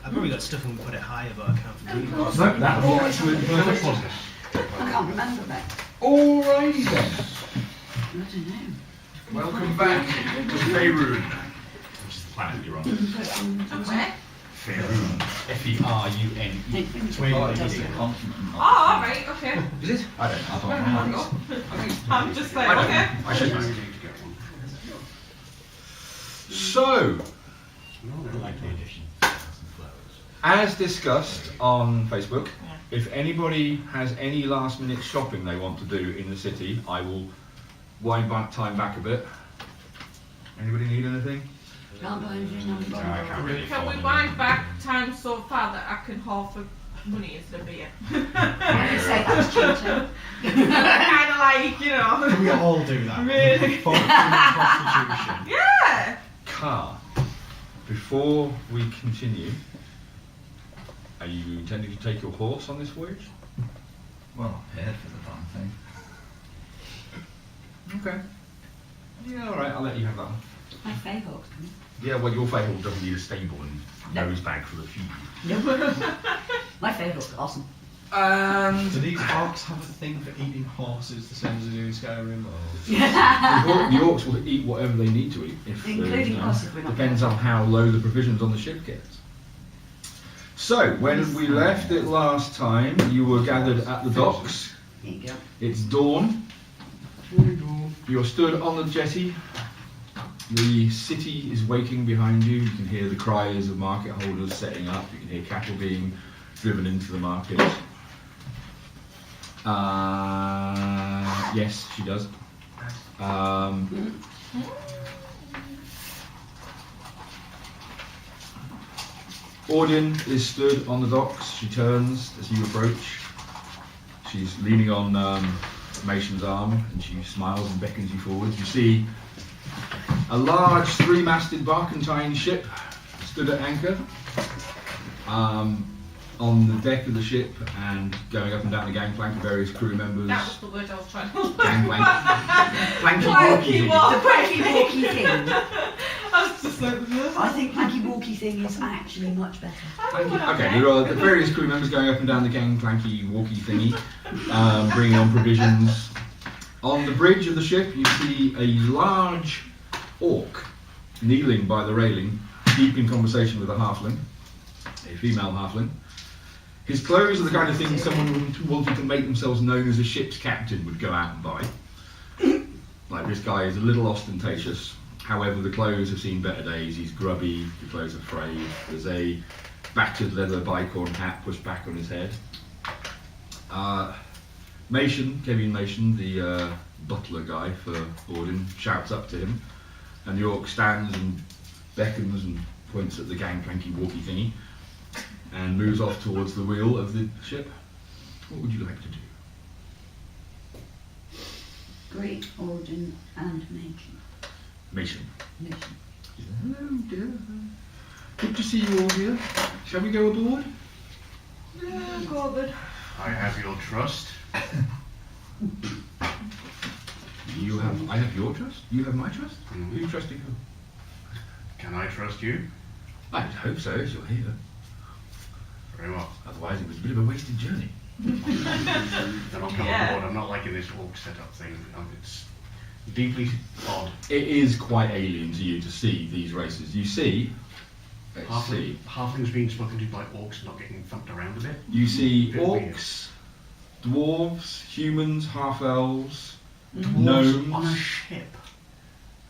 I've probably got stuff and put it higher, but I can't remember. No, that would be absolutely perfect, wasn't it? I can't remember that. Alrighty then. I don't know. Welcome back to Faerun, which is the planet you're on. Where? Faerun. F-E-R-U-N-E. It's Oh, right, okay. Is it? I don't know. I don't know. I'm just like, I don't okay. know. I should know. So, as discussed on Facebook, if anybody has any last minute shopping they want to do in the city, I will wind back time back a bit. Anybody need anything? Can't buy anything. No, I can't really. Can we wind back time so far that I can haul for money instead of beer? I would say that's cheating. Kind of like, you know. We all do that. Really? Prostitution. Yeah. Car. Before we continue, are you intending to take your horse on this voyage? Well, prepared for the damn thing. Okay. Yeah, alright, I'll let you have that one. My favourite. Yeah, well, your favourite doesn't need a stable and nose bag for the feed. My favourite's awesome. Do these orcs have a thing for eating horses the same as they do in Skyrim? Or? The orcs will eat whatever they need to eat. If Including us if we're not depends on how low the provisions on the ship gets. So, when we left it last time, you were gathered at the docks. There you go. It's dawn. You're stood on the jetty. The city is waking behind you. You can hear the cries of market holders setting up. You can hear cattle being driven into the market. Yes, she does. Audin is stood on the docks. She turns as you approach. She's leaning on Mason's arm and she smiles and beckons you forward. You see a large three-masted barkentine ship stood at anchor on the deck of the ship, and going up and down the gangplank are various crew members. That was the word I was trying to look for. Gangplank. Planky Planky walkie. The planky walkie thing. I was just like, I think planky walkie thing is actually much better. Okay, there are the various crew members going up and down the gangplanky walkie thingy, bringing on provisions. On the bridge of the ship, you see a large orc kneeling by the railing, deep in conversation with a halfling, a female halfling. His clothes are the kind of thing someone who wanted to make themselves known as a ship's captain would go out and buy. Like, this guy is a little ostentatious. However, the clothes have seen better days. He's grubby, the clothes are frayed. There's a battered leather bicorn hat pushed back on his head. Kevin Mason, the butler guy for Audin, shouts up to him, and the orc stands and beckons and points at the gangplanky walkie thingy and moves off towards the wheel of the ship. What would you like to do? Great Audin and Mason. Nation. Hello, dear. Good to see you all here. Shall we go aboard? yeah, Corbin. I have your trust. I have your trust? You have my trust? Mhm. Who are you trusting who? Can I trust you? I hope so, as you're here. Very well. Otherwise it was a bit of a wasted journey. Then I'll come Yeah. aboard. I'm not liking this orc setup thing. It's deeply odd. It is quite alien to you to see these races. You see, let's see, Halflings being spoken to by orcs, not getting thumped around a bit. you see Bit weird. orcs, dwarves, humans, half-elves, Dwarves gnomes. on a ship.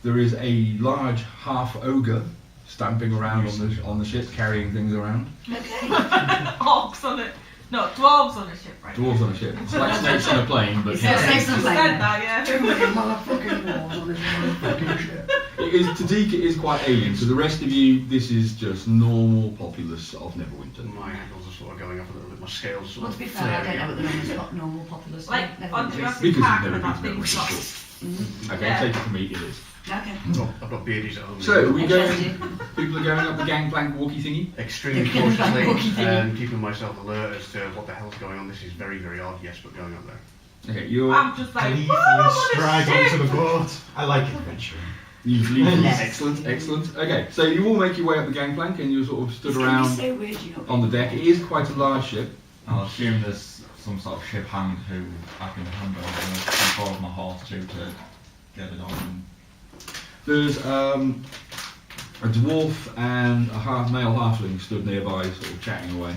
There is a large half-ogre stamping around on the ship, carrying things around. Okay. Orcs on it. No, dwarves on a ship, right? Dwarves on a ship. It's like snakes on a plane, but It's here. like snakes on a plane. Said that, yeah. Motherfucking walls on this motherfucking ship. It is, to Deke, it is quite alien. To the rest of you, this is just normal populace of Neverwinter. My hackles are sort of going up a little bit. My scales sort Well, of to be fair, I don't know flaring what the normal populace Like, never on mind. Jurassic Because Park, you've when never that been thing to shot. Mhm. Okay, Yeah. take it from me, it is. Okay. I've got beardies at home. So, we go. Interesting. People are going up the gangplank walkie thingy. Extremely The walkie cautiously thing. and keeping myself alert as to what the hell's going on. This is very, very odd, yes, but going up there. Okay, you're. I'm just like, Gleefully whoa, what a stride ship! onto the boat. I like adventuring. You've leave. Yes. Excellent, excellent. Okay, so you all make your way up the gangplank and you sort of stood It's gonna be around so weird, you know. on the deck. It is quite a large ship. I'll assume there's some sort of ship hand who I can hand over control of my horse to get it on. There's a dwarf and a male halfling stood nearby, sort of chatting away.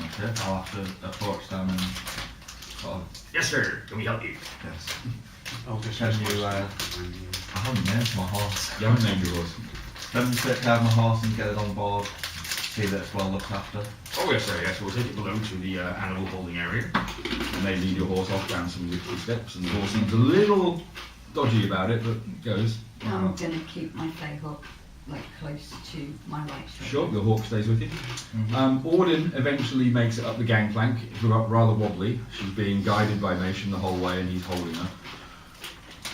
Okay, I'll have to approach them and sort of. Yes, sir. Can we help you? Yes. I'll just Can you, I haven't named my horse. You haven't named your horse. Let me take care of my horse and get it on board. See that it's well looked after. Oh yes, sir. Yes, we'll take it below to the animal holding area, and they lead your horse off down some little steps. And the horse seems a little dodgy about it, but it goes. I'm gonna keep my fey hook like close to my right shoulder. Sure, your hawk stays with you. Audin eventually makes it up the gangplank, rather wobbly. She's being guided by Nation the whole way, and he's holding her.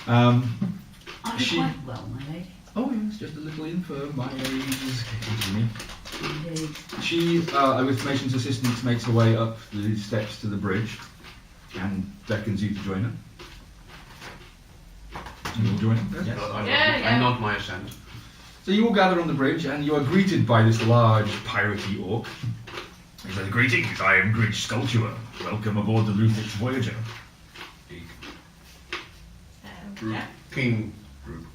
I do she- quite well, my lady. Oh yes, just a little infirm. My age is getting to me. Indeed. She, with Nation's assistance, makes her way up the steps to the bridge and beckons you to join her. You will join her? Yes? Yeah. I nod my assent. So you all gather on the bridge and you are greeted by this large piratey orc. He says, "Greetings, I am Gridge Sculptor. Welcome aboard the Luthix Voyager." Yeah. King group.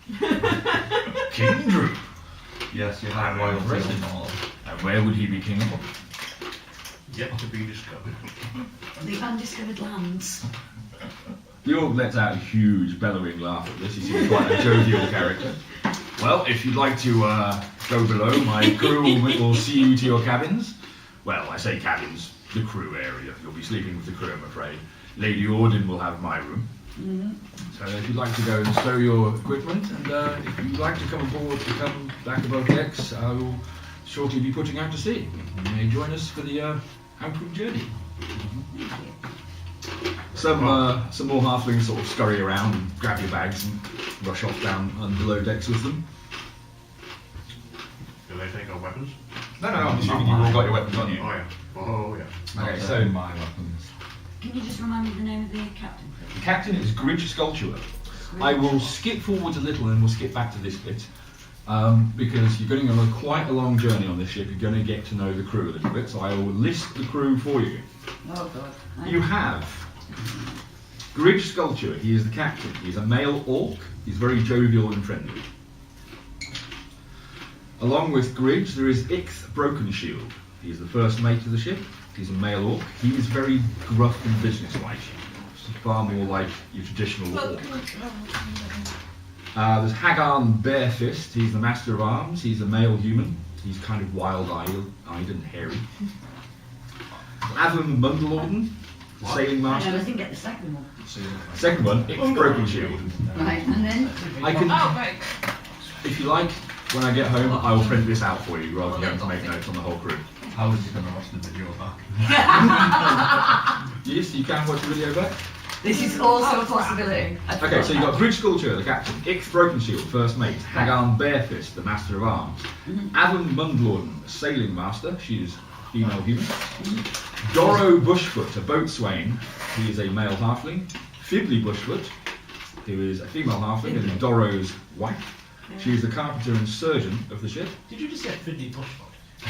King Droop. Yes, you I'm have royalty impressed. on all. And where would he be king of? Yet to be discovered. The undiscovered lands. The orc lets out a huge bellowing laugh at this. He seems quite a jovial character. Well, if you'd like to go below, my crew will see you to your cabins. Well, I say cabins, the crew area. You'll be sleeping with the crew, I'm afraid. Lady Audin will have my room. So if you'd like to go and stow your equipment, and if you'd like to come aboard to come back above decks, I will shortly be putting out to sea. You may join us for the outward journey. Thank you. Some more halflings sort of scurry around and grab your bags and rush off down and below decks with them. Do they take our weapons? No, I'm assuming you've all got your weapons on you. Oh yeah. Oh yeah. Okay, Not so my weapons. Can you just remind me the name of the captain, the please? captain is Gridge Sculptor. I will skip forwards a little and we'll skip back to this bit. Because you're going on quite a long journey on this ship, you're going to get to know the crew a little bit, so I will list the crew for you. Oh God. You have Gridge Sculptor, he is the captain. He's a male orc, he's very jovial and friendly. Along with Gridge, there is Ixth Broken Shield. He's the first mate of the ship. He's a male orc. He is very gruff and businesslike. Far more like your traditional orc. There's Hagarn Barefist. He's the master of arms. He's a male human. He's kind of wild-eyed and hairy. Avum Mundlorden, sailing I master. never think get the second one. Second one, Ixth Broken Shield. Right, and then I can, Oh, right. if you like, when I get home, I will print this out for you rather than having to make notes on the whole crew. How is he going to watch the video back? Yes, you can watch the video back. this is also a possibility. Okay, so you've got Gridge Sculptor, the captain, Ixth Broken Shield, first mate, Hagarn Barefist, the master of arms, Avon Mundlorden, sailing master, she is female human, Doro Bushfoot, a boatswain, he is a male halfling, Fibley Bushfoot, who is a female halfling and Doro's wife, she is the carpenter and surgeon of the ship, Did you just get Fiddly Bushfoot?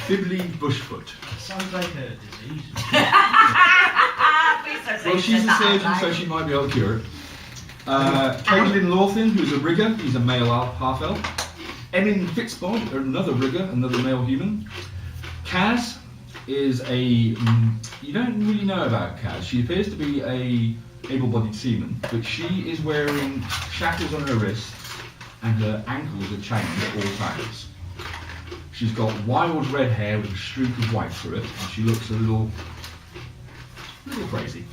Fibley Bushfoot. Sounds like a disease. Please don't say Well, you she's said a that surgeon, out so loud. she might be able to cure it. Caitlin Lawthin, who's a rigger, he's a male half-elf. Emin Fitzbod, another rigger, another male human. Kaz is a... you don't really know about Kaz. She appears to be a able-bodied seaman, but she is wearing shackles on her wrists and her ankles are chained at all times. She's got wild red hair with a streak of white through it, and she looks a little crazy.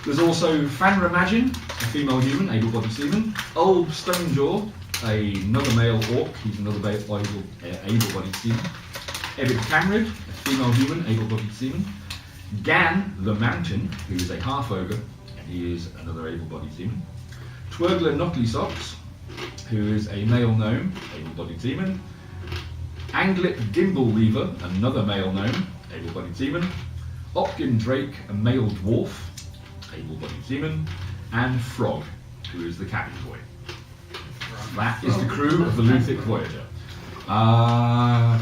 There's also Fanra Magin, a female human, able-bodied seaman. Ulb Stonejaw, another male orc, he's another able-bodied seaman. Ebit Camrid, a female human, able-bodied seaman. Gan the Mountain, who is a half-ogre, and he is another able-bodied seaman. Twergler Knockley Socks, who is a male gnome, able-bodied seaman. Anglip Dimblelever, another male gnome, able-bodied seaman. Opkin Drake, a male dwarf, able-bodied seaman. And Frog, who is the cabin boy. That is the crew of the Luthic Voyager.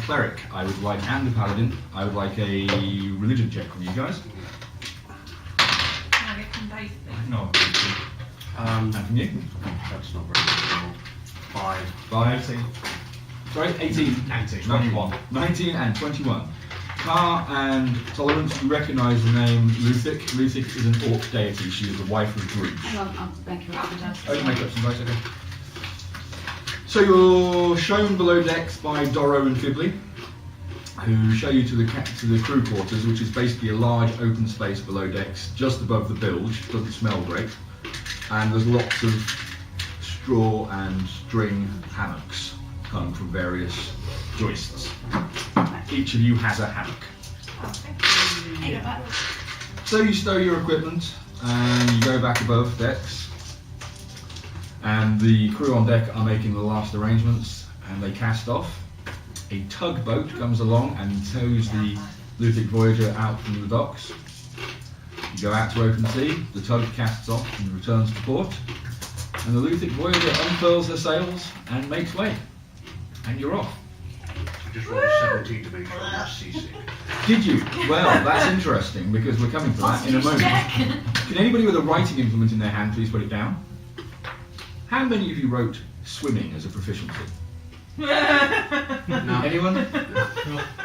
Cleric, I would like, and the Paladin, I would like a religion check from you guys. Can I get some dice, please? No. And from you? That's not very good. 5. 5. 18. Sorry, 18. 19. 21. 19 and 21. Car and Tolerance, you recognise the name Luthic. Luthic is an orc deity. She is the wife of Druid. Hang on, I'll make you up the dice. Oh, you make up some dice, okay. So you're shown below decks by Doro and Fibley, who show you to the crew quarters, which is basically a large open space below decks, just above the bilge. Doesn't smell great, and there's lots of straw and string hammocks hung from various joists. Each of you has a hammock. Hang on, back. So you stow your equipment and you go back above decks. And the crew on deck are making the last arrangements and they cast off. A tugboat comes along and tows the Luthic Voyager out from the docks. You go out to open sea, the tug casts off and returns to port. And the Luthic Voyager unfurls her sails and makes way. And you're off. I just rolled a 17 to make sure I'm not seasick. Did you? Well, that's interesting because we're coming to that in a moment. Can anybody with a writing implement in their hand please put it down? How many of you wrote swimming as a proficiency? No. Anyone?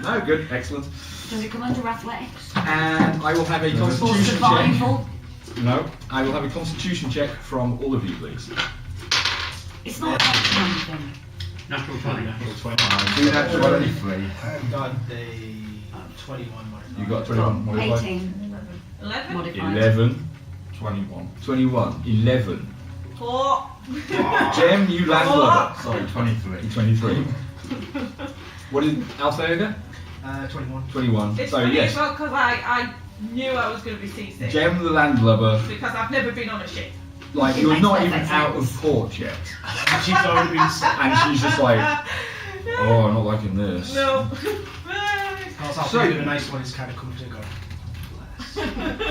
No, good, excellent. Does it come under athletics? And I will have a Or constitution check. survival? No, I will have a constitution check from all of you, please. It's not that kind of thing. Natural 20. Natural 20. Do that 23. I've got the 21 modifier. You got 21 modified. 18 11? modified. 11, 21. 21, 11. 4. Jem, you landlubber. Sorry, 23. 23. What did Althea get? 21. 21. It's So funny yes, as well because I knew I was going to be seasick. Jem the landlubber, Because I've never been on a ship. like It you're makes not perfect even out of sense. port yet. She's already been set. And she's just like, oh, I'm not liking this. No. Also, I'll So- think of a nice one is kind of come to go.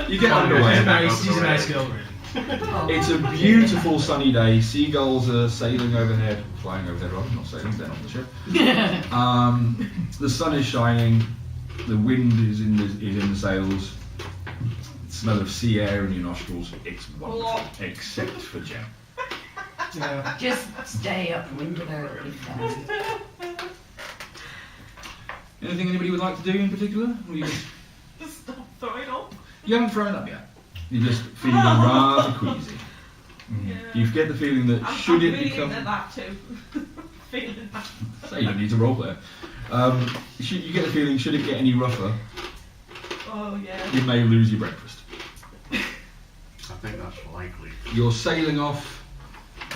You get He's a underway. nice, he's a nice girl, really. Oh. It's a beautiful sunny day. Seagulls are sailing overhead, flying overhead rather, not sailing, they're on the ship. The sun is shining, the wind is in the sails, the smell of sea air in your nostrils, it's wonderful, except for Jem. Yeah. Just stay upwind of her. It'll be fine. Anything anybody would like to do in particular? Or you, Stop throwing up. you haven't thrown up yet. You're just feeling rather queasy. Yeah. You get the feeling that I'm should it really become... into that too. Feeling that. So you don't need to role there. You get the feeling, should it get any rougher, Oh yeah. you may lose your breakfast. I think that's likely. You're sailing off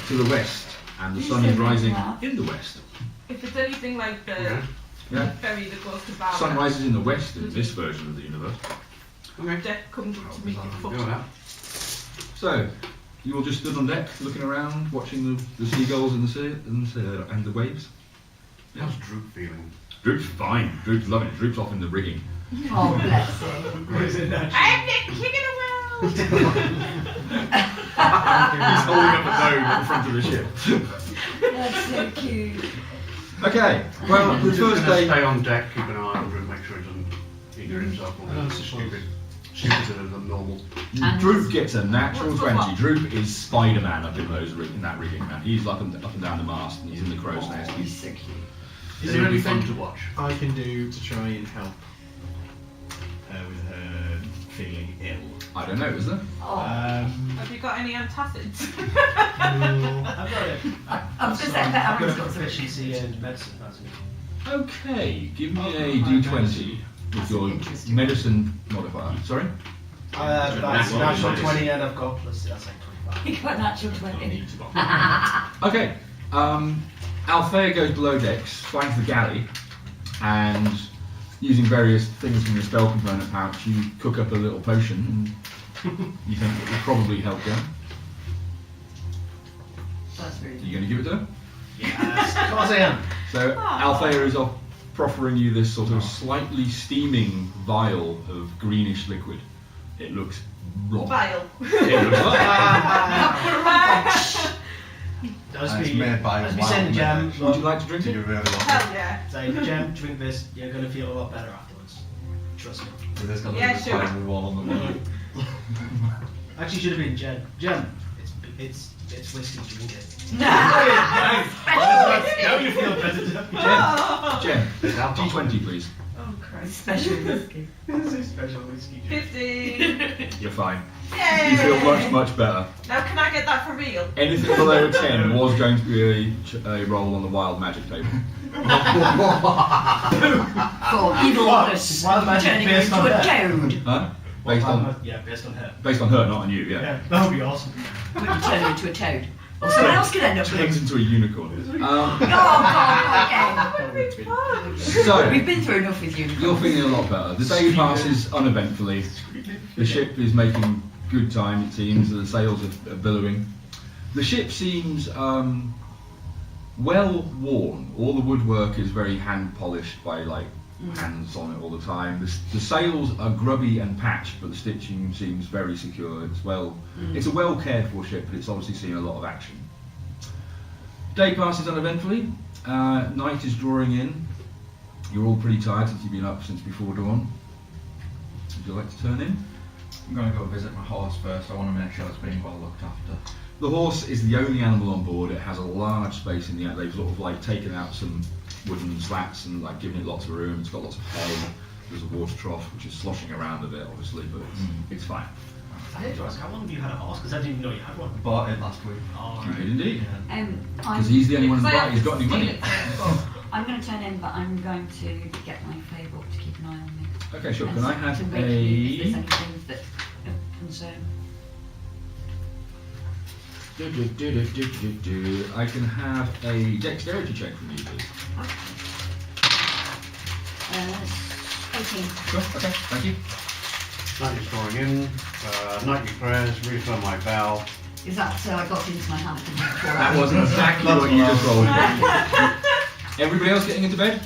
to the west, and the You sun is said rising that. in the west. If it's anything like the Okay. Yeah. ferry that goes to Savras, Sun rises in the west in this version of the universe. Okay. Deck comes up to meet your Go foot. with that. So, you all just stood on deck, looking around, watching the seagulls and the sea and the waves. How's Droop feeling? Droop's fine. Droop's loving it. Droop's off in the rigging. Oh, bless him. What is it now? I'm the king of the world. He's holding up a dome at the front of the ship. That's so cute. Okay. Well, the Just first gonna day. stay on deck, keep an eye on Droop, make sure he doesn't injure himself or Oh, be so stupider than normal. And- Droop gets a natural What's 20. what? Droop is Spider-Man up in that rigging, man. He's up and down the mast, and he's in the crow's nest. Oh, he's so cute. Is It'll there be fun anything to watch. I can do to try and help with her feeling ill? I don't know, is there? Oh, Have you got any antacids? I've got it. I was just saying I've that got a Aaron's got some. proficiency in medicine, that's it. Okay, give me a d20 with your Interesting. medicine modifier. Sorry? That's Natural natural 20. 20 and I've got plus, that's like 25. You got a natural 20. Okay, Althea goes below decks, finds the galley, and using various things from your spell component pouch, you cook up a little potion, and you think it will probably help them. That's Are rude. you going to give it to her? Yes, of course I am. So Althea is off proffering you this sort of slightly steaming vial of greenish liquid. It looks rotten. Vile. It looks It's made by as we wild send Gem, men. Would you like to drink Do you it? really want Hell yeah. say, Gem, drink this, you're going to feel a lot better afterwards. Trust me. it? There's got Yeah, a sure. little wall on the wall. Actually, should have been Gem. Gem, it's whiskey, drink it. Nah. Now you feel better. Jen, D20 please. Oh Christ. Special whiskey. This is special whiskey. 15. You're fine. Yay! You feel much better. Now can I get that for real? Anything below a 10 was going to be a roll on the wild magic table. For evilness. Wild magic Turning based into on a that. toad. Huh? Based on Yeah, based on her. based on her, not on you, yeah. Yeah, that would be awesome. Would you turn her into a toad? Or someone else could end up Turns being. into a unicorn. Oh God, okay. So We've been through enough with you. you're feeling a lot better. The day passes uneventfully. The ship is making good time, it seems. The sails are billowing. The ship seems well worn. All the woodwork is very hand polished by hands on it all the time. The sails are grubby and patched, but the stitching seems very secure. It's a well cared for ship, but it's obviously seen a lot of action. Day passes uneventfully. Night is drawing in. You're all pretty tired since you've been up since before dawn. Would you like to turn in? I'm going to go visit my horse first. I want to make sure it's being well looked after. The horse is the only animal on board. It has a large space in the they've sort of taken out some wooden slats and given it lots of room. It's got lots of hay. There's a water trough which is sloshing around a bit, obviously, but it's fine. I had to ask, how long have you had a horse? Because I didn't even know you had one. Bought it last week. Oh, You right. did indeed. I'm, Because he's the only one who's got any money. I'm going to turn in, but I'm going to get my fabled to keep an eye on me. Okay, sure. And Can I to have wake me if there's a... anything that concern. I can have a dexterity check from you, please. 18. Sure, okay, thank you. Night is drawing in. Nightly prayers. Reaffirm my vow. Is that so I got into my hammock and That was exactly what you just rolled. Everybody else getting into bed?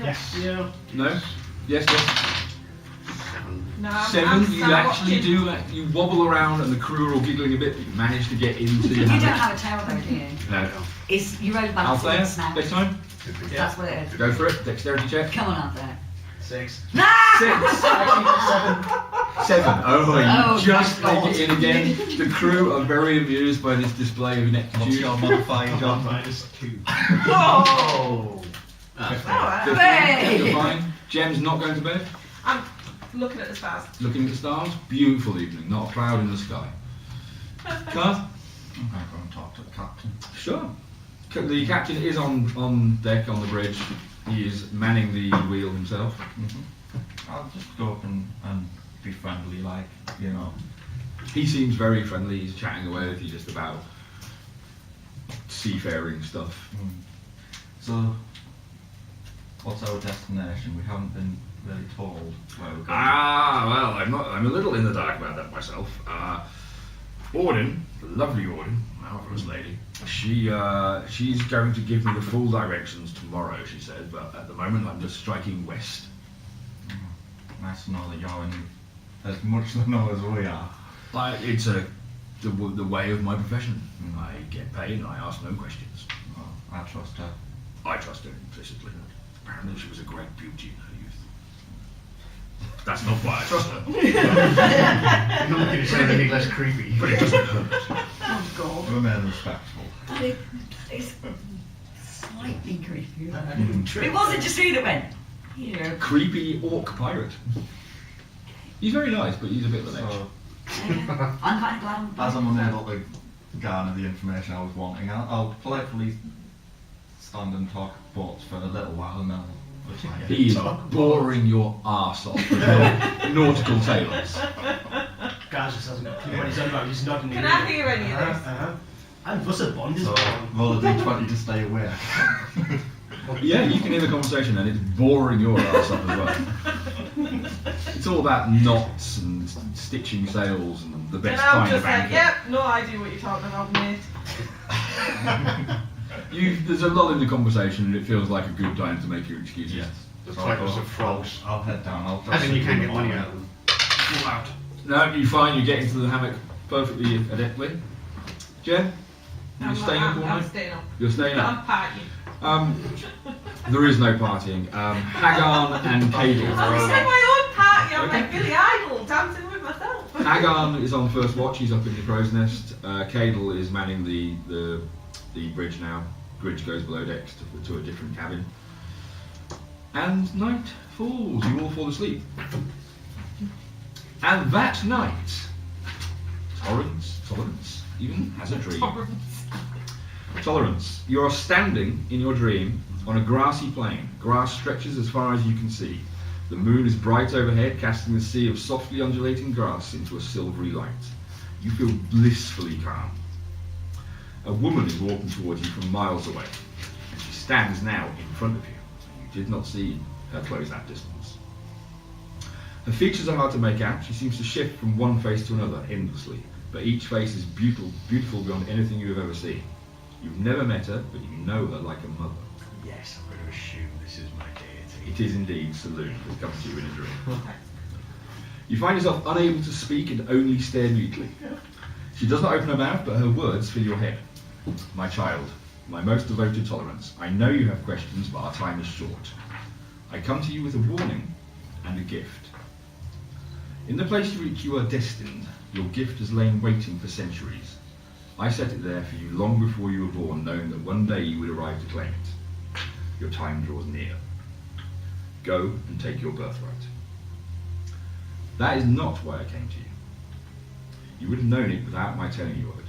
Yes. Yeah. No? Yes, yes. 7. No, 7, you still actually watching. do, you wobble around and the crew are all giggling a bit, but you manage to get into You your don't hammock. have a tail though, do you? No. It's your own balance Althea, now. bedtime? That's what it is. Go for it, dexterity check. Come on, Althea. 6. 6! Actually, 7. 7. Oh, you Oh, just my make it in again. The crew are very amused by this display of What's ineptitude. your modifier, John? -2. Whoa! That's Alright. 15, Hey! you're fine. Jem's not going to bed. I'm looking at the stars. Looking at the stars. Beautiful evening, not a cloud in the sky. Garth? I'm going to go and talk to the captain. Sure. The captain is on deck on the bridge. He is manning the wheel himself. I'll just go up and be friendly, you know. He seems very friendly. He's chatting away with you just about seafaring stuff. So, what's our destination? We haven't been really told where we're going. Well, I'm a little in the dark about that myself. Audin, the lovely Audin, marvelous lady. She's going to give me the full directions tomorrow, she said, but at the moment I'm just striking west. Nice to know that you're in as much to know as we are. It's the way of my profession. I get paid and I ask no questions. Well, I trust her. I trust her implicitly. Apparently she was a great beauty in her youth. That's not why I trust her. You're not going to say anything less creepy. But it doesn't hurt. Oh God. Remain respectful. That is slightly creepy. True. It wasn't just me that went, you know. Creepy orc pirate. He's very nice, but he's a bit of an edge. So, I'm kind of glad I'm as I'm unable to garner the information I was wanting, I'll politely stand and talk boats for a little while and then I'll retire. He is boring your arse off with nautical tales. Guys just hasn't got a clue what he's on about. He's nodding. Can I hear any of this? And Russell Bond is So, born. roll a d20 to stay awake. Yeah, you can hear the conversation and it's boring your arse off as well. It's all about knots and stitching sails and the And best I'm kind just of like, anchor. yep, no idea what you're talking about, mate. There's a lot in the conversation and it feels like a good time to make your excuses. Yes. The So tightness of frogs. I'll head down. I'll As in you sleep can in get the money morning. out of them. Full out. No, you find you get into the hammock perfectly adeptly. Jen? Are you staying up all I'm night? staying up. You're staying up. I'm partying. There is no partying. Hagan and Cadel I'm are having my own party. I'm Okay. like Billy Idol, dancing with myself. Hagan is on first watch. He's up in the crow's nest. Cadel is manning the bridge now. Bridge goes below decks to a different cabin. And night falls. You all fall asleep. And that night, Tolerance even has a dream. Tolerance. You are standing in your dream on a grassy plain. Grass stretches as far as you can see. The moon is bright overhead, casting a sea of softly undulating grass into a silvery light. You feel blissfully calm. A woman is walking towards you from miles away, and she stands now in front of you. You did not see her close that distance. Her features are hard to make out. She seems to shift from one face to another endlessly, but each face is beautiful beyond anything you have ever seen. You've never met her, but you know her like a mother. Yes, I'm going to assume this is my deity. It is indeed Saloon that comes to you in a dream. You find yourself unable to speak and only stare mutely. She does not open her mouth, but her words fill your head. My child, my most devoted Tolerance, I know you have questions, but our time is short. I come to you with a warning and a gift. In the place to which you are destined, your gift has lain waiting for centuries. I set it there for you long before you were born, knowing that one day you would arrive to claim it. Your time draws near. Go and take your birthright. That is not why I came to you. You would have known it without my telling you of it.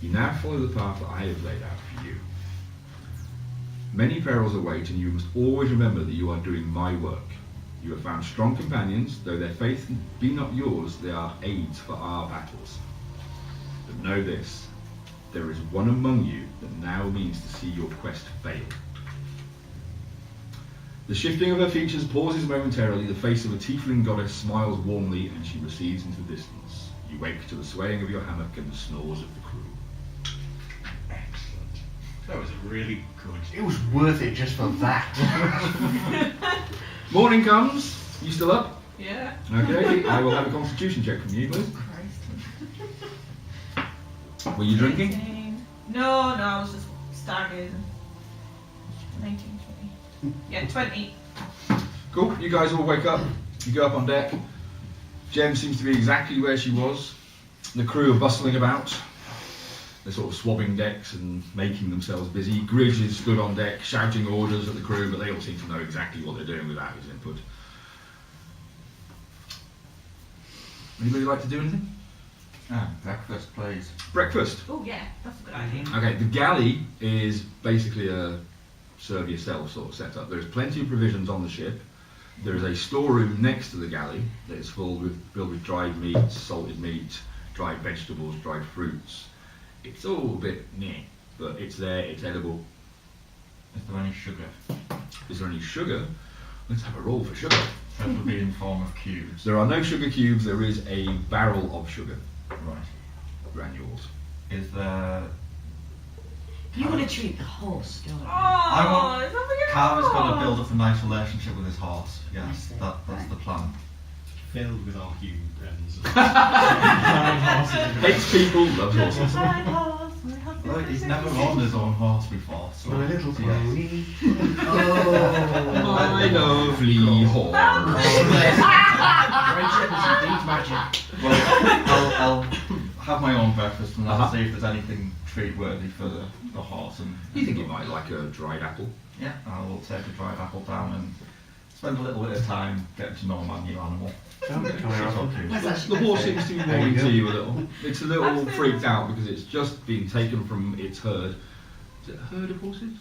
You now follow the path that I have laid out for you. Many perils await, and you must always remember that you are doing my work. You have found strong companions, though their faith be not yours, they are aids for our battles. But know this, there is one among you that now means to see your quest fail. The shifting of her features pauses momentarily, the face of a tiefling goddess smiles warmly, and she recedes into the distance. You wake to the swaying of your hammock and the snores of the crew. Excellent. That was really good. It was worth it just for that. Morning comes. You still up? Yeah. Okay, I will have a constitution check from you, please. Were you drinking? 18. No, I was just stargazing. 19, 20. Yeah, 20. Cool, you guys all wake up. You go up on deck. Jem seems to be exactly where she was. The crew are bustling about. They're sort of swabbing decks and making themselves busy. Gridge is stood on deck shouting orders at the crew, but they all seem to know exactly what they're doing without his input. Anybody like to do anything? Breakfast, please. Breakfast. Oh yeah, that's a good idea. Okay, the galley is basically a serve yourself sort of setup. There's plenty of provisions on the ship. There is a storeroom next to the galley that is filled with dried meats, salted meat, dried vegetables, dried fruits. It's all a bit meh, but it's there, it's edible. Is there any sugar? Is there any sugar? Let's have a roll for sugar. That would be in form of cubes. There are no sugar cubes, there is a barrel of sugar Right. granules. Is there... You want to treat the horse, don't you? Oh, is that for your Carver's got to horse? build up a nice relationship with his horse. Yes, I see. that's Right. the plan. Filled with all human friends. Hates people, loves horses. My horse, my horse is Well, he's so never cute. owned his own horse before, so... My little so yes. pony. My lovely horse. Friendship is indeed magic. Well, I'll have my own breakfast and I'll Uh-huh. see if there's anything treat-worthy for the horse. And You think it might like a dried apple? Yeah, I will take a dried apple down and spend a little bit of time getting to know my new animal. Come here, It's okay. That's The actually horse quite seems to be There you warming go. to you a little. It's a little That's freaked nice. out because it's just been taken from its herd. Is it a herd of horses?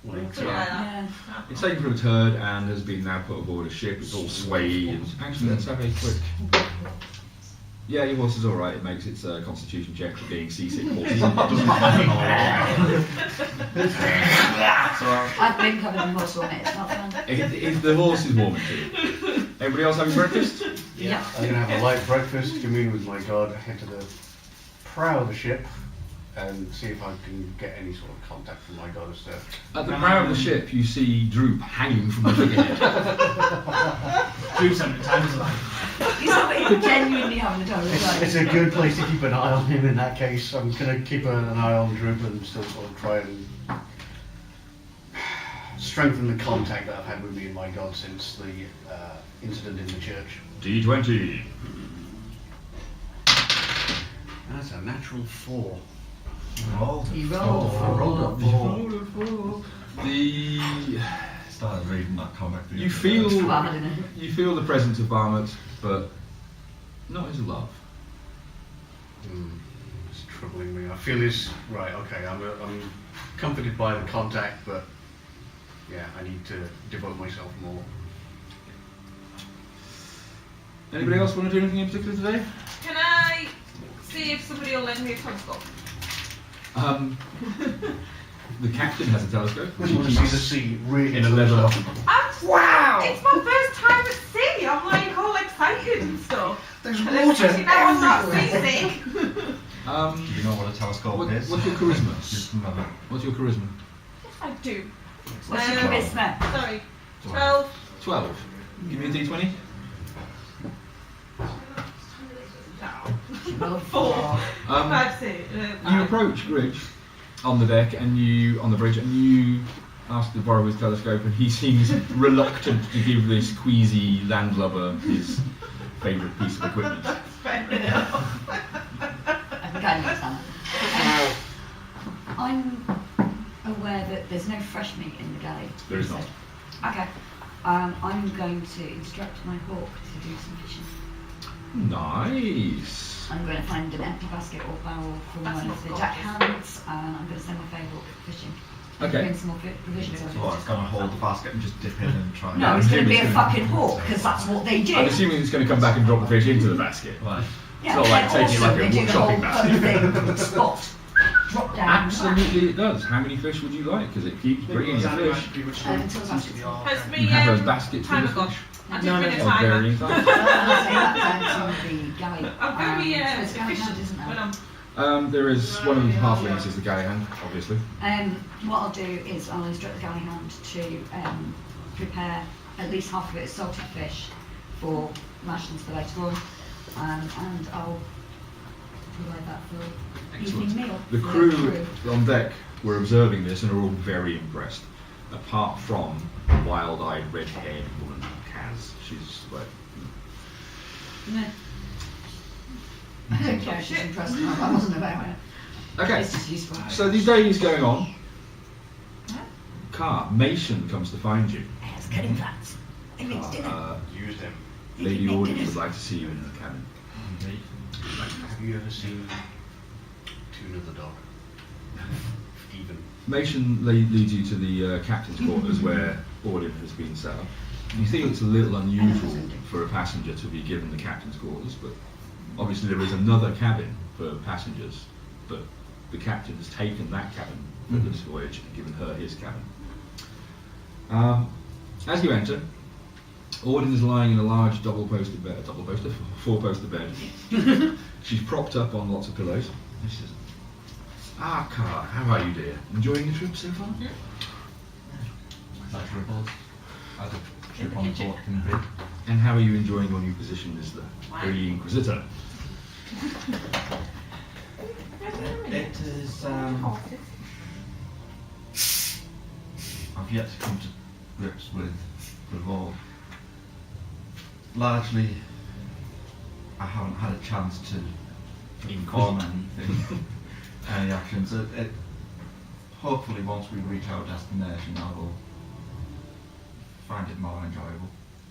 Something like that. Yeah. It's taken from its herd and has been now put aboard a ship. It's all swayed. And actually, let's have a quick. Yeah, your horse is all right. It makes its constitution check for being seasick horses. So I've been covered in horse vomit, it's not fun. The horse is warming to you. Everybody else having breakfast? Yeah. I'm gonna have a light breakfast, commune with my god, head to the prow of the ship, and see if I can get any sort of contact from my goddess there. At the prow of the ship, you see Droop hanging from the figurehead. Do something, time is life. He's genuinely having a terrible It's day. a good place to keep an eye on him in that case. I'm going to keep an eye on Dribble and still sort of try and strengthen the contact that I've had with me and my god since the incident in the church. D20. That's a natural 4. He rolled I rolled a 4. The Started reading that comic. the you other feel day. bad, isn't it? you feel the presence of Barmet, but not his love. It's troubling me. I feel this right. Okay, I'm comforted by the contact, but yeah, I need to devote myself more. Anybody else want to do anything in particular today? Can I see if somebody will lend me a telescope? The captain has a telescope. I want to see the sea really in a leather. Wow! It's my first time at sea. I'm like all excited and stuff. There's And water especially now I'm not everywhere. seasick. Do you know what a telescope is? What's your charisma? Just another. What's your charisma? Yes, I do. What's your charisma? Sorry. 12. 12. Give me a d20. She rolled 4. 5, 6. You approach Gridge on the deck and you on the bridge and you ask to borrow his telescope and he seems reluctant to give this queasy landlubber his favourite piece of equipment. Fair enough. I think I understand that. I'm aware that there's no fresh meat in the galley. There is not. Okay. I'm going to instruct my hawk to do some fishing. Nice. I'm going to find an empty basket or barrel from That's one not of the gorgeous. deckhands, and I'm going to send my fabled fishing. Okay. Bring some more provisions. So it's going to hold the basket and just dip in and try. No, I'm it's going to be assuming a it's gonna- fucking hawk, because that's what they do. I'm assuming it's going to come back and drop the fish into the basket. Right. Yeah, it's not like and taking also like a they do the shopping whole fucking thing, spot, drop down. Absolutely it does. How many fish would you like? Because it keeps bringing you fish. Until the basket's full. Has me You have a basket full timer of gone? fish. I did No, bring a no, Of timer. varying sizes. I'll say that down to the galley. I'm going to be There's a galley efficient hand, isn't when there? I'm. There is one of the halflings is the galley hand, obviously. What I'll do is I'll instruct the galley hand to prepare at least half of it as salted fish for rations for later on, and I'll provide that for evening meal. The for crew on deck were observing this and are all very impressed. Apart from the wild-eyed, red-haired woman, Kaz. She's like, No. I don't care if she's impressed or not, I wasn't about it. okay. It's just useful. So the day is going on. Mason comes to find you. It's cutting plants. It makes dinner. Used him. Lady Make Audin dinner. would like to see you in the cabin. Have you ever seen Tuna the dog? Even. Mason leads you to the captain's quarters where Audin has been set up. You think it's a little unusual for a passenger to be given the captain's quarters, but obviously there is another cabin for passengers, but the captain has taken that cabin for this voyage and given her his cabin. As you enter, Audin is lying in a large four-poster bed. She's propped up on lots of pillows. She says, Carr, how are you, dear? Enjoying the trip so far? Pleasurable. As a trip on board can be. And how are you enjoying your new position as the early Inquisitor? It is. I've yet to come to grips with Revolve. Largely, I haven't had a chance to inform anything, any actions. Hopefully, once we reach our destination, I will find it more enjoyable.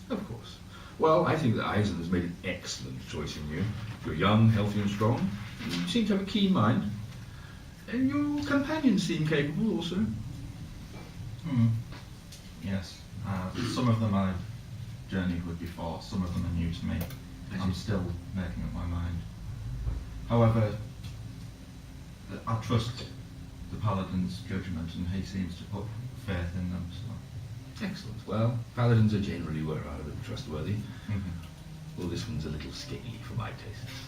Of course. Well, I think that Eisen has made an excellent choice in you. You're young, healthy and strong. You seem to have a keen mind. And your companions seem capable also. Yes. Some of them I've journeyed with before, some of them are new to me. I'm still making up my mind. However, I trust the Paladin's judgment and he seems to put faith in them. So. Excellent. Well, paladins are generally rather trustworthy. Well, this one's a little scaly for my tastes.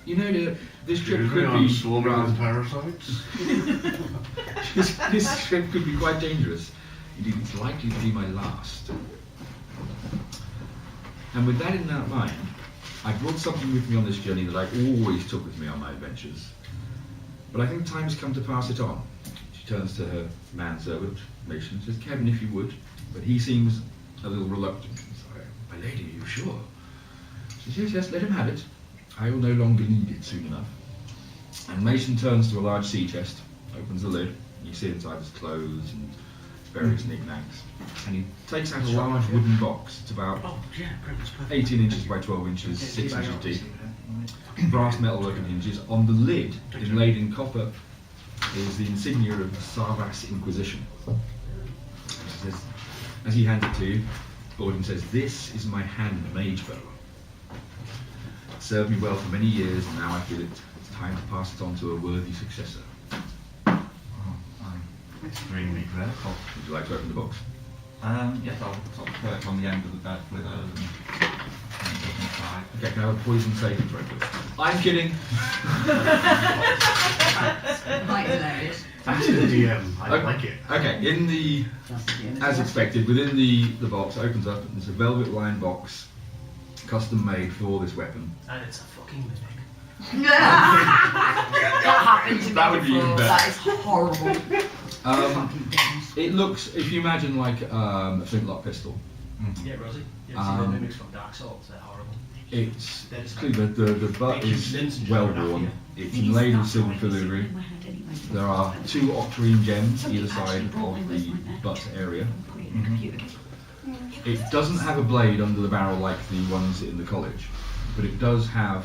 You know, this trip could I'm be swarming rather- with parasites. this trip could be quite dangerous. Indeed, it's likely to be my last. And with that in mind, I brought something with me on this journey that I always took with me on my adventures. But I think time has come to pass it on. She turns to her manservant, Mason, and says, Kevin, if you would. But he seems a little reluctant. Sorry, my lady, are you sure? She says, yes, let him have it. I will no longer need it soon enough. And Mason turns to a large sea chest, opens the lid, and you see inside his clothes and various knickknacks. And he takes out a large wooden box. It's about 18 inches by 12 inches, 6 inches deep. Brass metalwork and hinges. On the lid, inlaid in copper, is the insignia of the Savras Inquisition. He says, as he hands it to you, Audin says, this is my hand mage bow. It served me well for many years, and now I feel it's time to pass it on to a worthy successor. Extremely grateful. Would you like to open the box? Yes, I'll sort of perch on the end of the bed with her and look inside. Okay, can I have a poison saving throw, please? I'm kidding. Quite hilarious. Thanks to the DM. I like it. Okay, in the, as expected, within the box, it opens up and there's a velvet lined box, custom made for this weapon. And it's a fucking mimic. That happened to me That would be even before. better. That is horrible. Fucking things. It looks, if you imagine like a flintlock pistol, Yeah, Rosie. You ever seen the mimics from Dark Souls? They're horrible. it's They're just clear, the butt is well worn, it's inlaid with silver filigree. There are 2 octarine gems either side of the butt area. It doesn't have a blade under the barrel like the ones in the college, but it does have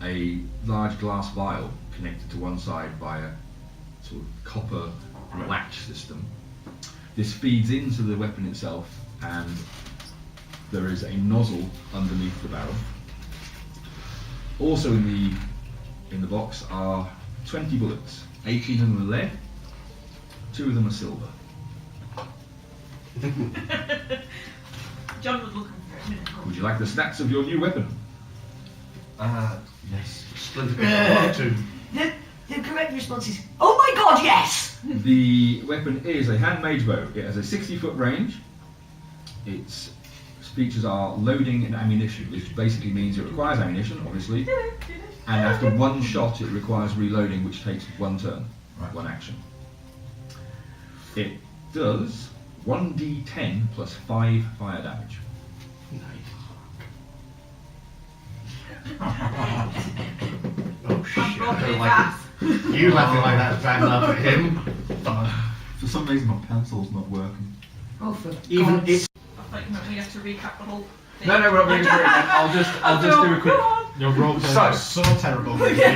a large glass vial connected to one side by a sort of copper latch system. This feeds into the weapon itself, and there is a nozzle underneath the barrel. Also in the box are 20 bullets. 18 of them are lead, 2 of them are silver. John was looking for it a minute ago. Would you like the stats of your new weapon? Yes. Splinter two. The correct response is, oh my god, yes! The weapon is a hand mage bow. It has a 60-foot range. Its features are loading and ammunition, which basically means it requires ammunition, obviously, and after one shot it requires reloading, which takes 1 turn, Right. 1 action. It does 1d10 plus 5 fire damage. Oh shit. I'm I broken don't his like ass. it. You laughing like that, bad laugh at him. For some reason my pencil's not working. Oh, for Even God's if I thought you meant we have to recap the whole thing. No, we're not going to do it again. I'll just do a quick. Your role So- so terrible. Do it again!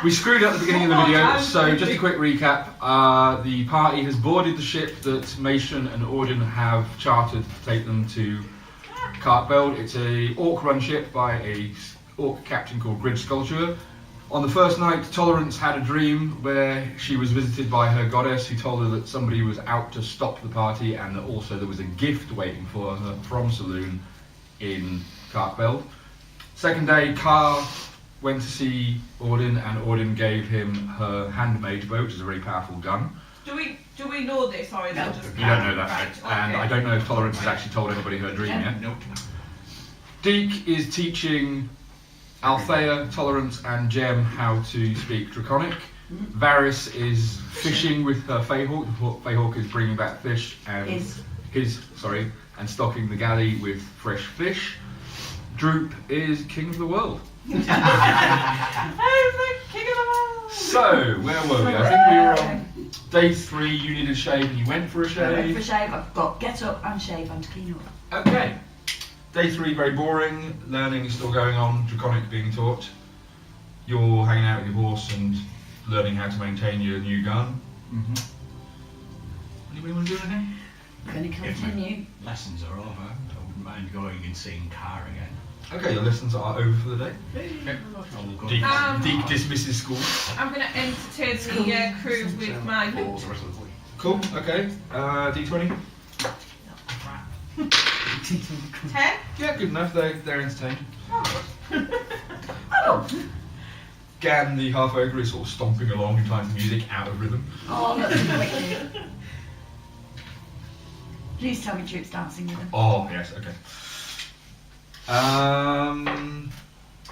We screwed up at the beginning of the video, so just a quick recap. The party has boarded the ship that Mason and Audin have chartered to take them to Carkbeld. It's a orc-run ship by a orc captain called Grid Sculpture. On the first night, Tolerance had a dream where she was visited by her goddess, who told her that somebody was out to stop the party, and that also there was a gift waiting for her from Saloon in Carkbeld. Second day, Carl went to see Audin, and Audin gave him her handmade bow, which is a very powerful gun. Do we know this, or is it just... You don't know that, Right, and okay. I don't know if Tolerance has actually told anybody her dream yet. Nope. Deke is teaching Althea, Tolerance, and Jem how to speak Draconic. Varys is fishing with her Feyhawk. The Feyhawk is bringing back fish and and stocking the galley with fresh fish. Droop is king of the world. I'm the king of the world! So, where were we? I think we were on day 3. You needed a shave and you went for a I went for shave. a shave. I've got get up and shave and to clean up. Okay. Day 3, very boring. Learning is still going on. Draconic being taught. You're hanging out with your horse and learning how to maintain your new gun. Anybody want to do anything? Going to continue. Lessons are over. I wouldn't mind going and seeing Car again. Okay, your lessons are over for the day. I'll go. Deke dismisses school. I'm going to entertain the crew with my loot. The rest of the week. Cool, okay. D20? 10? Yeah, good enough. They're entertained. Oh, Gan, the half ogre, is sort of stomping along in time to music, out of rhythm. oh, that's wicked. Please tell me Droop's dancing with them. Oh, yes, okay.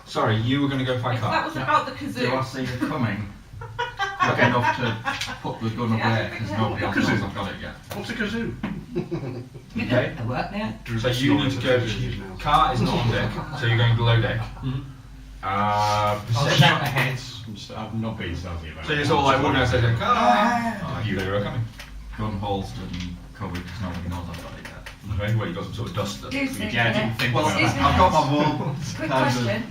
Sorry, you were going to go fight If that Carl. was about the Do I kazoo. see it coming? Quick enough to put the gun away because nobody else knows I've got it yet. What's a kazoo? Okay. I work there. So you need to go. Car is not on deck, so you're going below deck. I'll Perception. shout ahead. I'm not being stealthy about it. So you're sort of like walking outside, Car. You know you're coming. Gun holstered and covered because nobody knows I've got it yet. Okay, well, you got some sort of duster. Do think Yeah, I didn't that. think Well, about Excuse that. me. I've got my ball. Quick question.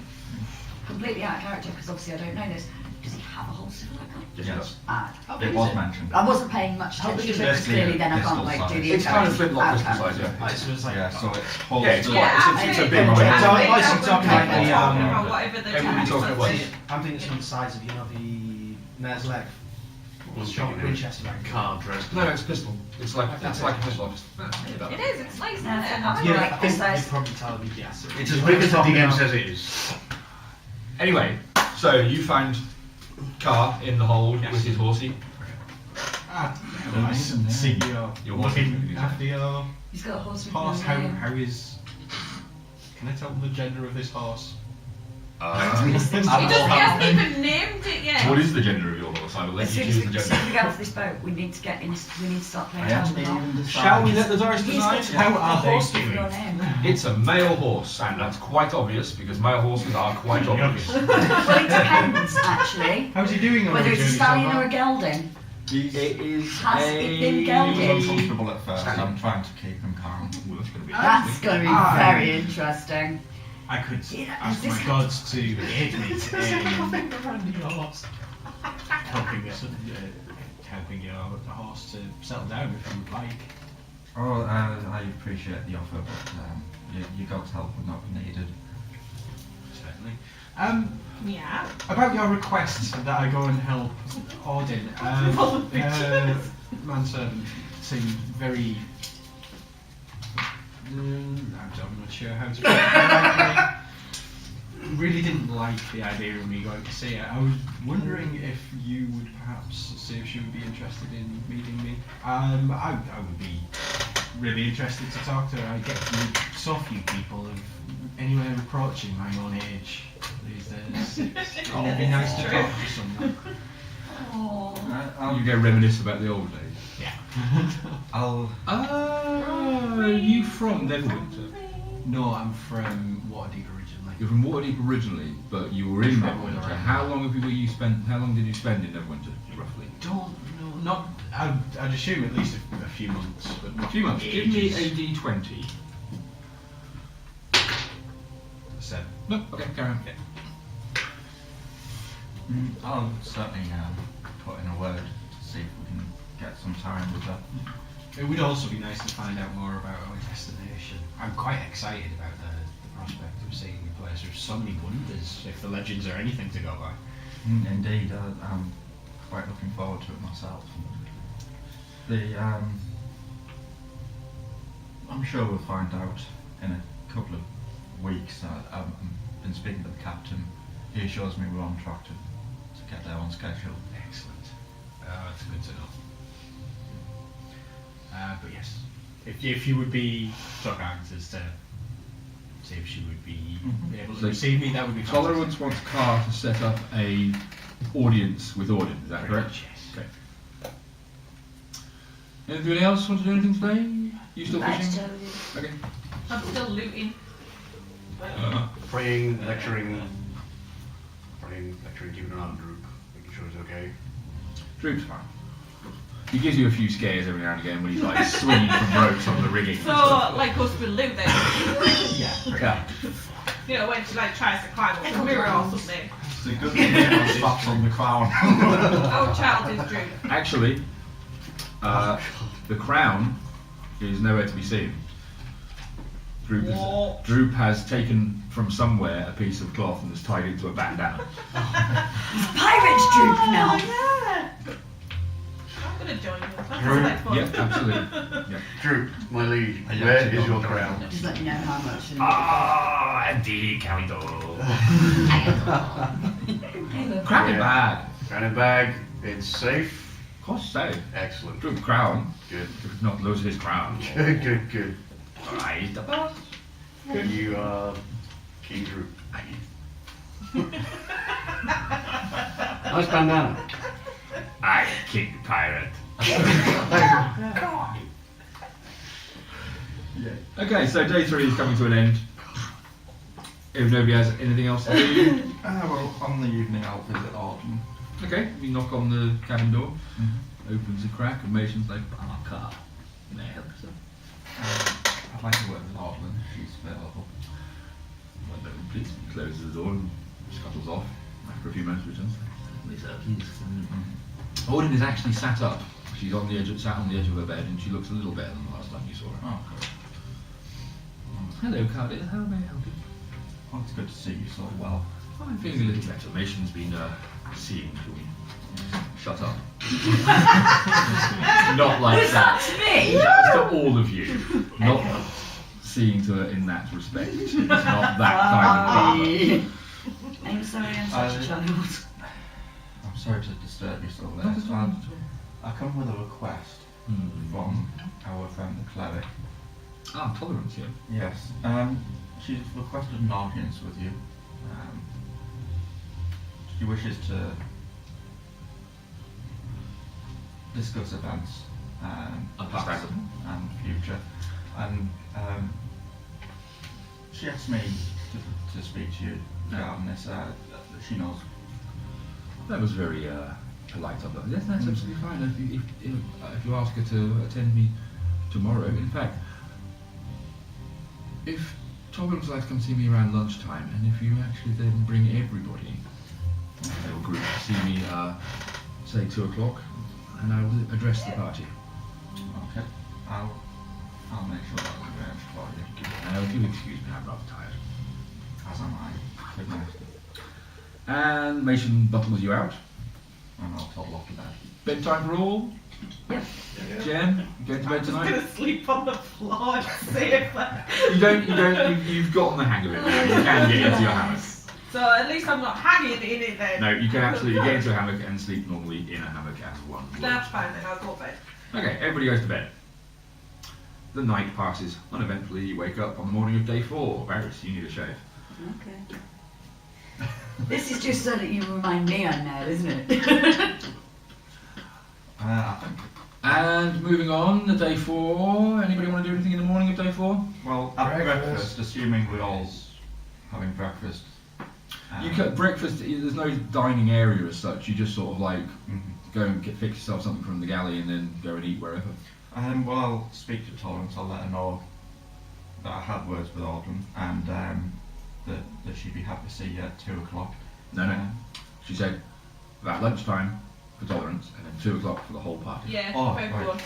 Completely out of character because obviously I don't know this. Does he have a holster for that gun? Yes. It was mentioned. I wasn't paying much How big attention is to it because the clearly then I pistol can't like size? do the It's kind of interaction. flintlock Out of pistol size, character. yeah. Right, so it's like. Yeah, so it's Yeah, holstered. it's Yeah, it's a I'm big one. So I thinking should talk that like when the, we're talking um, about whatever the everybody talking tactics about are. it. I'm thinking it's from the size of, the mare's leg. Short Winchester rifle. Car dressed. No, it's a pistol. It's like a pistol. It is, it's nice, isn't it? Yeah, I Yeah, like I it. think size. you'd probably tell me yes. It's as big as the DM says it is. Anyway, so you find Car in the hold Yes. with his horsey. I see Your you're horse is looking moving. after your He's got a horse with horse. no How name. is? Can I tell the gender of this horse? He hasn't even named it yet. What is the gender of your horse? I will let As you soon as choose we the as soon as gender. we get off this boat, we need to get in. We need to start playing I down haven't the even line. decided. Shall we let the dice He's decide? got How a are they horse with doing? no name. It's a male horse, and that's quite obvious because male horses are quite obvious. Well, it depends actually. How's he doing on Whether the it's a journey so stallion far? or a gelding. He's It is Has it been he's gelded? uncomfortable at first. I'm trying to keep him calm. Well, that's gonna be That's going to be very interesting. I could Yeah, ask is my this- gods to aid me in helping your horse to settle down if you would like. Oh, I appreciate the offer, but your God's help would not be needed. Certainly. Yeah. About your request that I go and help Audin, manservant seemed very. I'm not sure how to put it. Really didn't like the idea of me going to see her. I was wondering if you would perhaps see if she would be interested in meeting me. I would be really interested to talk to her. I get to meet so few people of anywhere approaching my own age these days. It would be nice to talk to someone. You go reminisce about the old days. Yeah. Are you from Neverwinter? No, I'm from Waterdeep originally. You're from Waterdeep originally, but you were in Neverwinter. How long did you spend in Neverwinter, roughly? Don't know. Not. I'd assume at least a few months, but A not few months. Give me ages. a d20. 7. No, okay, carry on. I'll certainly put in a word to see if we can get some time with her. It would also be nice to find out more about our destination. I'm quite excited about the prospect of seeing the place. There's so many wonders, if the legends are anything to go by. Indeed, I'm quite looking forward to it myself. I'm sure we'll find out in a couple of weeks. I've been speaking to the captain. He assures me we're on track to get there on schedule. Excellent. That's good to know. But yes, if you would be so kind as to see if she would be able to So receive me, that would be fantastic. Tolerance wants Carr to set up a audience with Audin, is that correct? Yes. Okay. Anybody else want to do anything today? You still fishing? Okay. I'm still looting. Praying, lecturing, keeping an eye on Droop, making sure he's okay. Droop's fine. He gives you a few scares every now and again when he's like swinging from ropes on the rigging and So, stuff. like us with loot then. Yeah. You know, when she like tries to climb up a mirror or something. It's a good thing it was slapped on the crown. Our child is Drew. Actually, the crown is nowhere to be seen. What? Droop has taken from somewhere a piece of cloth and has tied it to a bandana. Pirates Droop now. Yeah. I'm gonna join you. That sounds like fun. Yeah, absolutely. Yeah. Droop, my liege, Are you where actually is your going crown? down? Just let me know how much. And Empty calendar. Crap it bag. Crown and bag, it's safe. Of course so. Excellent. Good crown. Good. If not lose his crown. Good. Right, the boss. You are King Drew. Nice bandana. I King Pirate. Okay, so day 3 is coming to an end. If nobody has anything else to do, Well, on the evening I'll visit Audin. okay, you knock on the cabin door, opens a crack, and Mason's like, Parker, may I help you, sir? I'd like to work with Audin if she's available. One moment, please. He closes the door and scuttles off. After a few moments, returns. Certainly, sir, please. Audin is actually sat up. She's sat on the edge of her bed, and she looks a little better than the last time you saw her. Oh, good. Hello, Cardiff. How may I help you? Oh, it's good to see you so well. I'm feeling a little better. Mason's been seeing to me. Shut up. Not like Was that to me? That's to all of you. Not seeing to it in that respect. It's not that kind of drama. I'm sorry, I'm such a child. I'm sorry to disturb you so late. Not at all, not at all. I come with a request from our friend the cleric. Ah, tolerance, yeah. Yes. She's requested an audience with you. She wishes to discuss events past Understandable. and future. And she asked me to speak to you regarding this. She knows. That was very polite of her. Yes, that's absolutely fine. If you ask her to attend me tomorrow, in fact, if Tolerance would like to come see me around lunchtime, and if you actually then bring everybody, a little group, to see me, say 2 o'clock, and I will address the party. Okay. I'll make sure that we're arranged for you. Do excuse me, I'm rather tired. As am I. Good night. And Mason buttles you out. And I'll toddle off to bed. Bedtime for all. Yep. Jen, you going to bed I'm tonight? gonna sleep on the floor and see if You've gotten the hang of it now. You can get into your hammock. So at least I'm not hanging in it then. No, you can absolutely get into a hammock and sleep normally in a hammock as one would. That's fine then, I'll go to bed. Okay, everybody goes to bed. The night passes uneventfully. You wake up on the morning of day 4. Varys, you need a shave. Okay. This is just so that you remind me I'm there, isn't it? I think. And moving on, the day 4. Anybody want to do anything in the morning of day 4? Well, at breakfast, assuming we're all having breakfast. You cut breakfast. There's no dining area as such. You just sort of like go and fix yourself something from the galley and then go and eat wherever. Well, I'll speak to Tolerance. I'll let her know that I had words with Audin and that she'd be happy to see you at 2 o'clock. No. She said about lunchtime for Tolerance and then 2 o'clock for the whole party. Yeah, Oh, very right. good.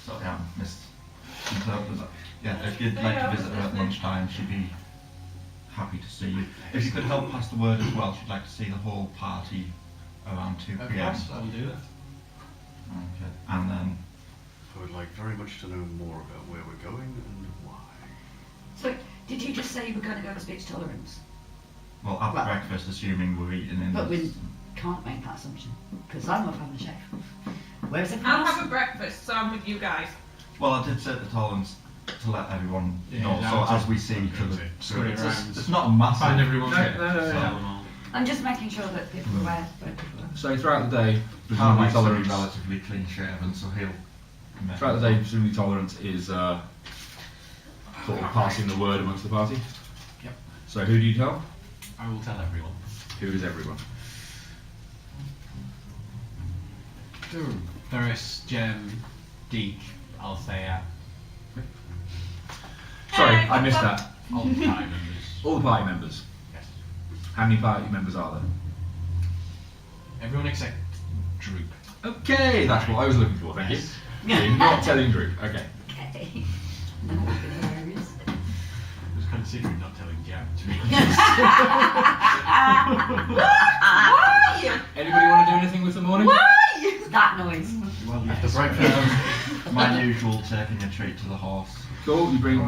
Sorry, I misinterpreted that. Yeah, if you'd like to visit her at lunchtime, she'd be happy to see you. If you could help pass the word as well, she'd like to see the whole party around 2 Of p.m. course, I will do that. Okay. And then, I would like very much to know more about where we're going and why. So, did you just say you were going to go and speak to Tolerance? well, at Well- breakfast, assuming we're eating in But this. we can't make that assumption, because I'm not having a shave. Where's everyone I'll else? have a breakfast, so I'm with you guys. Well, I did say to Tolerance to let everyone Yeah, know, yeah, so I'll as we see to the. scurry it's, around. it's not a massive. Find everyone. No. I'm just making sure that people are aware. So throughout the day, How presumably might be Tolerance. relatively clean shaven, so he'll. Throughout the day, presumably Tolerance is sort of passing the word amongst the party. Yep. So who do you tell? I will tell everyone. Who is everyone? Varys, Jem, Deke, Althea, Sorry, I missed that. all the party members. All the party members. Yes. How many party members are there? Everyone except Droop. Okay, that's what I was looking for, thank you. Yes. You're not telling Drew. Okay. Okay. That would be hilarious. I was considering not telling Jem, to be Why? Anybody want to do anything with the morning? Why? That noise. Well, After breakfast, my usual taking a treat to the horse. Cool, you bring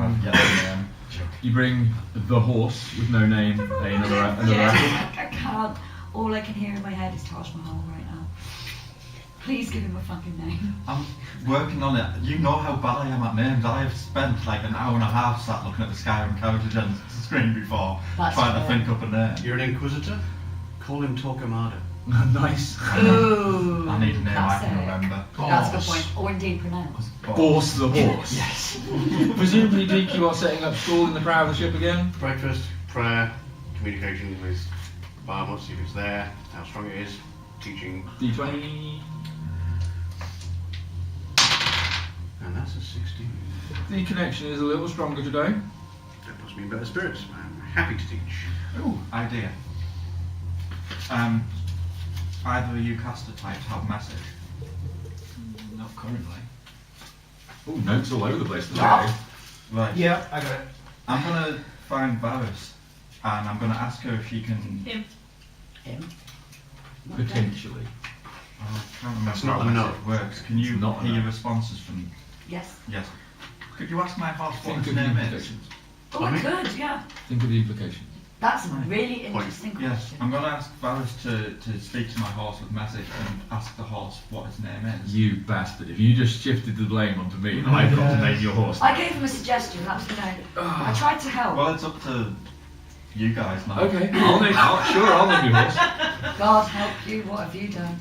you bring the horse with no name, another Yeah. animal. I can't. All I can hear in my head is Taj Mahal right now. Please give him a fucking name. I'm working on it. You know how bad I am at names. I have spent like an hour and a half sat looking at the Skyrim character gen screen before, That's trying to fair. think up a name. You're an Inquisitor? Call him Torquemada. Nice. Ooh. I need a name I that's can it. remember. That's a good point. Or indeed pronounced. Horse the horse. Yes. Presumably, Deke, you are setting up stall in the prow of the ship again? Breakfast, prayer, communication with Barmut, see if it's there, how strong it is, teaching, D20. and that's a 16. The connection is a little stronger today. That puts me in better spirits. I'm happy to teach. Ooh, idea. Either of you caster types have message. Not currently. Oh, notes all over the place today. Right. Yeah, I got it. I'm gonna find Varys, and I'm gonna ask her if she can. Him. Him. Potentially. I can't remember That's not how a message no. works. Can you Not a hear no. responses from? Yes. Yes. Could you ask my horse what Think his of the name is? implications. Oh, I could, yeah. Think of the implications. That's a really interesting Yes, question. I'm gonna ask Varys to speak to my horse with message and ask the horse what his name is. You bastard. If you just shifted the blame onto me, and I've got to name your horse. I gave him a suggestion, that's, you know, I tried to help. Well, it's up to you guys now. Okay, I'll name your horse. God help you, what have you done?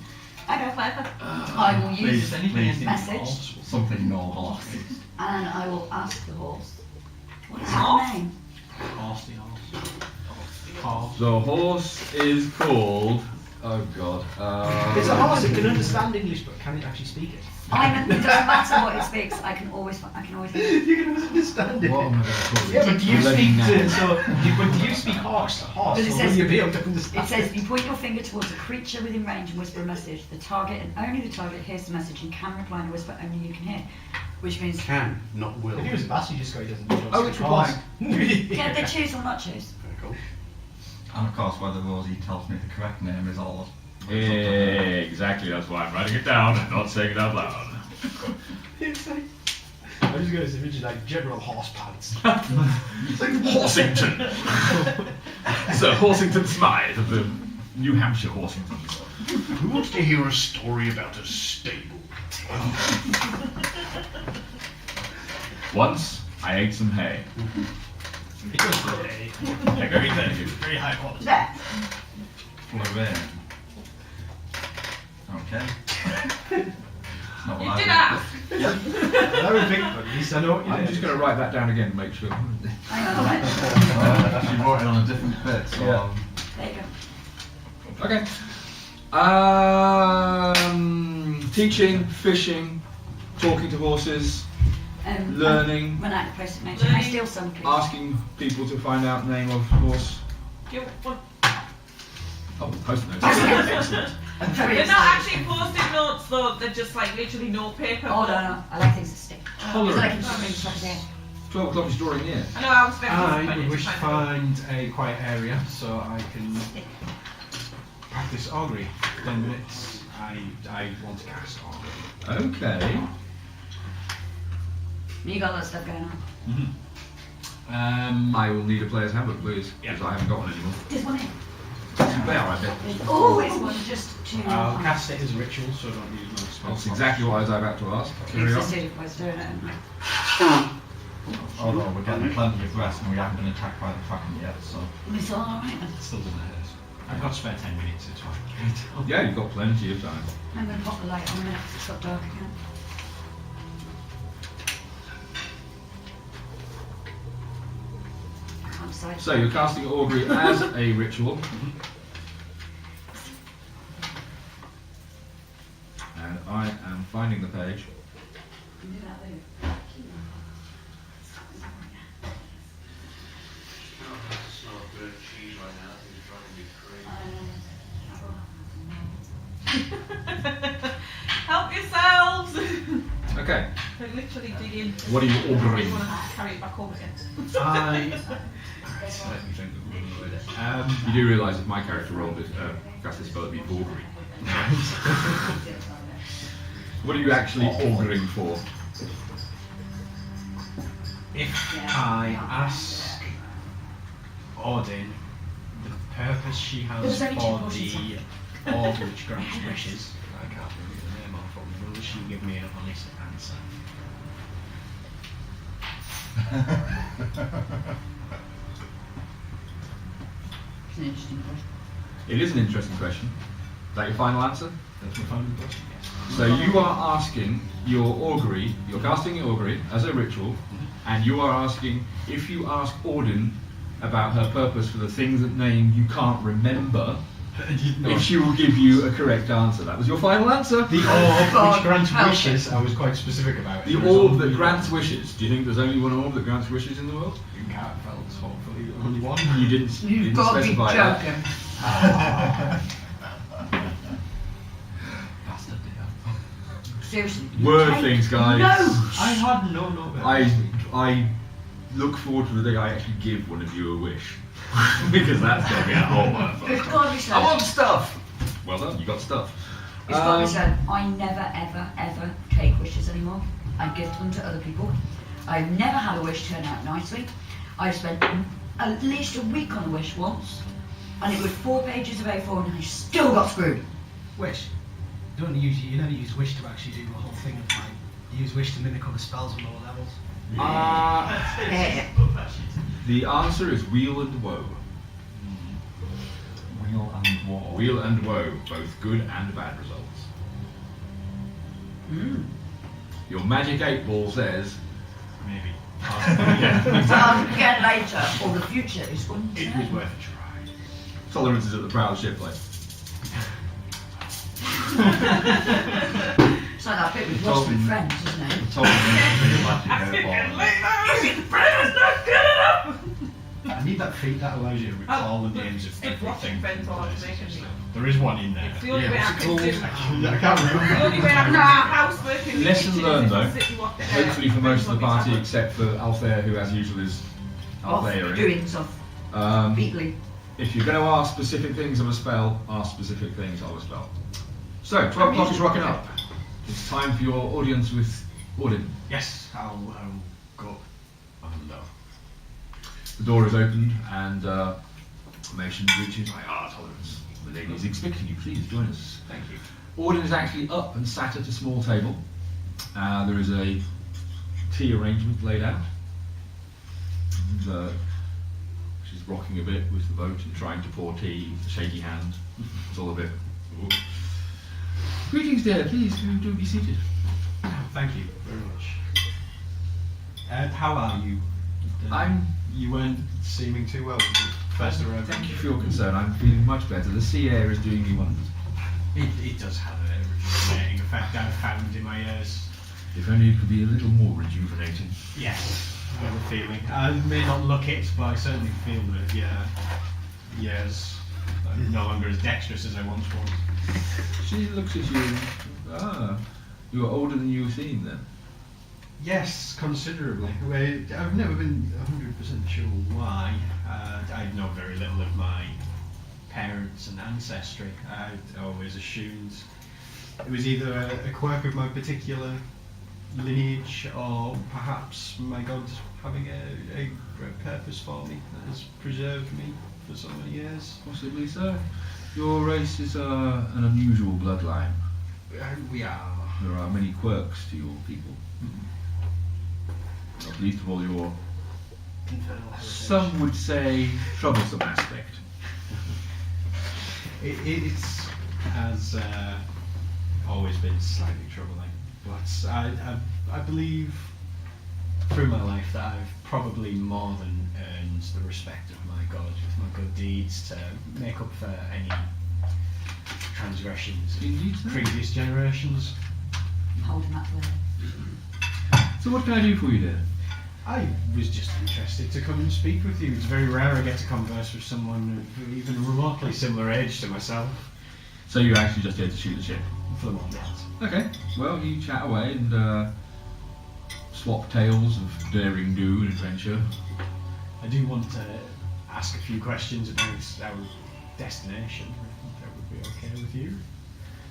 Okay, whatever. I will use Please, please. message Something no horse. and I will ask the horse. What is Horse? her name? Horsey horse. Horse. The horse is called. Oh god. It's a horse that can understand English, but can it actually speak it? It doesn't matter what it speaks, I can always You can understand it. What am I gonna call Yeah, it? but do you Bloody speak name. but do you speak horse? But it Or says- will you be able to It understand says, you point your finger towards a creature within range and whisper a message. The target and only the target hears the message and can reply in a whisper only you can hear. Which means, Can, not will. If he was a bastard, you just go, he doesn't know. Oh, it's replying. yeah, they choose or not choose. Very cool. And of course, whether Rosie tells me the correct name is all. Exactly, that's why I'm writing it down and not saying it out loud. It's like, I'm just going to imagine like General Horse Pants. Horsington! Sir Horsington Smythe of the New Hampshire Horsingtons. Who wants to hear a story about a stable? Once, I ate some hay. It was very, Very thank you. very high quality. There. Lorraine. Okay. It's not You what did I ask. I would think, but at least I know what you I'm did. just going to write that down again to make sure. Hang on, wait. She wrote it on a different bit, so Yeah. There you go. Okay. Teaching, fishing, talking to horses, learning, Run out of post-it notes. Can I steal some, please? asking people to find out the name of horse. Do you want- Oh, post notes. Excellent. I'm very They're not excited. actually post-it notes though, they're just like literally notepaper. Oh, no. I like things that stick. Tolerant. So I can just bring stuff in. 12 o'clock is drawing near. I know, I was very I disappointed would wish to find find a quiet area so I can practice augury. 10 minutes. I want to cast augury. Okay. You got that stuff going on. I will need a player's handbook, please, because I haven't got one anymore. There's one here. Well, I bet. There's always one just to. I'll cast it as a ritual so I don't use my spell. That's exactly what I was about to ask. Carry There's on. two different ways of doing it. although we're getting plenty of rest and we haven't been attacked by the Kraken yet, so. It's all right then. It still doesn't hurt. I've got to spare 10 minutes, it's fine. Yeah, you've got plenty of time. I'm going to pop the light on a minute because it's got dark again. I can't decide. So you're casting augury as a ritual. And I am finding the page. Do that later. It's not a bit of cheese right now. I think it's driving me crazy. Help yourselves! Okay. They're literally digging. What are you I auguring? want to carry it back over again. Let me think of one word. You do realise if my character rolled it, cast this spell, it'd be augury. What are you actually auguring for? If I ask Audin the purpose she There has was only two for portions the orb which grants wishes, I can't remember the name you give me an honest answer. It's an interesting question. It is an interesting question. Is that your final answer? That's my final question, yes. So you are asking your augury, you're casting your augury as a ritual, and you are asking if you ask Audin about her purpose for the things that name you can't remember, if she will give you a correct answer. That was your final answer. The orb God, which grants help. wishes, I was quite specific about it. The There is orb only that grants one. wishes. Do you think there's only one orb that grants wishes in the world? In Carkbeld, hopefully only one. You didn't, you You've didn't got to be specify that. joking. Bastard dear. Seriously. Word Take things, guys. notes. I had no note. I look forward to the day I actually give one of you a wish. Because that's going to be a whole lot of It's fun. got to be said. I want stuff! Well done, you got stuff. It's got to be said. I never, ever, ever take wishes anymore. I give them to other people. I've never had a wish turn out nicely. I've spent at least a week on a wish once, and it was 4 pages of A4, and I still got screwed. Wish. You never use wish to actually do the whole thing of like, you use wish to mimic other spells on lower levels. The answer is wheel and woe. Wheel and war. Wheel and woe, both good and bad results. Your magic 8 ball says, Maybe. I'll get later, or the future is uncertain. It was worth a try. tolerance is at the proud ship like. It's like that bit with Ross with friends, isn't it? Told me the magic airball. I need that feat that allows you to recall the names of Stick watching everything. friends all information. There is one in there. It's the only way I what's it can called? do. I can't remember. The only way I can do housework in the Lesson kitchen learned, is if I though. sit and watch the Hopefully for most of the party, tablet. except for Althea, who as usual is Off Althea. doing stuff. Beatly. If you're going to ask specific things of a spell, ask specific things of a spell. So, 12 o'clock is rocking up. It's time for your audience with Audin. Yes, I'll go. Oh no. The door is opened and information reaches my tolerance. The lady is expecting you. Please join us. Thank you. Audin is actually up and sat at a small table. There is a tea arrangement laid out. And, she's rocking a bit with the boat and trying to pour tea with a shaky hand. It's all a bit. Ooh. Greetings, dear. Please do be seated. Thank you very much. How are you? You weren't seeming too well when you first arrived. Thank you for your concern. I'm feeling much better. The sea air is doing me wonders. It does have a rejuvenating effect I've found in my ears. If only it could be a little more rejuvenating. Yes, I have a feeling. I may not look it, but I certainly feel that, yes, I'm no longer as dexterous as I once was. She looks at you. You're older than you seem then. Yes, considerably. I've never been 100% sure why. I know very little of my parents and ancestry. I always assumed it was either a quirk of my particular lineage or perhaps my God having a purpose for me that has preserved me for so many years. Possibly so. Your race is an unusual bloodline. We are. There are many quirks to your people. Not least of all your, Infernal heritage. some would say, troublesome aspect. It's has always been slightly troubling, but I believe through my life that I've probably more than earned the respect of my God with my good deeds to make up for any transgressions of Indeed, sir. previous generations. I'm holding that for So what can I do for you, dear? I was just interested to come and speak with you. It's very rare I get to converse with someone of even a remotely similar age to myself. So you're actually just here to shoot the ship? For the moment. Okay. Well, you chat away and swap tales of daring do and adventure. I do want to ask a few questions about our destination, if that would be okay with you.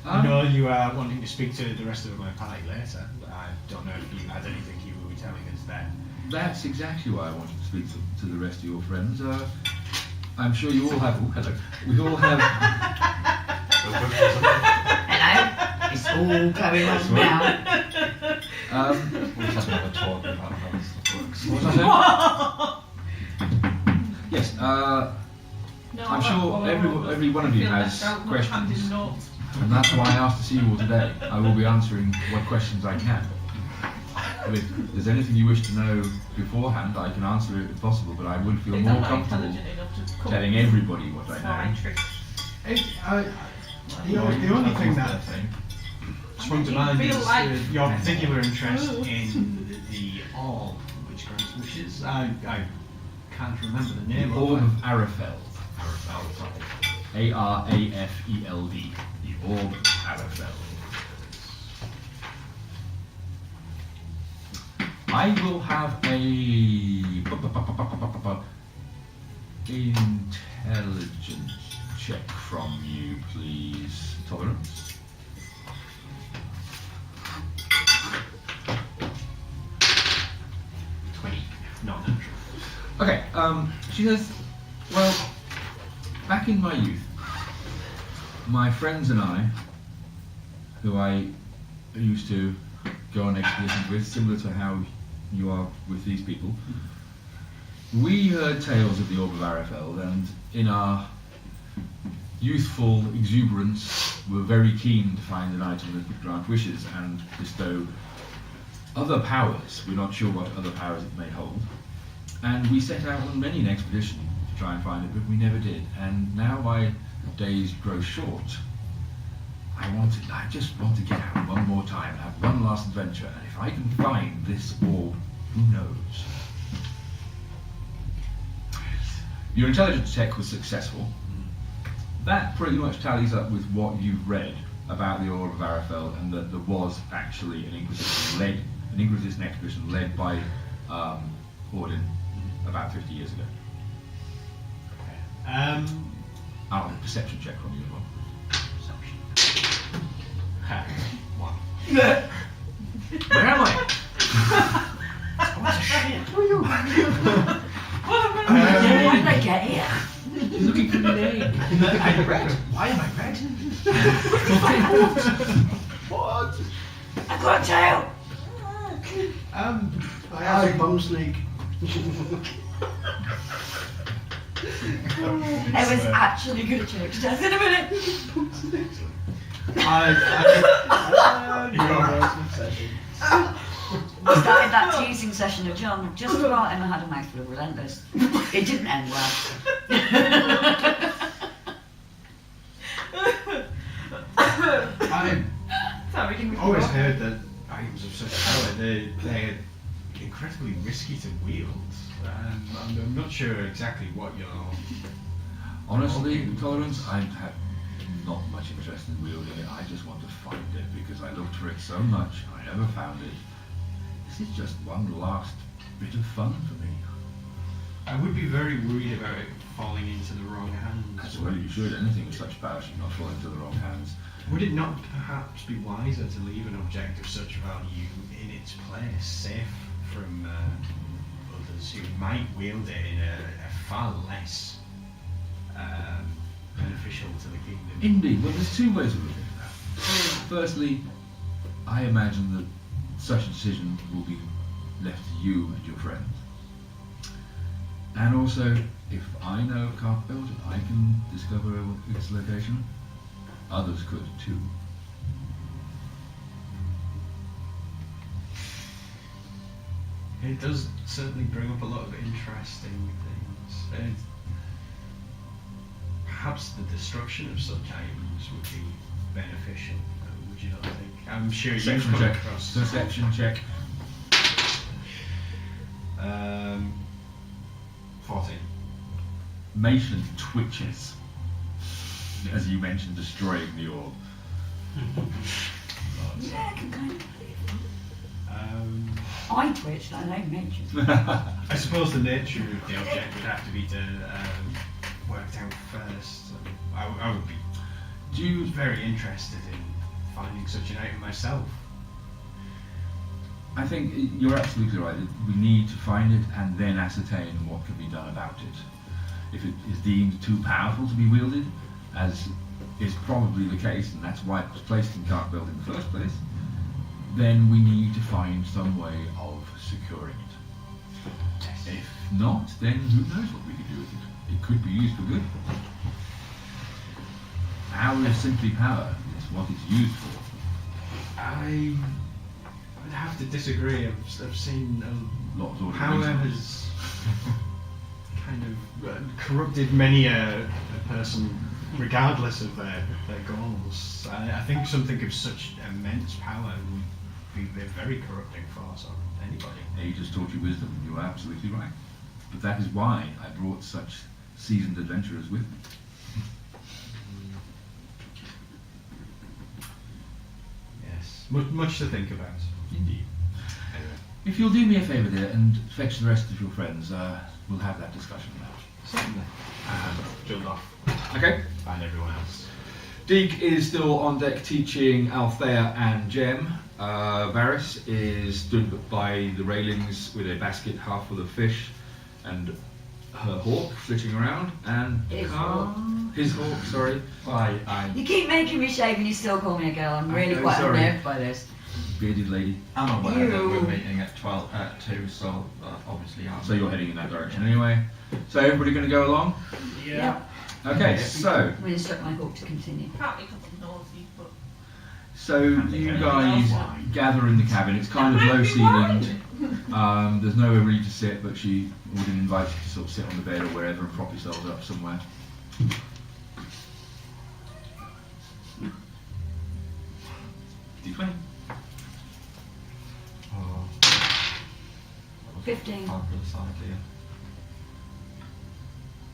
I know you are wanting to speak to the rest of my party later. I don't know if you had anything you will be telling us then. That's exactly why I wanted to speak to the rest of your friends. I'm sure you all have. Oh, hello. We all have. Hello. It's all going on now. We'll just have another talk about how this stuff works. What was I saying? Yes, No, I'm sure every one of you has questions, and that's why I asked to see you all today. I will be answering what questions I can. If there's anything you wish to know beforehand, I can answer it if possible, but I would feel more comfortable telling everybody what I know. The only thing that sprung to mind is your particular interest in the orb, which grants wishes. I can't remember the name of Orb it. of Arafeld. Arafeld, sorry. Arafeld. The Orb of Arafeld. I will have a intelligence check from you, please. Tolerance. Not natural. Okay, she says, well, back in my youth, my friends and I, who I used to go on expeditions with, similar to how you are with these people, we heard tales of the Orb of Arafeld, and in our youthful exuberance were very keen to find an item that would grant wishes and bestow other powers. We're not sure what other powers it may hold. And we set out on many an expedition to try and find it, but we never did. And now my days grow short. I just want to get out one more time, have one last adventure, and if I can find this orb, who knows? Your intelligence check was successful. That pretty much tallies up with what you've read about the Orb of Arafeld, and that there was actually an Inquisition expedition led by Audin about 50 years ago. I'll have a perception check from you as well. One. Where am I? Why did I get here? He's looking for me. I'm red. Why am I red? What? I got a tail. I have a bum sneak. I was actually going to church death in a minute. I started that teasing session of John just about him. I had a mouthful of relentless. It didn't end well. I've always heard that items of such power, they're incredibly risky to wield. I'm not sure exactly what you're... Honestly, Tolerance, I have not much interest in wielding it. I just want to find it because I looked for it so much. I never found it. This is just one last bit of fun for me. I would be very worried about it falling into the wrong hands. As well you should. Anything with such power should not fall into the wrong hands. Would it not perhaps be wiser to leave an object of such value in its place, safe from others who might wield it in a far less beneficial to the kingdom? Indeed. Well, there's two ways of looking at that. Firstly, I imagine that such a decision will be left to you and your friends. And also, if I know Carkbeld and I can discover its location, others could too. It does certainly bring up a lot of interesting things. Perhaps the destruction of such items would be beneficial, would you not think? I'm sure you've Perception come check. across... Perception check. 14. Mason twitches as you mentioned destroying the orb. Yeah, I can kind of believe it. I twitched, I know nature. I suppose the nature of the object would have to be worked out first. I would be very interested in finding such an item myself. I think you're absolutely right. We need to find it and then ascertain what can be done about it. If it is deemed too powerful to be wielded, as is probably the case, and that's why it was placed in Carkbeld in the first place, then we need to find some way of securing it. If not, then who knows what we could do with it. It could be used for good. Power is simply power. It's what it's used for. I would have to disagree. I've seen Lots of power reasons. has kind of corrupted many a person, regardless of their goals. I think something of such immense power would be a very corrupting force on anybody. Age has taught you wisdom, and you are absolutely right. But that is why I brought such seasoned adventurers with me. Yes, much to think about. Indeed. Anyway, If you'll do me a favour, dear, and fetch the rest of your friends, we'll have that discussion now. certainly. Jump off. Okay. Find everyone else. Deek is still on deck teaching Althea and Jem. Varys is stood by the railings with a basket half full of fish and her hawk flitting around, and His his hawk, sorry. Well, You keep making me shave and you still call me a girl. I'm really know, quite sorry. unnerved by this. Bearded lady. I'm aware that Ew. we're meeting at 2, so obviously I'm... So you're heading in that direction anyway. So everybody going to go along? Yeah. Okay, so I'm going to instruct my hawk to continue. Partly because I'm nosy, but you guys gather in the cabin. It's kind of low ceilinged. There's nowhere really to sit, but Audin invites you to sort of sit on the bed or wherever and prop yourselves up somewhere. D20. Oh, 15. I'll put aside here.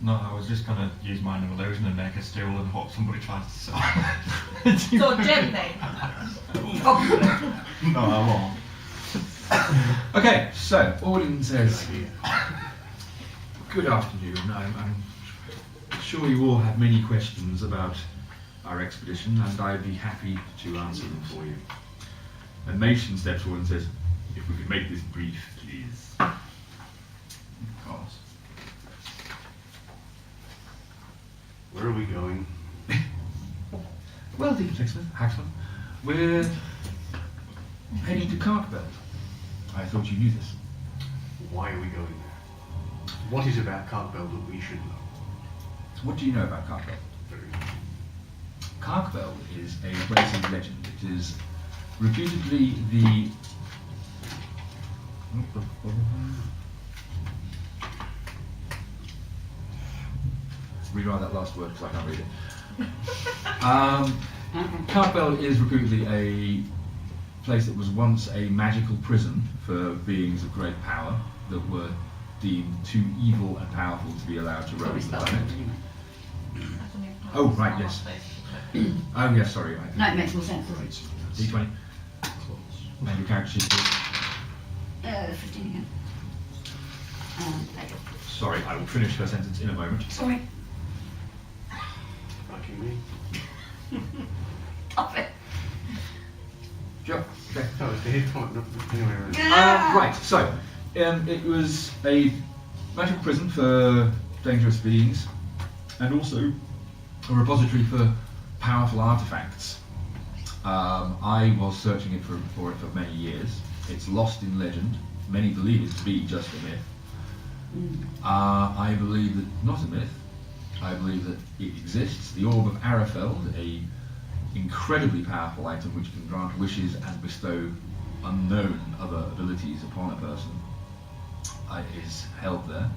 No, I was just going to use mine of illusion and make a stool and hope somebody tries to sit on it. so Jem then. No, I won't. Okay, so Audin says, good afternoon. I'm sure you all have many questions about our expedition, and I'd be happy to answer them for you. And Mason steps forward and says, if we could make this brief, please. Of course. Where are we going? Well, Deacon Haxman, we're heading to Carkbeld. I thought you knew this. Why are we going there? What is about Carkbeld that we should know? What do you know about Carkbeld? Very Carkbeld is a place of legend. It is reputedly the... Rewrite that last word because I can't read it. Carkbeld is reputedly a place that was once a magical prison for beings of great power that were deemed too evil and powerful to be allowed to roam the planet. Oh, right, yes. Oh, yes, sorry. Right. No, it makes more sense, doesn't it? D20. And your character sheet, please. 15 again. There you go. Sorry, I will finish her sentence in a moment. Sorry. Fucking me. Stop it. Sure. Okay. That was the hit point. Anyway, Right, so it was a magical prison for dangerous beings, and also a repository for powerful artifacts. I was searching it for it for many years. It's lost in legend. Many believe it to be just a myth. I believe that not a myth. I believe that it exists. The Orb of Arafeld, a incredibly powerful item which can grant wishes and bestow unknown other abilities upon a person, is held there.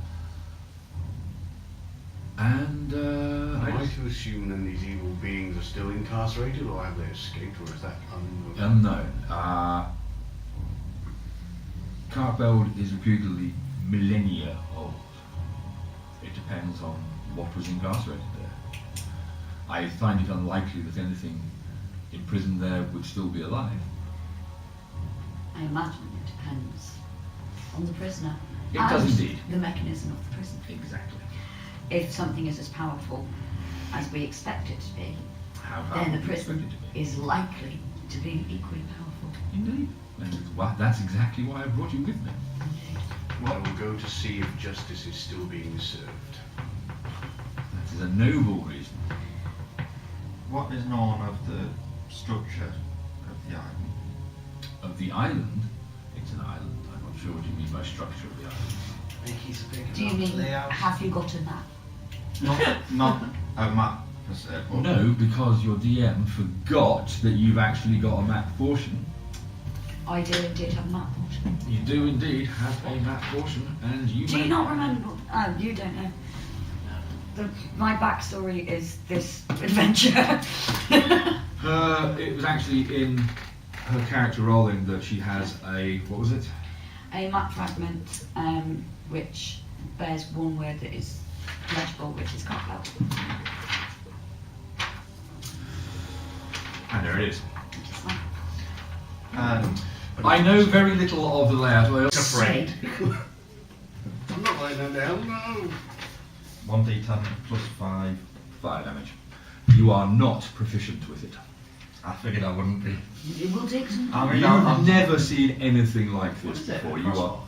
And am I to assume then these evil beings are still incarcerated, or have they escaped, or is that unknown? unknown. Carkbeld is reputedly millennia old. It depends on what was incarcerated there. I find it unlikely that anything imprisoned there would still be alive. I imagine it depends on the prisoner. It and does indeed. the mechanism of the prison. Exactly. If something is as powerful as we expect it to be, How then powerful the do you prison expect it to be? is likely to be equally powerful. Indeed. And that's exactly why I brought you with me. Well, I will go to see if justice is still being served. That is a noble reason. what is known of the structure of the island? Of the island, it's an island. I'm not sure what you mean by structure of the island. I think he's a big Do you mean, layout. have you got a map? Not a map per se, but No, because your DM forgot that you've actually got a map portion. I do indeed have a map portion. You do indeed have a map portion, and you Do may- you not remember? Oh, you don't know. My backstory is this adventure. It was actually in her character rolling that she has a, what was it? A map fragment, which bears one word that is legible, which is Carkbeld. And there it is. I I know very little of the layout. I Afraid. I'm not writing that down, no. 1d10 plus 5. Fire damage. You are not proficient with it. I figured I wouldn't be. It will take some I time. mean, You've never seen anything like What this is it? before. A You are. crossbow?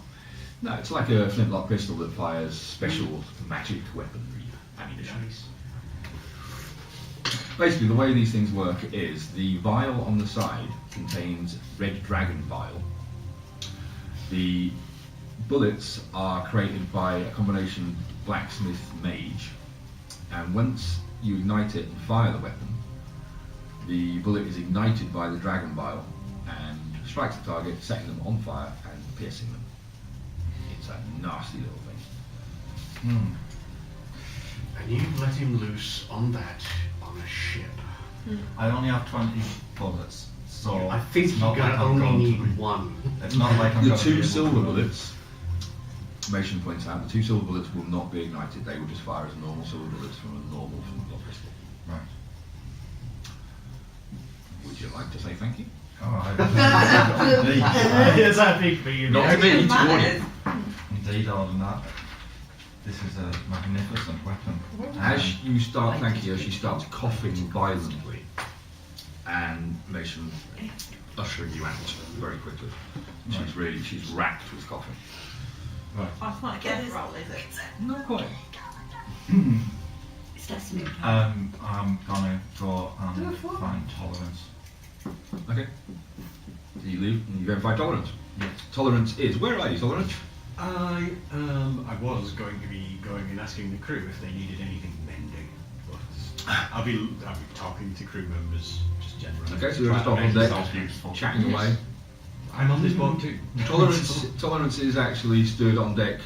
No, it's like a flintlock pistol that fires special magic weaponry ammunition. Nice. Basically, the way these things work is the vial on the side contains red dragon vial. The bullets are created by a combination blacksmith mage, and once you ignite it and fire the weapon, the bullet is ignited by the dragon vial and strikes the target, setting them on fire and piercing them. It's a nasty little thing. And you let him loose on that on a ship. I only have 20 bullets, so I think it's you're not like gonna I'm only going to need be- one. It's not like I'm The going to be two able silver to- bullets, Mason points out, the two silver bullets will not be ignited. They will just fire as normal silver bullets from a normal flintlock pistol. Right. Would you like to say thank you? Oh, indeed, Yes, I think for you. Not to me, to Matters. indeed, Audin, that. This is a magnificent weapon. As you start thanking her, she starts coughing violently, and Mason ushering you out very quickly. She's racked with coughing. Right. Oh, it's not a death roll, is it? Not quite. It's destiny. I'm gonna go and find tolerance. Okay. So you leave and you go and find tolerance. Yes. Tolerance is, where are you, tolerance? I was going to be going and asking the crew if they needed anything mending, but I'll be talking to crew members just generally. Okay, so you're Try just to off on make deck, myself useful. chatting away. I'm on this boat too. Tolerance is actually stood on deck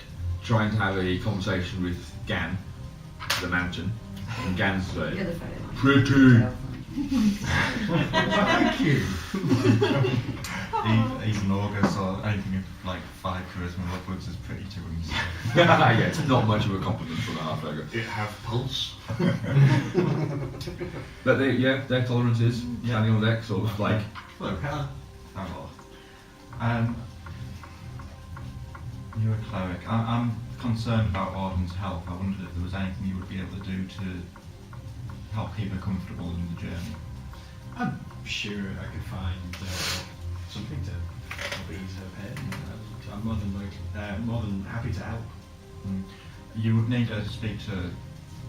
trying to have a conversation with Gan, the mountain. And Gan's You're saying, the photo. pretty. Thank you. He's an ogre, so anything like 5 charisma upwards is pretty to him. So. Yeah, it's not much of a compliment from a half ogre. It have pulse. But their tolerance is standing on deck, sort of like, Hello, Helen. Hello. You're a cleric. I'm concerned about Audin's health. I wondered if there was anything you would be able to do to help keep her comfortable in the journey. I'm sure I could find something to help ease her pain. I'm more than happy to help. You would need to speak to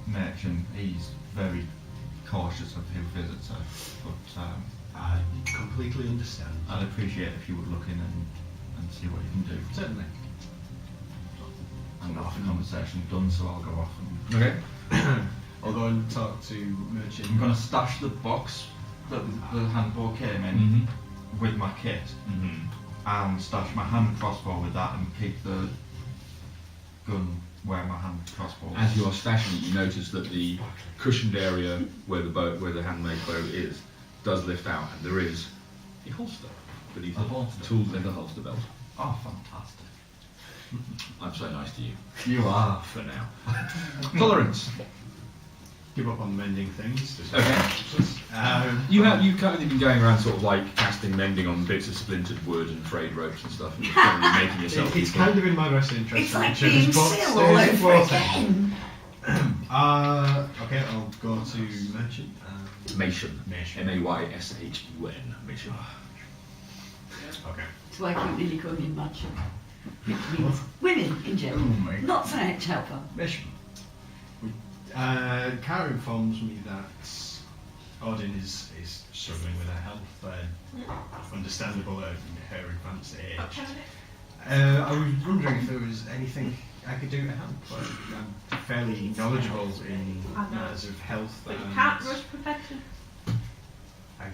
Merchant. He's very cautious of who visits her, but I completely understand. I'd appreciate if you would look in and see what you can do. Certainly. I'm off the conversation done, so I'll go off and okay. I'll go and talk to Merchant. I'm going to stash the box that the handball came in Mm-hmm. with my kit and stash my hand crossbow with that and keep the gun where my hand crossbow is. As you are stashing it, you notice that the cushioned area where the handmade bow is does lift out, and there is a holster beneath A the holster? tool in the holster belt. Oh, fantastic. I'm so nice to you. You are. For now. Tolerance. Give up on mending things. Just Okay. You've currently been going around sort of like casting mending on bits of splintered wood and frayed ropes and stuff, and you're currently making yourself It's useful. kind of in my best interest. It's to like make sure being this boat still stays all over afloat. again. Okay, I'll go to Merchant. Mason. Mason. M-A-Y-S-H-U-N. Mason. Okay. That's why I keep nearly calling him macho. Which means women in general, Oh my not so much helper. Mission. Car informs me that Audin is struggling with her health. Understandable at her advanced age. I was wondering if there was anything I could do to help. I'm fairly knowledgeable in matters of health. But you and can't rush perfection. I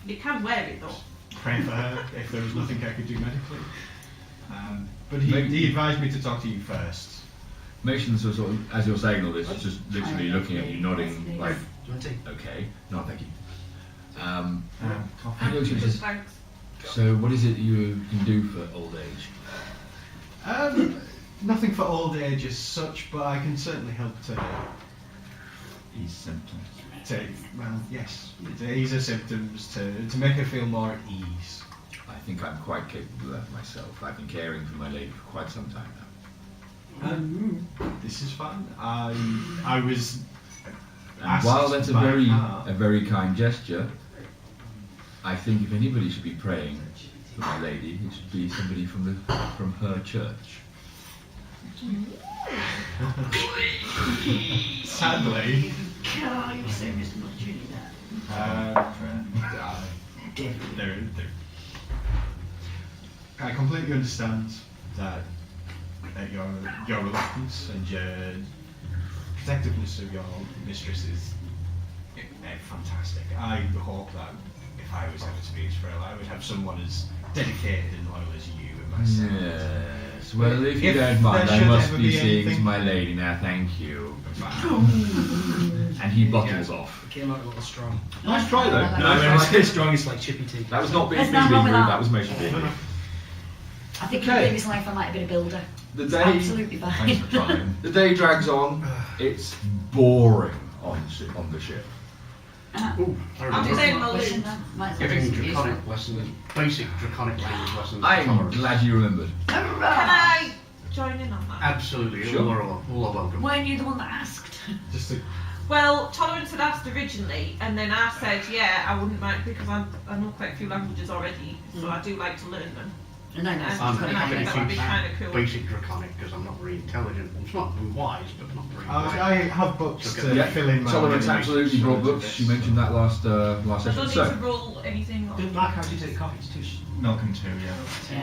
You can wear it though. pray for her if there was nothing I could do medically. But he advised me to talk to you first. Mason's sort of, as you're saying all this, it's just literally looking at you, nodding, like, Do you want tea? okay. No, thank you. Coffee. He looks at you and says, Thanks. so what is it you can do for old age? Nothing for old age as such, but I can certainly help to These symptoms. to ease her symptoms, to make her feel more at ease. I think I'm quite capable of that myself. I've been caring for my lady for quite some time now. This is fun. I was. And asked while that's a by very her- very kind gesture, I think if anybody should be praying for my lady, it should be somebody from her church. Sadly, God, you're so mismuch I completely understand that your reluctance and your protectiveness of your mistress is fantastic. I hope that if I was ever to be Israel, I would have someone as dedicated and loyal as you and myself. Yes. Well, if you If don't mind, there I should must ever be be seeing to anything- my lady now. Thank you. And he bottles off. It came out a little strong. Nice try though. No, No, Nice it's try. as strong as like chippy tea. That was not being There's nothing wrong rude. with that. That was Mason being rude. I think Okay. in previous life I might have been a builder. The It's day, absolutely Thanks fine. for trying. the day drags on. It's boring on the ship. Ooh, I I'll remember do that. Listen then, might as well giving just use draconic lessons, basic draconic language lessons. to I'm tolerance. glad you remembered. that. Can I join in on that? Absolutely, Sure. all are welcome. Weren't you the one that asked? Just to Well, Tolerance had asked originally, and then I said, yeah, I wouldn't mind because I know quite a few languages already, so I do like to learn them. No, no, And it's I'm got I it. going think to that would be teach kind of cool. basic draconic because I'm not very intelligent. I'm smart and wise, but not very I wise. have books Okay. to fill in my. Tolerance my absolutely brought books. She mentioned that last I session. don't need So, to roll anything. Or... Didn't like how you take coffee, it's too Milk and 2, yeah.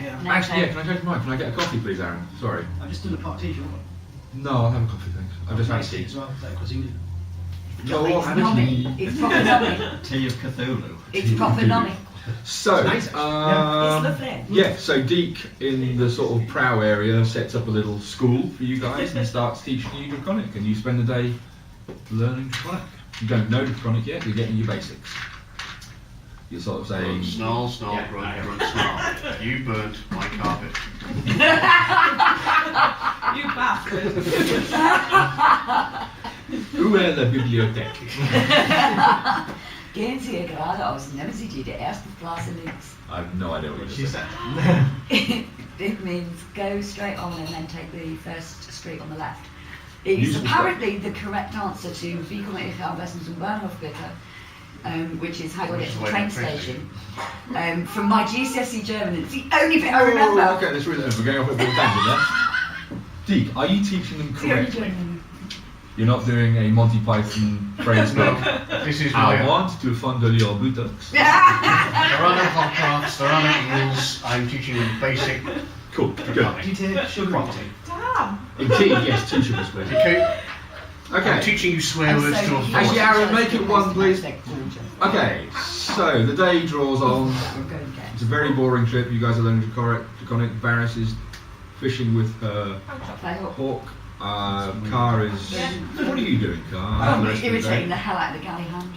Yeah. No, actually, no. yeah. Can I change mine? Can I get a coffee, please, Aaron? Sorry. I'm just doing a pot of tea, sure. No, I'll have a coffee, thanks. I've just had a tea. as well, like cuisine. Go It's on, nommy. It's proper nommy. Tea of Cthulhu. It's proper nommy. So, It's nice, It's lovely. yeah, so Deke in the sort of prow area sets up a little school for you guys and starts teaching you Draconic, and you spend the day learning Draconic. You don't know Draconic yet, you're getting your basics. You're sort of saying, Snarl, snarl, Yeah, grunt, grunt, snarl. You burnt my carpet. You bastard. où est la bibliothèque? Gehen Sie hier geradeaus, nehmen Sie die erste Klasse links. I have no idea what She you're saying. said. It means go straight on and then take the first street on the left. It is Useful apparently the correct answer to Wie komme ich am besten zum Bahnhof bitte? Which is how do I get to the train station. From my GCSE German, it's the only bit I remember. Oh, okay, let's read it. We're going off a bit of tangent there. Deke, are you teaching them It's the only correctly? German. You're not doing a Monty Python phrase book. This is I my. want to fondle your buttocks. There are no hot crafts, there are no rules. I'm teaching them basic Cool, good. draconic. Do you take sugar Property. Damn. Indeed, yes, 2 sugars, please. Okay. I'm Okay. teaching you swear And words so to a he- voice. Actually, Aaron, make it 1, please. We're Okay, so the day draws on. going again. It's a very boring trip. You guys are learning Draconic. Varys is fishing with her Fail. hawk. Car is. Yeah. What are you doing, Car? Oh, The rest of the irritating day? the hell out of the galley hand.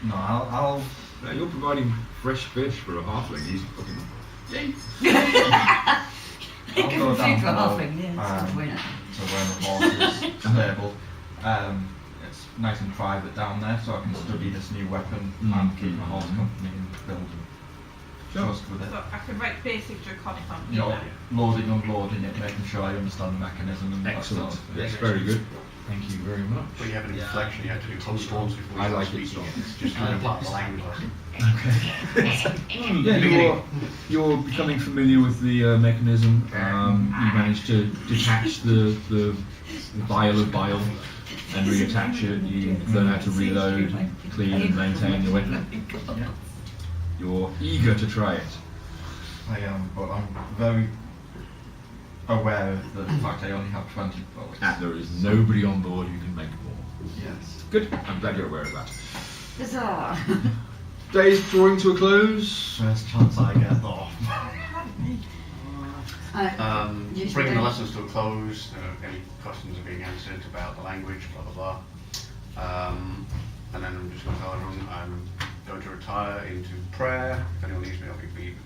No, I'll No, you're providing fresh fish for a halfling. He's fucking. It I'll can go be down food for a below, halfling, yeah, that's the point. to where the horse is stable. It's nice and private down there, so I can study this new weapon and keep my horse company and build a trust with it. So I can write basic Draconic on You know, loading, unloading it, making sure I understand the mechanism and Excellent. that sort of thing. Yes, very good. Thank you very much. When you have an inflection, you have to do contours before I you like start it speaking. strong. It's just kind of part of the language lesson. Yeah, you're becoming familiar with the mechanism. You managed to detach the vial of bile and reattach it. You learn how to reload, clean and maintain your weapon. You're eager to try it. I am, but I'm very aware of the fact I only have 20 bullets. And there is nobody on board who can make more. Yes. Good, I'm glad you're aware of that. Huzzah! Day's drawing to a close. First chance I get off. You Bringing the should- lessons to a close, any questions are being answered about the language, blah blah blah. And then I'm just going to tell everyone I'm going to retire into prayer. If anyone needs me,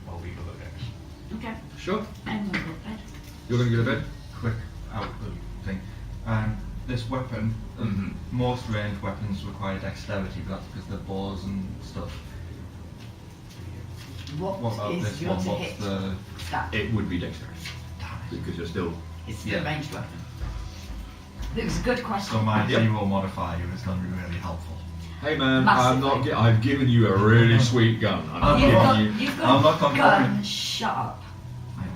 I'll be other days. Okay. Sure. I'm going to go to bed. You're going to go to bed? Quick out the thing. This weapon, most ranged weapons require dexterity, but that's because they're bows and stuff. What about is this your one? to What's hit the... stat? It would be dexterity. Because you're still... It's Yeah. the ranged weapon. It was a good question. So my Yep. 0 modifier is going to be really helpful. Hey man, Massively. I've given you a really sweet gun. I'm You've not got, giving you... you've I'm got not a gun. comparing. Shut up.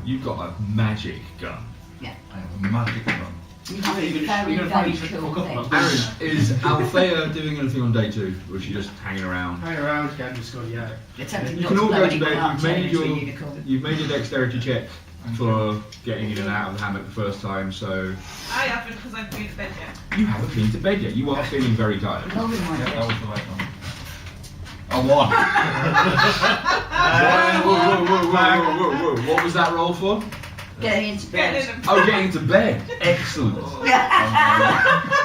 You've got a magic gun. Yeah. I have a magic gun. You have a You're very, gonna very find cool fuck thing. up. Aaron, is Althea doing anything on day 2? Or is she just hanging around? Hang around, yeah, just go, yeah. Attempting You not can to all blow go to anyone bed. up, You've made turning into a your unicorn. you've made your dexterity check for getting in and out of the hammock the first time, so I haven't because I've been to bed yet. you haven't been to bed yet. You are feeling very tired. No, we Yeah, might that do. was the right one. A 1. Whoa. What was that roll for? Getting into Getting bed. in Oh, getting into bed. Excellent.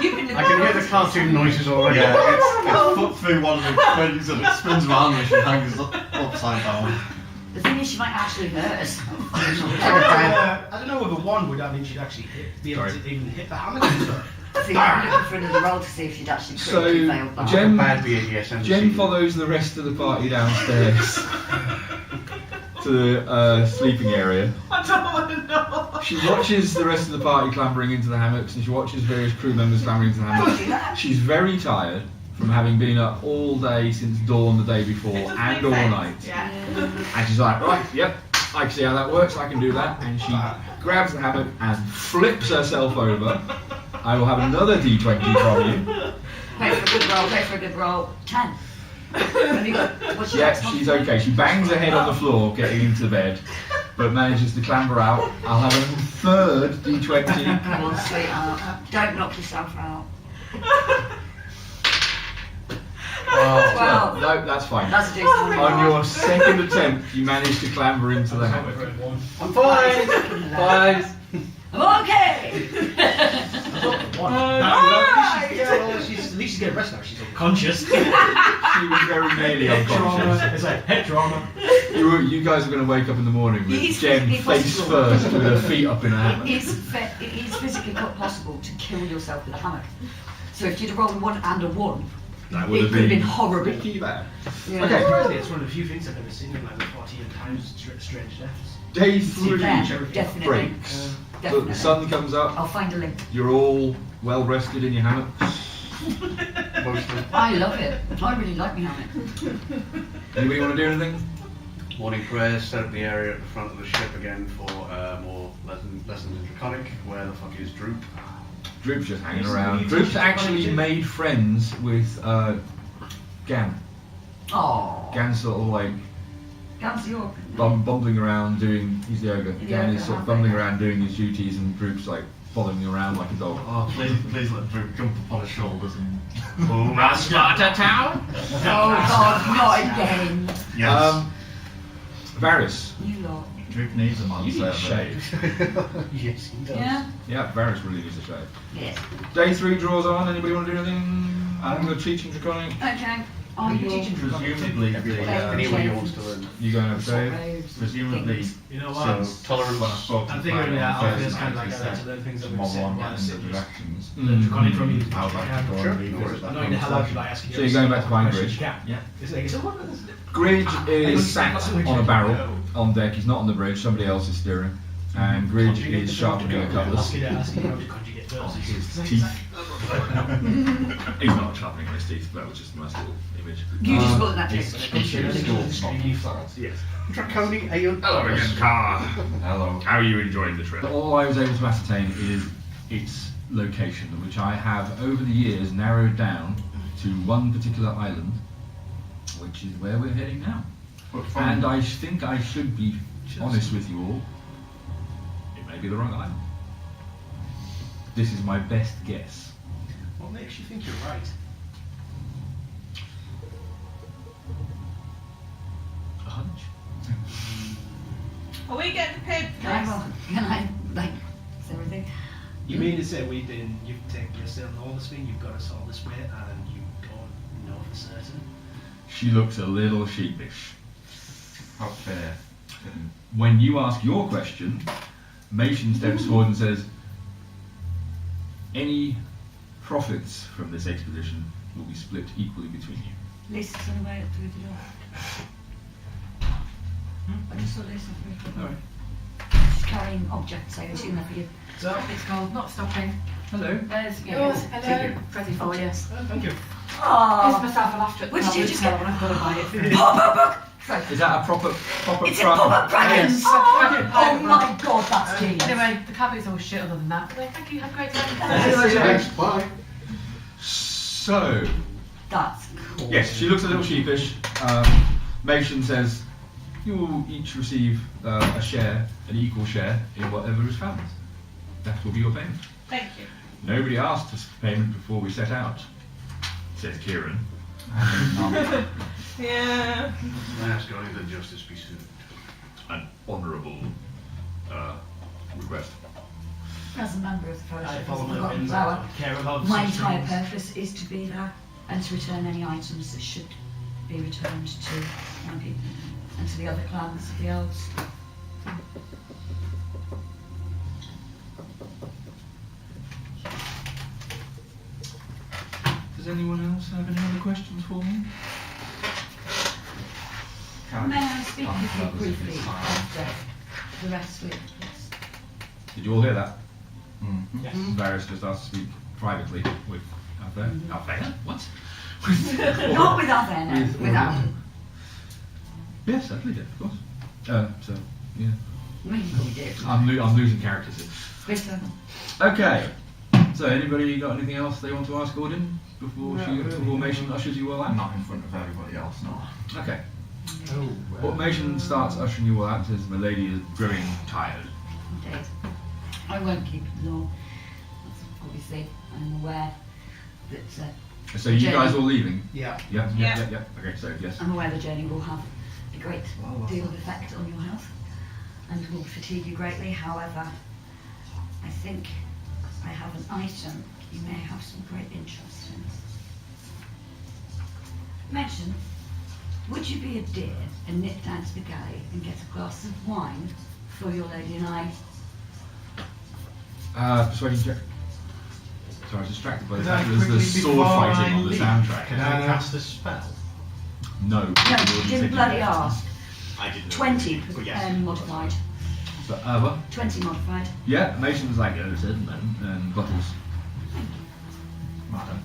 You've been I can hear the cartoon noises already. Yeah, it's put through one of the things and it spins around and she hangs upside down. The thing is, she might actually hurt us. I don't know whether one would, I mean, she'd actually be able to even hit the hammer and stuff. See, I'm looking for another roll to see if she'd actually So, critically failed that. Jem- Bad BDSM. Jen follows the rest of the party downstairs to the sleeping area. I don't want to know. She watches the rest of the party clambering into the hammocks, and she watches various crew members clambering into the hammocks. She's very tired from having been up all day since dawn the day before It doesn't and make all sense. night. Yeah. And she's like, right, yep, I can see how that works, I can do that. And she grabs the hammock and flips herself over. I will have another D20 from you. Pray for a good roll, pray for a good roll. 10. Have you got, what's your Yeah, next one? she's okay. She bangs her head on the floor getting into bed, but manages to clamber out. I'll have a third D20. Come on, sweetheart. Don't knock yourself out. Well, No, that's fine. that's a decent one. On your second attempt, you managed to clamber into the hammock. I'm fine. Fine. I'm okay! At least she's getting rest now, she's unconscious. She was very nearly unconscious. It's like head trauma. You guys are going to wake up in the morning with It's Jen physically face possible. first with her feet up in her hammock. It is physically possible to kill yourself with a hammock. So if you'd have rolled a 1 and a 1, That it would have could have been been horrible. pretty bad. Yeah. Okay. Surprisingly, it's one of the few things I've ever seen in like the 40 times strange deaths. Day Yeah, 3 definitely. breaks. Definitely. The sun comes up. I'll find a link. You're all well rested in your hammocks. Mostly. I love it. I really like my hammock. Anybody want to do anything? Morning prayers, set up the area at the front of the ship again for more lessons in Draconic. Where the fuck is Droop? Droop's just hanging around. Droop's actually made friends with Gan. Oh. Gan's sort of like Gan's York. bumbling around doing, he's the ogre. The Gan ogre, is sort of halfway. bumbling around doing his duties and Droop's like following him around like a dog. Oh, please let Droop jump upon his shoulders and... Oh, my Sparta town! Oh God, not again. Yes. Varys. You lot. Droop needs a man You need a survey. shave. Yes, he does. Yeah? Yeah, Varys really needs a shave. Yes. Day 3 draws on. Anybody want to do anything? I'm going to teach him Draconic. Okay. I will. Presumably, Anybody who wants to learn. You going to have a shave? Robes, presumably, things. You know what? so tolerant when I spoke to I'm thinking, Brian yeah, on I'll Thursday just kind of night, like he I like said to learn things that tomorrow we've said on while in the sitting. directions. Learn Draconic from you. I would like to go Sure, and no revisit worries. that Knowing the hell out of conversation. you, So you're going back to find questions Bridge? you can. Yeah. It's like, so what is it? Gridge is sat on a barrel on deck. He's not on the bridge. Somebody else is steering. And Gridge is sharpening a cutlass. Ask you how to conjugate verbs. His teeth. He's not sharpening his teeth. That was just a nice little image. You just put that He's text. Yes. Draconi, are you? Hello again, Car. Hello. How are you enjoying the trip? All I was able to ascertain is its location, which I have over the years narrowed down to one particular island, which is where we're heading now. And I think I should be honest with you all. It may be the wrong island. This is my best guess. What makes you think you're right? A hunch? Are we getting paid for Can this? I, like, is everything? You mean to say you've taken your sail all this thing, you've got us all this way, and you don't know for certain? She looks a little sheepish. How fair. When you ask your question, Machen steps forward and says, any profits from this expedition will be split equally between you. Lisa's on the way up through the door. I just saw Lisa through the door. Alright. She's carrying objects, I assume they're for you. So it's called Not Stopping. Hello. There's Yeah, yours. thank Hello. you. Present for you. Oh, thank you. It's Oh, myself a laughter at the what did you moment, just so get? I've got to buy it. Pop-up book! Sorry. Is that a proper It's a pop-up dragons! Yes. Oh my god, that's genius. Anyway, the cabby's all shit other than that. But thank you, have a great time. Thanks, bye. So, That's cool. yes, she looks a little sheepish. Machen says, you will each receive a share, an equal share in whatever is found. That will be your payment. Thank you. Nobody asked us for payment before we set out, says Kieran. Yeah. Ask only that justice be served. An honourable request. As a member of the I Fellowship follow of the my Forgotten pins, I Flower, don't care about my such entire things. purpose is to be there and to return any items that should be returned to my people and to the other clans of the elves. Does anyone else have any other questions for me? May I speak with you that was a briefly good sign. after the rest with this? Did you all hear that? Mm-hmm. Yes. Varys just asked to speak privately with Althea. Althea? What? Not with Avrisk, no, With with Avrisk. Yes, certainly did, of course. So, yeah. We do. I'm losing characters here. Bitter. Okay. So, anybody got anything else they want to ask Audin before before Machen ushers you all out? Not in front of everybody else, no. Okay. Oh, Well, Machen starts ushering you all out and says, my lady is growing tired. Indeed. I won't keep it long. Obviously, I'm aware that So, you Jenny. guys all leaving? yeah. Yep, Yeah. yep, yep, yep. Okay, so, yes. I'm aware the journey will have a great deal of effect on your health and will fatigue you greatly. However, I think I have an item you may have some great interest in. Mention, would you be a dear and nip down to the galley and get a glass of wine for your lady and I? Persuasion check. So I was distracted by the Could I fact that there's quickly, the sword before fighting I on the leave, soundtrack. Can I cast a spell? No. No, you didn't bloody ask. I didn't know. 20 Oh, yes. modified. So, what? 20 modified. Yeah, Mason's like, oh, certain man, and Bottles. Madam.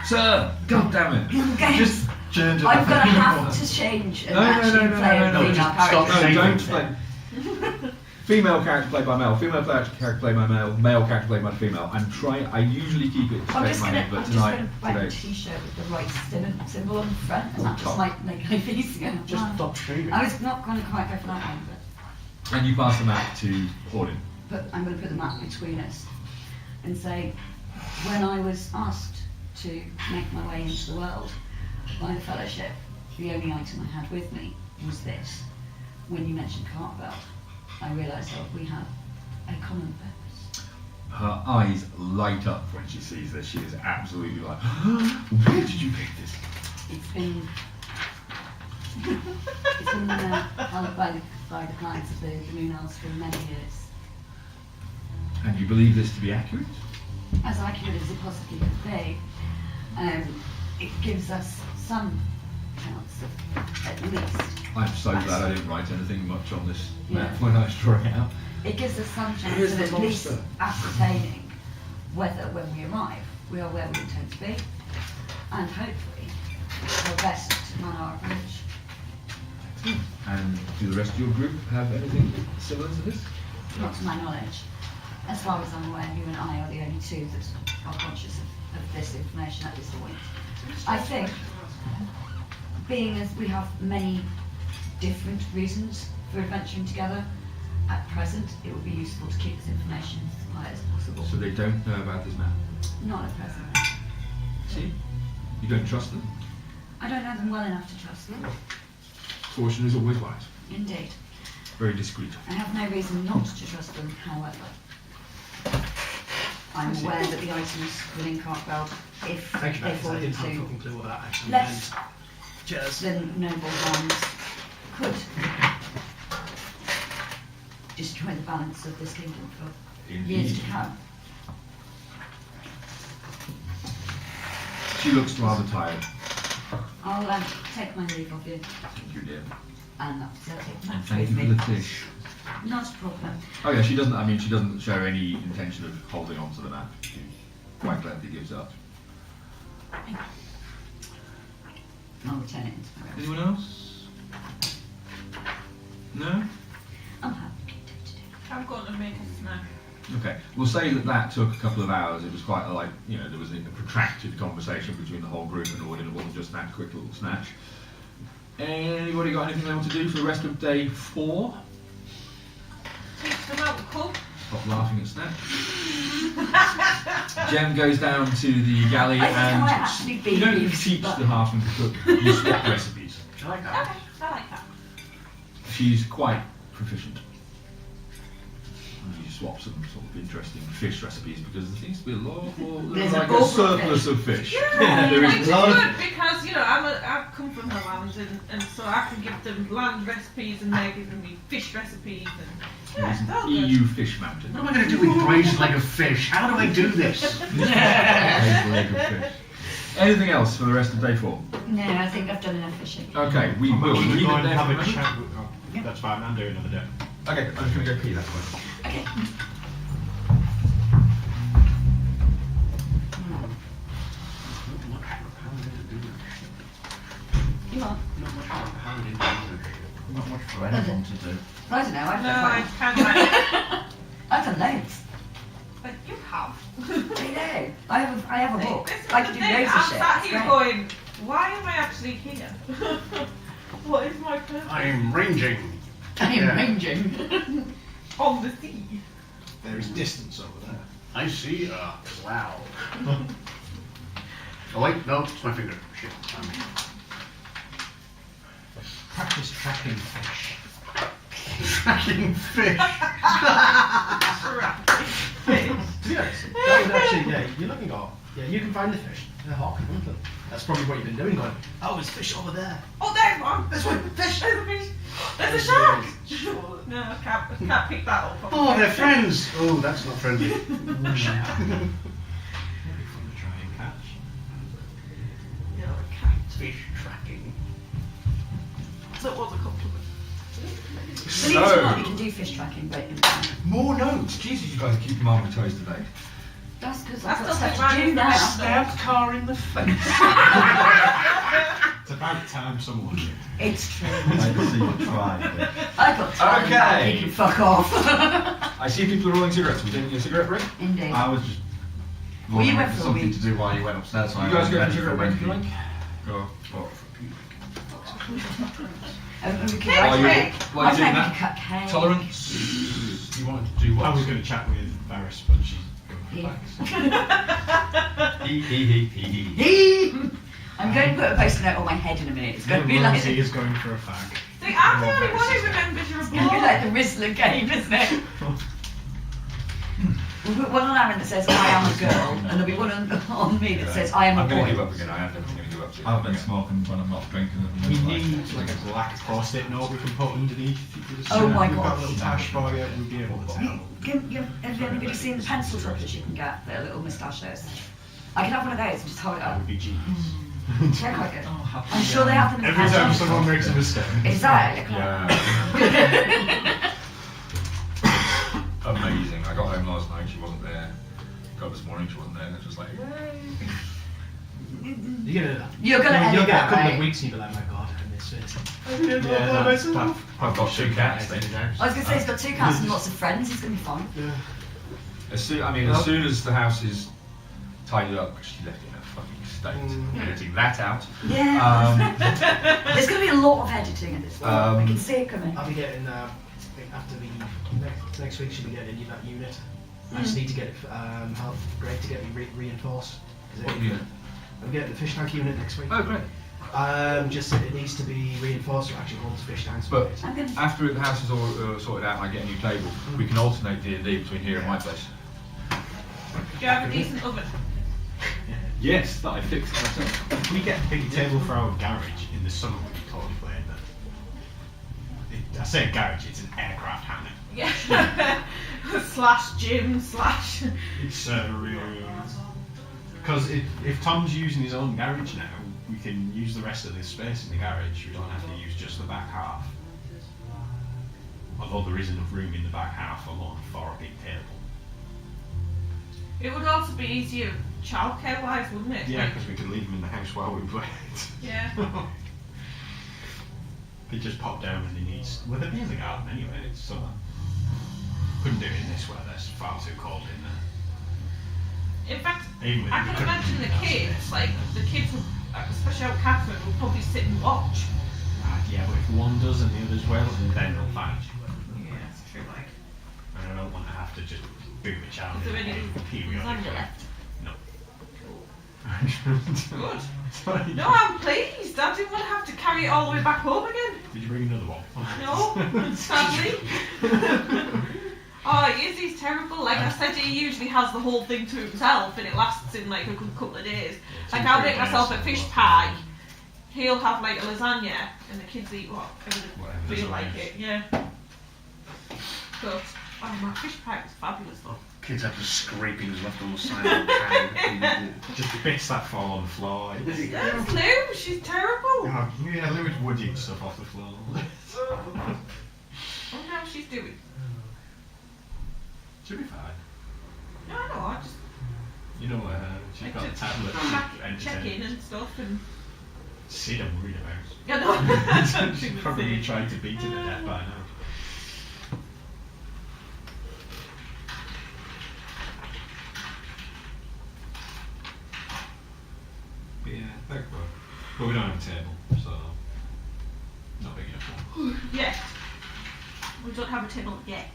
Sir, God damn it. Okay. Just change it. I'm gonna have to change and actually play a female just stop character. saying don't it. play. Female character played by male, female character played by male, male character played by female. I usually keep it I'm just spec gonna, money, but I'm just tonight, gonna buy a today. t-shirt with the right symbol on the front, and that just might make life easier. Just stop streaming. I was not going to quite go for that one, And you pass them out to Audin. but I'm going to put the map between us and say, when I was asked to make my way into the world by the Fellowship, the only item I had with me was this. When you mentioned Carkbeld, I realised that we had a common purpose. Her eyes light up when she sees this. She is absolutely like, where did you pick this? It's been held by the clients of the Moon Elves for many years. And you believe this to be accurate? As accurate as it possibly could be. It gives us some chance of, at least, I'm so glad I didn't write anything much on this map Yeah. when I was drawing it out. it gives us some chance Here's of the at least monster. ascertaining whether, when we arrive, we are where we intend to be, and hopefully, we're best to man our approach. And do the rest of your group have anything similar to this? Not to my knowledge. As far as I'm aware, you and I are the only two that are conscious of this information at this point. I think, being as we have many different reasons for adventuring together, at present it would be useful to keep this information as quiet as possible. So they don't know about this map. Not at present. See? You don't trust them? I don't know them well enough to trust them. Caution is always wise. Indeed. Very discreet. I have no reason not to trust them, however. I'm aware that the items within Carkbeld, if Thank you, they Becky, fall I didn't have a into fucking clue what that actually less meant. Cheers. than noble hands, could destroy the balance of this kingdom for years to come. She looks rather tired. I'll take my leave of you, Thank you, dear. and I'll take And Matt thank with you for me. the fish. Not a problem. Oh yeah, she doesn't. I mean, she doesn't show any intention of holding on to the map. She quite gladly gives up. I'll return it into my room. Anyone else? No. I'm happy to do. I'm going to make a snack. Okay. We'll say that took a couple of hours. It was quite like there was a protracted conversation between the whole group and Audin. It wasn't just that quick little snatch. Anybody got anything they want to do for the rest of day 4? Teach them how to cook. Stop laughing at Snatch. Jem goes down to the galley I think I and might actually be you don't used, teach but- the halfling to cook. You swap recipes. I like that. Okay, I like that. She's quite proficient. You swap some sort of interesting fish recipes because there seems to be a lot more. There's There's like a a bowl of surplus of fish. Yeah, There which is is a lot of. good because I've come from the land and so I can give them land recipes and they're giving me fish recipes and There's it's all an good. EU fish mountain. What am I going to do with braised leg of fish? How do I do this? There's a leg of fish. Anything else for the rest of day 4? No, I think I've done enough fishing. Okay, we I'm will actually leave going it to there have for a the moment. chat with, that's fine, I'm doing another day. Okay, I'm just going to go pee that way. Okay. You are? Not much for anyone to do. I don't know, I've No, done I quite can't. I've done loads. But you have. I know. I have a book. This is I the can do thing, loads of I'm shit. sat It's here great. going, why am I actually here? What is my purpose? I'm ranging. I'm Yeah. ranging. On the sea. There is distance over there. I see a cloud. Oh wait, no, it's my finger. Shit. Practice tracking fish. Tracking fish. Yes. That would actually, yeah, you look and go, yeah, you can find the fish. They're hot, aren't they? That's probably what you've been doing, going, oh, there's fish over there. Oh, there's one. There's one, fish. There's a fish. There's a shark. No, I can't pick that up. Oh, they're friends. Oh, that's not friendly. That'd be fun to try and catch. You know, a cat. Fish tracking. So it was a compliment. Believe it or not, you can do fish tracking, but More notes. Jesus, you guys keep them on my toes today. that's because I I've got still stuff think to do mine is now. Stabbed car in the face. It's about time someone did. It's true. Like to see you try it. I've got time. Okay. You can fuck off. I see people are rolling cigarettes. Was taking a cigarette break? Indeed. I was just Well, you looking went for for a something week. to do while you went upstairs. So You I guys was go for a ready cigarette break if you when like? Go. And we could, Cake While you're, I while you're doing think we could that, cut cake. tolerance. You wanted to do what? I was going to chat with Varys, but she's going for Yeah. bags. He. I'm going to put a post-it note on my head in a minute. It's going to be Little like Rosie is going for a fag. See, I'm the Well, only Varys one who is- remembers you're a it's going to be boy. like the Rizzler game, isn't it? We'll put one on Aaron that says I am a girl, and there'll be one on me that says I am a I'm going to give boy. up again. I am definitely going to give up. I've been smoking when I'm not drinking at the We moment. need like a black post-it note we can put underneath. Oh my We've got God. a little tash for you, we'll be able to tell. Have anybody seen the pencil droppers you can get? They're little moustaches. I can have one of those and just hold it That up. would be genius. They're quite good. I'm sure they have them in Every time pencil. someone makes a mistake. Exactly. Yeah. Amazing. I got home last night. She wasn't there. Got this morning. She wasn't there. And it's just like, yay. You're gonna edit You'll get that, a couple right? of weeks and you'll be like, my God, I miss it. Yeah, that I've got 2 cats. They I was going to say he's got 2 cats and lots of friends. He's going to be fine. As soon as the house is tidied up, because she left it in a fucking state, editing that out. Yeah. There's going to be a lot of editing at this point. I can see it coming. I'll be getting, after the next week, she'll be getting into that unit. I just need to get it, help Greg to get me reinforced. What unit? I'm getting the fish tank unit next week. Oh, great. Just it needs to be reinforced to actually hold the fish tanks. But after the house is all sorted out and I get a new table, we can alternate D&D between here and my place. Do you have a decent oven? Yes, that I fixed myself. If we get a big table for our garage in the summer, we could totally play it. I say garage, it's an aircraft hangar. Yeah. Slash gym slash. It's because if Tom's using his own garage now, we can use the rest of the space in the garage. We don't have to use just the back half. Although there is enough room in the back half alone for a big table. It would also be easier childcare wise, wouldn't it? Yeah, because we could leave him in the house while we played. Yeah. He just pop down when he needs. Well, they'd be in the garden anyway, it's summer. Couldn't do it in this weather, it's far too cold in there. In fact, Even I can imagine the kids, would, especially out Catherine, would probably sit and watch. Yeah, but if one does and the others will, then they'll fight. Yeah, that's true, like. And I don't want to have to just boom a child Is there in any periodically. lasagna left? No. Good. No, I'm pleased. I didn't want to have to carry it all the way back home again. Did you bring another one? No, sadly. Oh, he's terrible. Like I said, he usually has the whole thing to himself and it lasts in like a good couple of days. Like I'll make myself a fish pie, he'll have like a lasagna and the kids eat whatever they feel like it, yeah. But, oh, my fish pie was fabulous though. Kids have the scrapings left on the side of the pan. Just the bits that fall on the floor. That's Lou, she's terrible. Yeah, Lou was wooding stuff off the floor. Oh, now she's doing. She'll be fine. No, I know, I just You know, she's got a tablet come back to and check in and stuff and. Sid, I'm worried about. Yeah, no. She's probably tried to beat it to death by now. But yeah, very good. But we don't have a table, so not big enough. Yet. We don't have a table yet.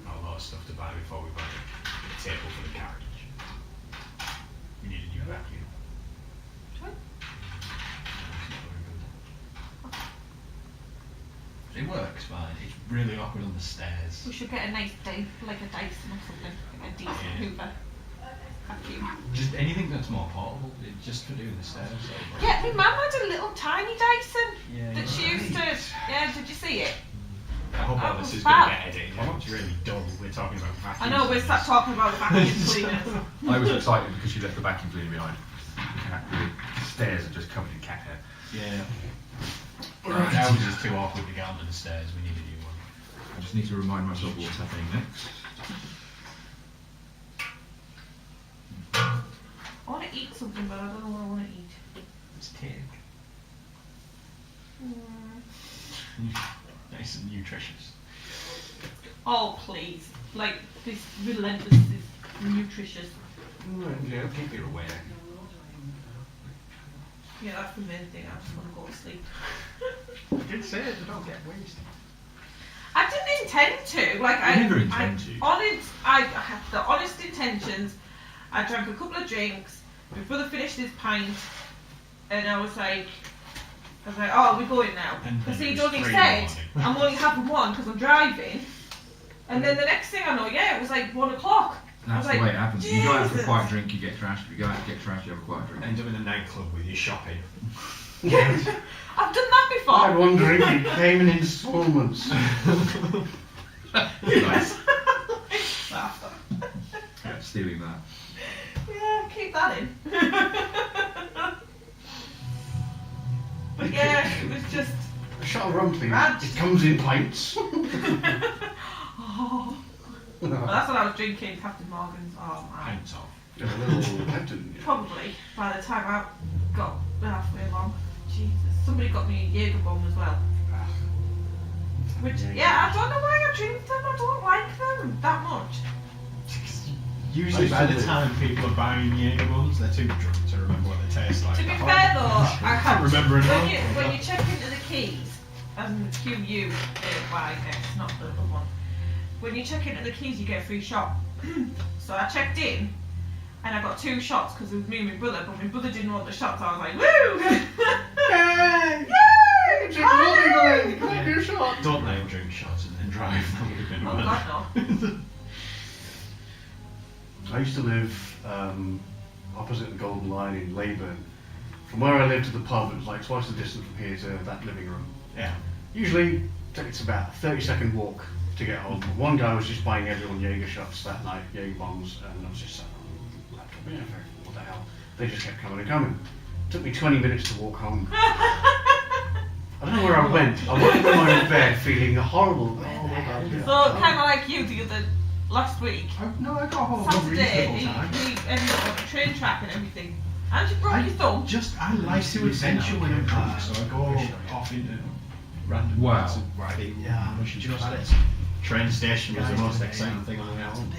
Not a lot of stuff to buy before we buy a table for the carriage. We need a new vacuum. What? It works fine. It's really awkward on the stairs. We should get a nice thing, like a Dyson or something, like a decent Yeah. Hoover vacuum. Just anything that's more portable, just for doing the stairs. Yeah, my mum had a little tiny Dyson Yeah, that she used to. Yeah, did you see it? I hope all That this was is going to fab. get edited. It's really dull. We're talking about vacuums. I know, we're sat talking about the vacuum cleaners. I was excited because she left the vacuum cleaner behind. The stairs are just covered in cat hair. Yeah. Right. That was just too awkward to get onto the stairs. We need a new one. I just need to remind myself what's happening next. I want to eat something, but I don't know what I want to eat. It's cake. Nice and nutritious. Oh, please. Like, this relentless, this nutritious. Yeah, keep it away. Yeah, that's the main thing. I just want to go to sleep. I did say it, don't get wasted. I didn't intend to. Like, You never intend to. I had the honest intentions. I drank a couple of drinks. My brother finished his pint, and I was like, oh, we're going now. And Because then he'd it was only 3 in the said, morning. I'm only having one because I'm driving. And then the next thing I know, yeah, it was like 1 o'clock. I was That's the like, way it happens. You go out for a Jesus. quiet drink, you get trashed. If you go out to get trashed, you have a quiet drink. End up in a nightclub with your shopping. I've done that I before. had one drink, it came in installments. Nice. Yeah, stealing that. Yeah, keep that in. But yeah, it was just. A shot of rum, please. Rad. It comes in pints. Oh. Well, that's what I was drinking, Captain Morgan's. Oh man. Hands off. Got a little Hampton. Probably by the time I got halfway along. Jesus. Somebody got me a Jaeger bomb as well. Which, yeah, I don't know why I drink them. I don't like them that much. Usually by the time people are buying Jaeger ones, they're too drunk to remember what they taste like. To be fair though, I can't remember when enough. you check into the keys, as in QUAYX, not the other one. When you check into the keys, you get a free shot. So I checked in, and I got 2 shots because it was me and my brother, but my brother didn't want the shots. I was like, woo! Yay! Yay! Can I do a shot? Don't let him drink shots and then drive. That would have been Oh bad. God, no. I used to live opposite the Golden Line in Leyburn. From where I lived to the pub, it was like twice the distance from here to that living room. Yeah. Usually, it's about a 30-second walk to get home. One guy was just buying everyone Jaeger shots that night, Jaeger bombs, and I was just sat on the laptop. Yeah, what the hell? They just kept coming and coming. It took me 20 minutes to walk home. I don't know where I went. I woke up in my bed feeling horrible. Oh my God. Yeah. So kind of like you the other last week. No, I got home Saturday, reasonable time. he ended up on a train track and everything. And you broke your thumb. I like to adventure when I'm drunk, so I go off into random Wow. parts of riding. Yeah, do you know what that is? Train station was the most exciting thing on the It's a island.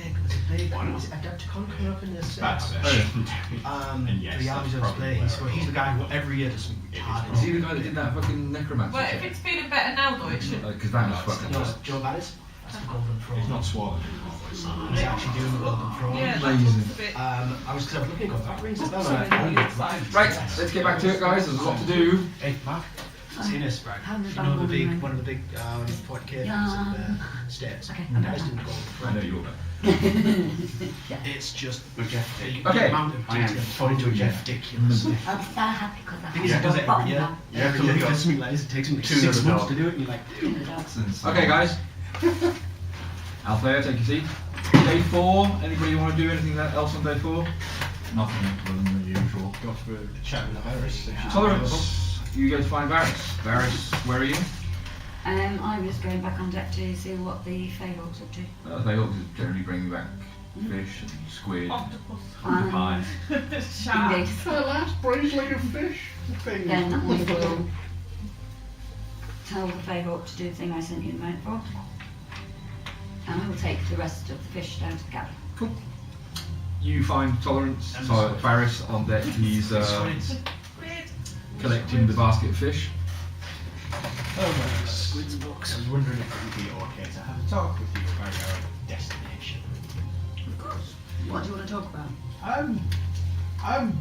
big. Why not? Is it Adepticon coming up in this? That's And yes, the armies that's of probably space. where Well, he's the guy who every year does some retarded. Is he the guy that did that fucking necromancer? Well, if it's feeling better now though, it should. Because that was No, it's fucking. Do you know what that is? That's the Golden Throne. It's not swallowed. He's actually doing the Golden Throne. Yeah, Amazing. that looks a bit. I was looking at that rings a bell. Sorry, and I no, found it's fine. it. Right, let's get back to it, guys. There's a lot to do. Hey, Mark. Seen this, right? How did You know that the big, ring? one of the big point caves Yeah. in the States. Okay, And okay. guys didn't go. I know you're better. It's just Majestic. the Okay. amount of I am detail totally ridiculous. I'm so happy because I Because he does it every year. Yeah, every year He he does goes something like this. It takes him like to 6 the months dog. to do it, and you're like, Okay, guys. Althea, take your seat. Day 4. Anybody want to do anything else on day 4? Nothing other than the usual. Go for a chat with the virus. Tolerance. You go to find Varys. Varys, where are you? I was going back on deck to see what the Fabled up to. They all generally bring you back fish and squid. Octopus. Pie. Shark. Indeed. last bracelet of fish. Then we will tell the Fabled to do the thing I sent you the note for. And we will take the rest of the fish down to the galley. Cool. You find Tolerance. So Varys on deck. He's Squid. collecting the basket of fish. Squid's books. I was wondering if it would be okay to have a talk with you about our destination. Of course. What do you want to talk about? I'm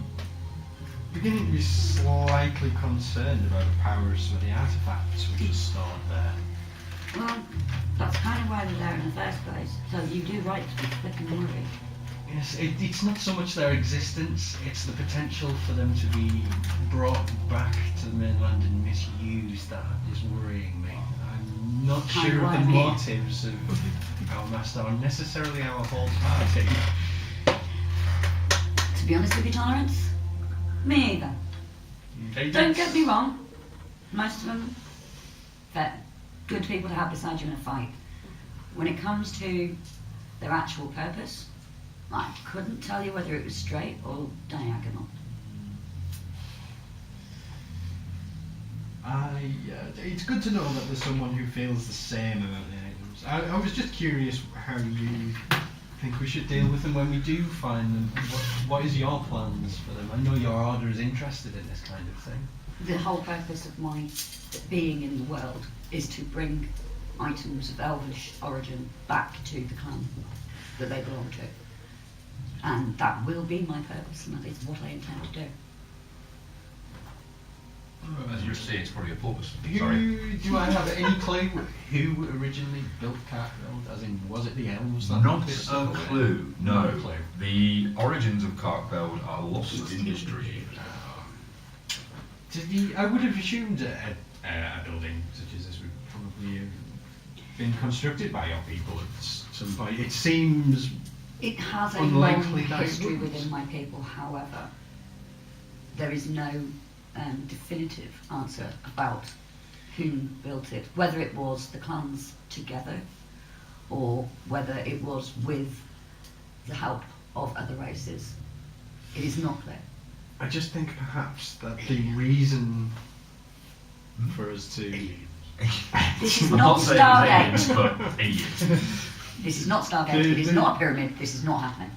beginning to be slightly concerned about the powers of the artifacts which are stored there. Well, that's kind of why we're there in the first place. So you do right to be flipping worried. Yes, it's not so much their existence, it's the potential for them to be brought back to the mainland and misused that is worrying me. I'm not Kind sure of of the why me? motives of our master or necessarily our whole party. To be honest with you, Tolerance, me either. Don't get me wrong, most of them, they're good people to have beside you in a fight. When it comes to their actual purpose, I couldn't tell you whether it was straight or diagonal. It's good to know that there's someone who feels the same about the items. I was just curious how you think we should deal with them when we do find them. What is your plans for them? I know your order is interested in this kind of thing. The whole purpose of my being in the world is to bring items of elvish origin back to the clan that they belong to. And that will be my purpose, and that is what I intend to do. As you say, it's probably a porpoise. Do I have any clue who originally built Carkbeld? As in, was it the elves? that Not put this a stuff away? clue, no. Not a clue. The origins of Carkbeld are lost in history. I would have assumed a building such as this would probably have been constructed by your people at some point. It seems It has a unlikely long that it history would. within my people, however, there is no definitive answer about who built it, whether it was the clans together or whether it was with the help of other races. It is not clear. I just think perhaps that the reason for us to This is I'm not saying aliens, Stargate. but aliens. This is not Stargate. It is not a pyramid. This is not happening.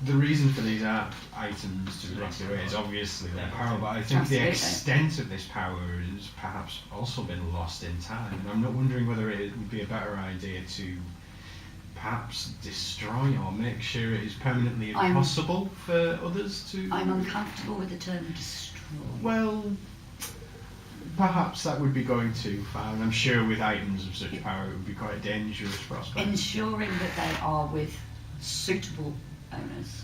The reason for these items to be locked away is obviously their power, but I think the Absolutely. extent of this power has perhaps also been lost in time. And I'm not wondering whether it would be a better idea to perhaps destroy or make sure it is permanently I'm- impossible for others to. I'm uncomfortable with the term destroy. Well, perhaps that would be going too far, and I'm sure with items of such power it would be quite a dangerous prospect. Ensuring that they are with suitable owners,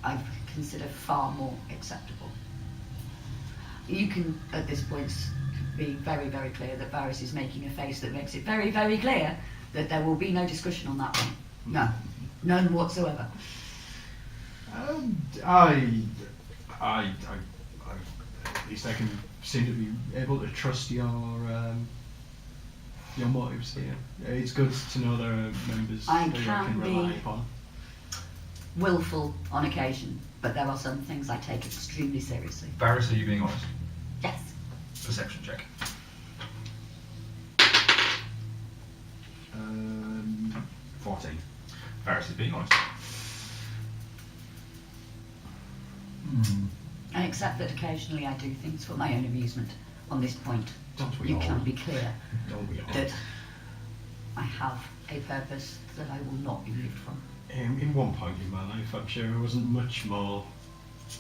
I consider far more acceptable. You can, at this point, be very, very clear that Varys is making a face that makes it very, very clear that there will be no discussion on that one. No, none whatsoever. At least I can seem to be able to trust your motives here. It's good to know there are members I that I can can be- rely upon. Willful on occasion, but there are some things I take extremely seriously. Varys, are you being honest? Yes. Perception check. 14. Varys is being honest. I accept that occasionally I do things for my own amusement. On this point, Don't we you all? can be clear Don't we all? that I have a purpose that I will not be moved from. In one point in my life, I'm sure I wasn't much more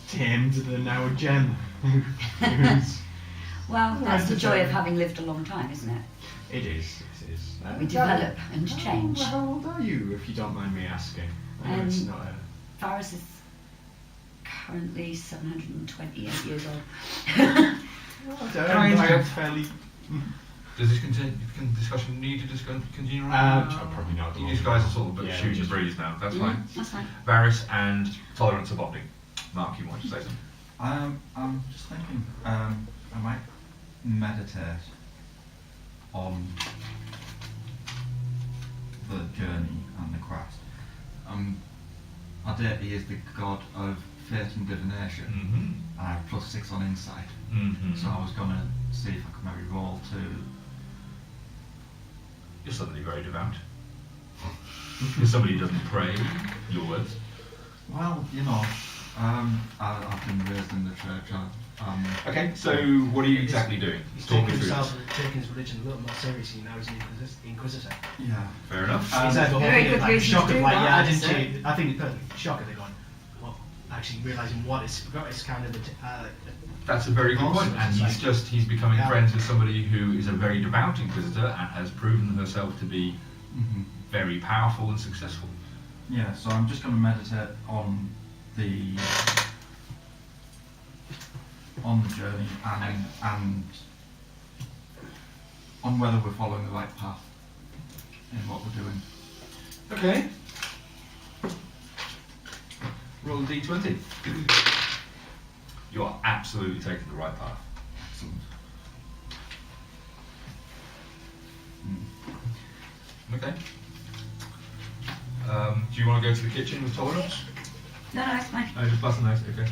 tamed than our Gem. who's- Well, that's the joy of Right. having lived a long time, isn't it? It is. It is. We develop and change. How old are you, if you don't mind me asking? I know it's Um, not a. Varys is currently 728 years old. I'm fairly. Does this discussion need to continue on? Probably not. at the You moment. guys are sort of Yeah, shooting the just- breeze now. That's fine. That's fine. Varys and tolerance of bonding. Mark, you want to say something? I'm just thinking, I might meditate on the journey and the quest. Our deity is the god of fate and divination. Mm-hmm. I have +6 on insight, Mm-hmm. so I was gonna see if I could maybe roll to. You're suddenly very devout. If somebody doesn't pray, your words. Well, I've been raised in the church. Okay, so what are you exactly doing? He's Talk taking me through himself this. and taking his religion a little more seriously now he's an Inquisitor. Yeah. Fair enough. He's had the whole Very thing of, good like, reason shock to of do like, that, yeah, I I'd didn't say. see. I think the shock of it going, well, actually realizing what it's kind of That's a very good point, and he's becoming Yeah. friends with somebody who is a very devout Inquisitor and has proven herself to be very powerful and successful. Yeah, so I'm just going to meditate on the journey and on whether we're following the right path in what we're doing. Okay. Roll a d20. You are absolutely taking the right path. Excellent. Okay. Do you want to go to the kitchen with tolerance? No, it's fine. No, just plus a nice, okay.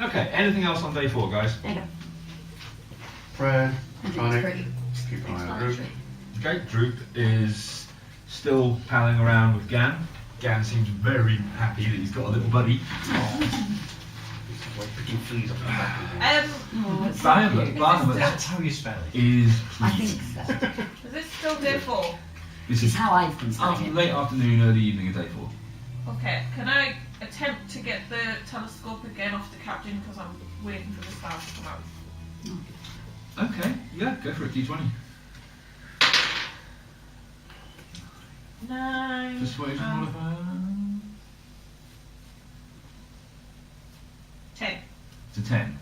Okay, anything else on day 4, guys? There you go. Prayer, And tonic, it's pretty keep an eye on the group. explanatory. Okay, Droop is still palling around with Gan. Gan seems very happy that he's got a little buddy. Like picking fleas off the back of the Oh, it's so Barnabas, cute. Barnabas That's how you spell it. is I pleased. think so. Is this still day 4? This It's is how I've been saying it. late afternoon, early evening of day 4. Okay, can I attempt to get the telescope again off the captain because I'm waiting for the stars to come out? Okay, yeah, go for it, D20. 9. Persuasion modifier. 10. To 10.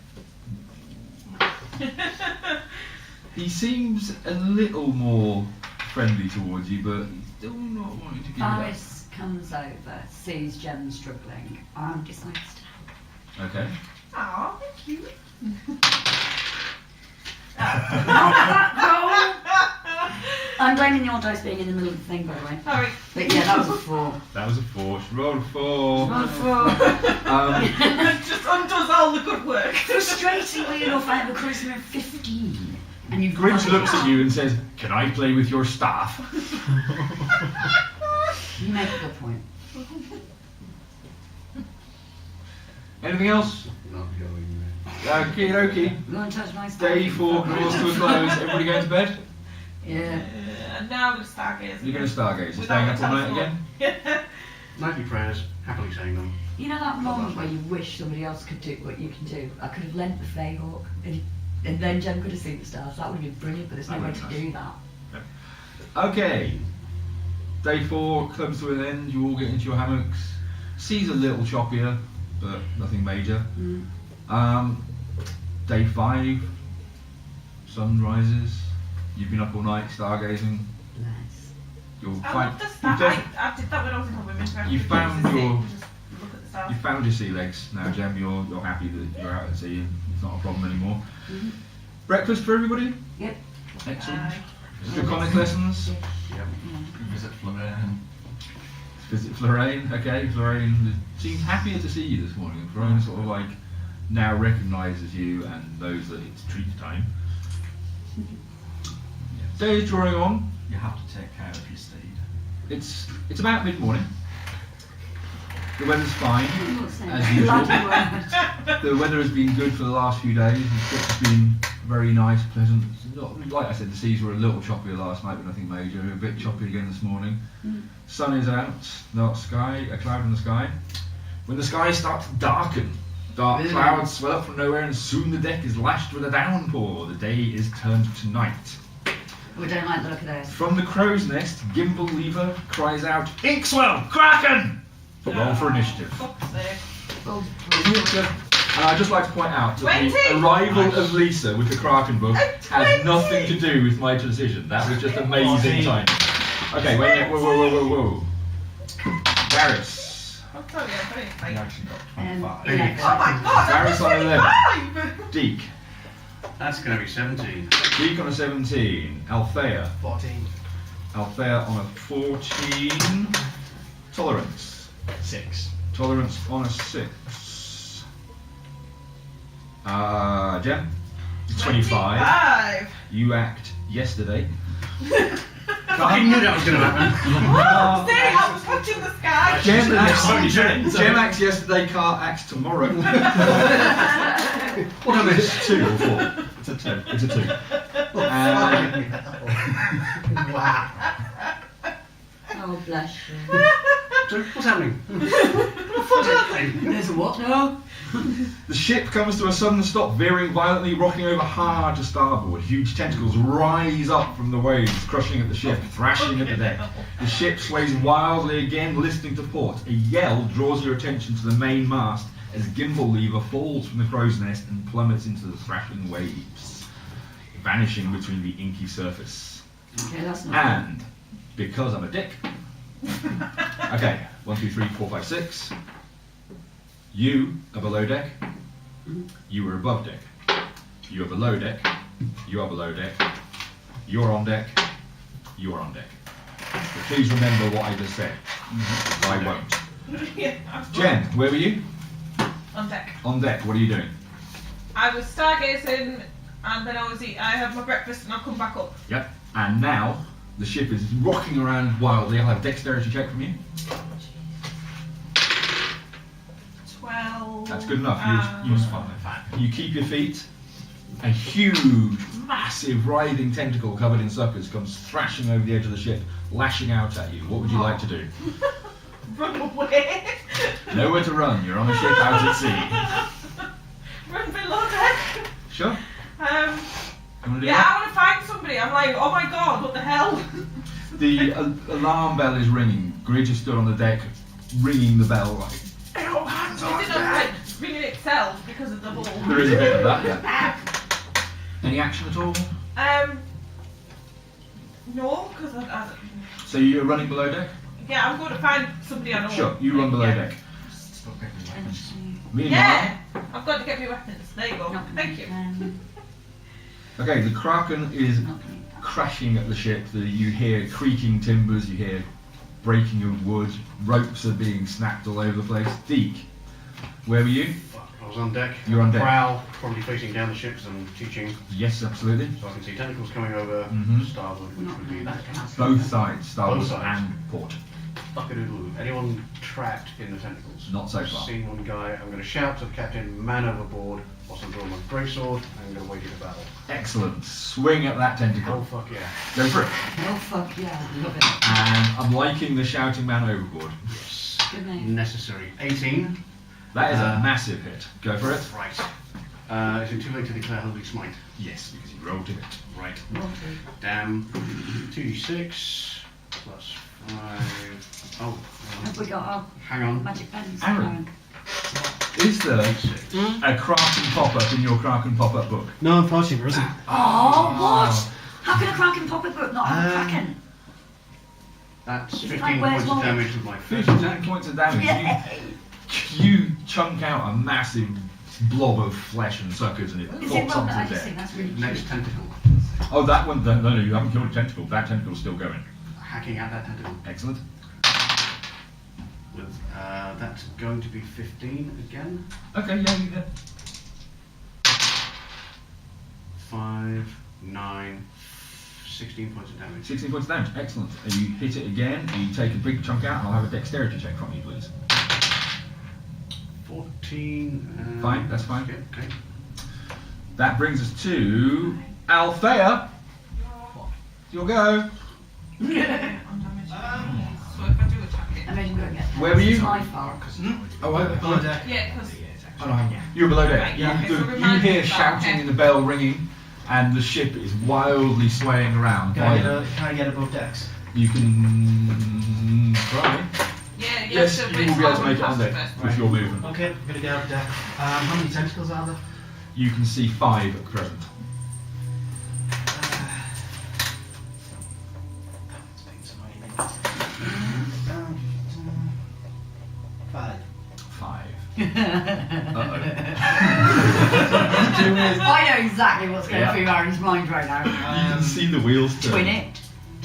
He seems a little more friendly towards you, but he's still not wanting to give it up. Varys comes over, sees Jem struggling, and decides to help. Okay. Aw, thank you. I'm blaming your dice being in the middle of the thing, by the way. Sorry. But yeah, that was a 4. That was a 4. She rolled a 4. It just undoes all the good work. Frustratingly enough, I have a charisma of 15. And you've Grinch got looks it. at you and says, "Can I play with your staff?" You make a good point. Anything else? Not going there. Okie dokie. You want to touch my stuff? Day 4 draws to a close. Everybody going to bed? Yeah. And now I'm going to stargaze. You're going to stargaze. You're Without staying up all night a again? telephone. Nightly prayers, happily saying them. You know that moment where you wish somebody else could do what you can do? I could have lent the Feyhawk, and then Jen could have seen the stars. That would have been brilliant, but there's no That way would to be do that. Okay. Day 4 comes to an end. You all get into your hammocks. Sea's a little choppier, but nothing major. Day 5, sun rises. You've been up all night stargazing. Bless. You'll I find love the stars. I did that when I was in the women's round. You found Just your- sit, just look at the stars. you found your sea legs now, Jem. You're happy that you're out at sea and it's not a problem anymore. Breakfast for everybody. Yep. Excellent. Draconic lessons. Yep. Visit Florian. Visit Florraine. Okay, Florraine seems happier to see you this morning. Florraine sort of like now recognises you and knows that it's treat time. Day is drawing on. You have to take care of your steed. It's about mid-morning. The weather's fine, I'm not saying as that. usual. Bloody word. The weather has been good for the last few days. The trip's been very nice, pleasant. It's not, like I said, the seas were a little choppier last night, but nothing major. A bit choppy again this morning. Sun is out, dark sky, a cloud in the sky. When the skies start to darken, dark clouds swell up from nowhere, and soon the deck is lashed with a downpour. The day is turned to night. We don't like the look of those. From the crow's nest, Gimbal Lever cries out, "Inkswell! Kraken!" Roll for initiative. Fuck's sake. Oh, And I'd just like to point out that 20. the arrival of Lisa with the Kraken book has nothing to do with my decision. That was just amazing timing. Okay, wait a minute. Whoa. Varys. I'm sorry, I'm very You excited. actually got 25. yeah. Oh my god, Varys on 11. 25! Deke. That's going to be 17. Deke on a 17. Althea. 14. Althea on a 14. Tolerance. 6. Tolerance on a 6. Jem? 25. 25. You act yesterday. Fucking knew that was going to happen. Stay, I was watching the sky. Jem acts yesterday, Car acts tomorrow. What are this? 2 or 4? It's a 2. It's a 2. Wow. Oh, bless you. So, what's happening? There's a what now? The ship comes to a sudden stop, veering violently, rocking over hard to starboard. Huge tentacles rise up from the waves, crushing at the ship, thrashing at the deck. The ship sways wildly again, listing to port. A yell draws your attention to the main mast as Gimbal Lever falls from the crow's nest and plummets into the thrashing waves, vanishing between the inky surface. Okay, that's not And because I'm a dick. Okay, 1, 2, 3, 4, 5, 6. You are below deck. You are above deck. You are below deck. You are below deck. You're on deck. You are on deck. But please remember what I just said. I won't. Yeah. Jen, where were you? On deck. On deck. What are you doing? I was stargazing and then I had my breakfast and I'll come back up. Yep. And now the ship is rocking around wildly. I'll have a dexterity check from you. 12. That's good enough. You keep your feet. A huge, massive, writhing tentacle covered in suckers comes thrashing over the edge of the ship, lashing out at you. What would you like to do? Run away. Nowhere to run. You're on a ship out at sea. Run below deck. Sure. You want to do Yeah, that? I want to find somebody. I'm like, oh my god, what the hell? The alarm bell is ringing. Gridge is stood on the deck, ringing the bell like, "Help, hands Is on it not deck!" like ringing itself because of the ball? There is a bit of that, yeah. Any action at all? No, because I So you're running below deck? yeah, I'm going to find somebody I know. Sure, you run below Yeah. deck. Stop getting weapons. Meanwhile, Yeah, I've got to get me weapons. There you go. Thank you. okay, the Kraken is crashing at the ship. You hear creaking timbers, you hear breaking of wood, ropes are being snapped all over the place. Deke, where were you? I was on deck. You're on deck. Prow, probably facing down the ship as I'm teaching. Yes, absolutely. So I can see tentacles coming over Mhm. starboard, which would be that. Both sides, starboard Both sides. and port. Buckadoodle. Anyone trapped in the tentacles? Not so far. Seen one guy. I'm going to shout to the captain, man overboard, whilst I'm drawing my greatsword, and I'm going to wage it a battle. Excellent. Swing at that Oh, tentacle. fuck yeah. Go for it. Oh fuck yeah, love it. And I'm liking the shouting man overboard. Yes. Good name. Necessary. 18. That is a massive hit. Go for it. Right. Is it too late to declare Holy Smite? Yes, because you rolled to hit. Right. Lovely. Damn. 2d6 plus 5. Oh. Have we got our Hang on. magic pens? Aaron. Is there a Kraken pop-up in your Kraken pop-up book? No, unfortunately, there isn't. Oh, what? How can a Kraken pop a book not have a Kraken? That's Is it 15 like Where's points of Waldo? damage with my first 15 attack. points of damage. Yay! You chunk out a massive blob of flesh and suckers and it Is it flops one that I onto just the think deck. that's really cute? Next tentacle. Oh, that one, no, you haven't killed a tentacle. That tentacle's still going. Hacking at that tentacle. Excellent. With, that's going to be 15 again. Okay, yeah, you hit. 5, 9, 16 points of damage. 16 points of damage. Excellent. And you hit it again, and you take a big chunk out, and I'll have a dexterity check from you, please. 14. Fine, that's fine. Yeah, okay. That brings us to Althea. Your go. So if I do attack I it. made him go again. Where were you? It's my fault. Oh, On deck. Yeah, because you were below deck. Right, yeah, You, so you remind hear me about shouting it. and the bell ringing, and the ship is wildly swaying around. Can I get above decks? You can try. yeah, Yes, so you but will it's be able to not make it on past deck first. with your movement. Okay, I'm gonna go up deck. How many tentacles are there? You can see 5 at present. It's been so many minutes. 5. 5. I know exactly what's going Yeah. through Aaron's mind right now. You can see the wheels turn. Twin it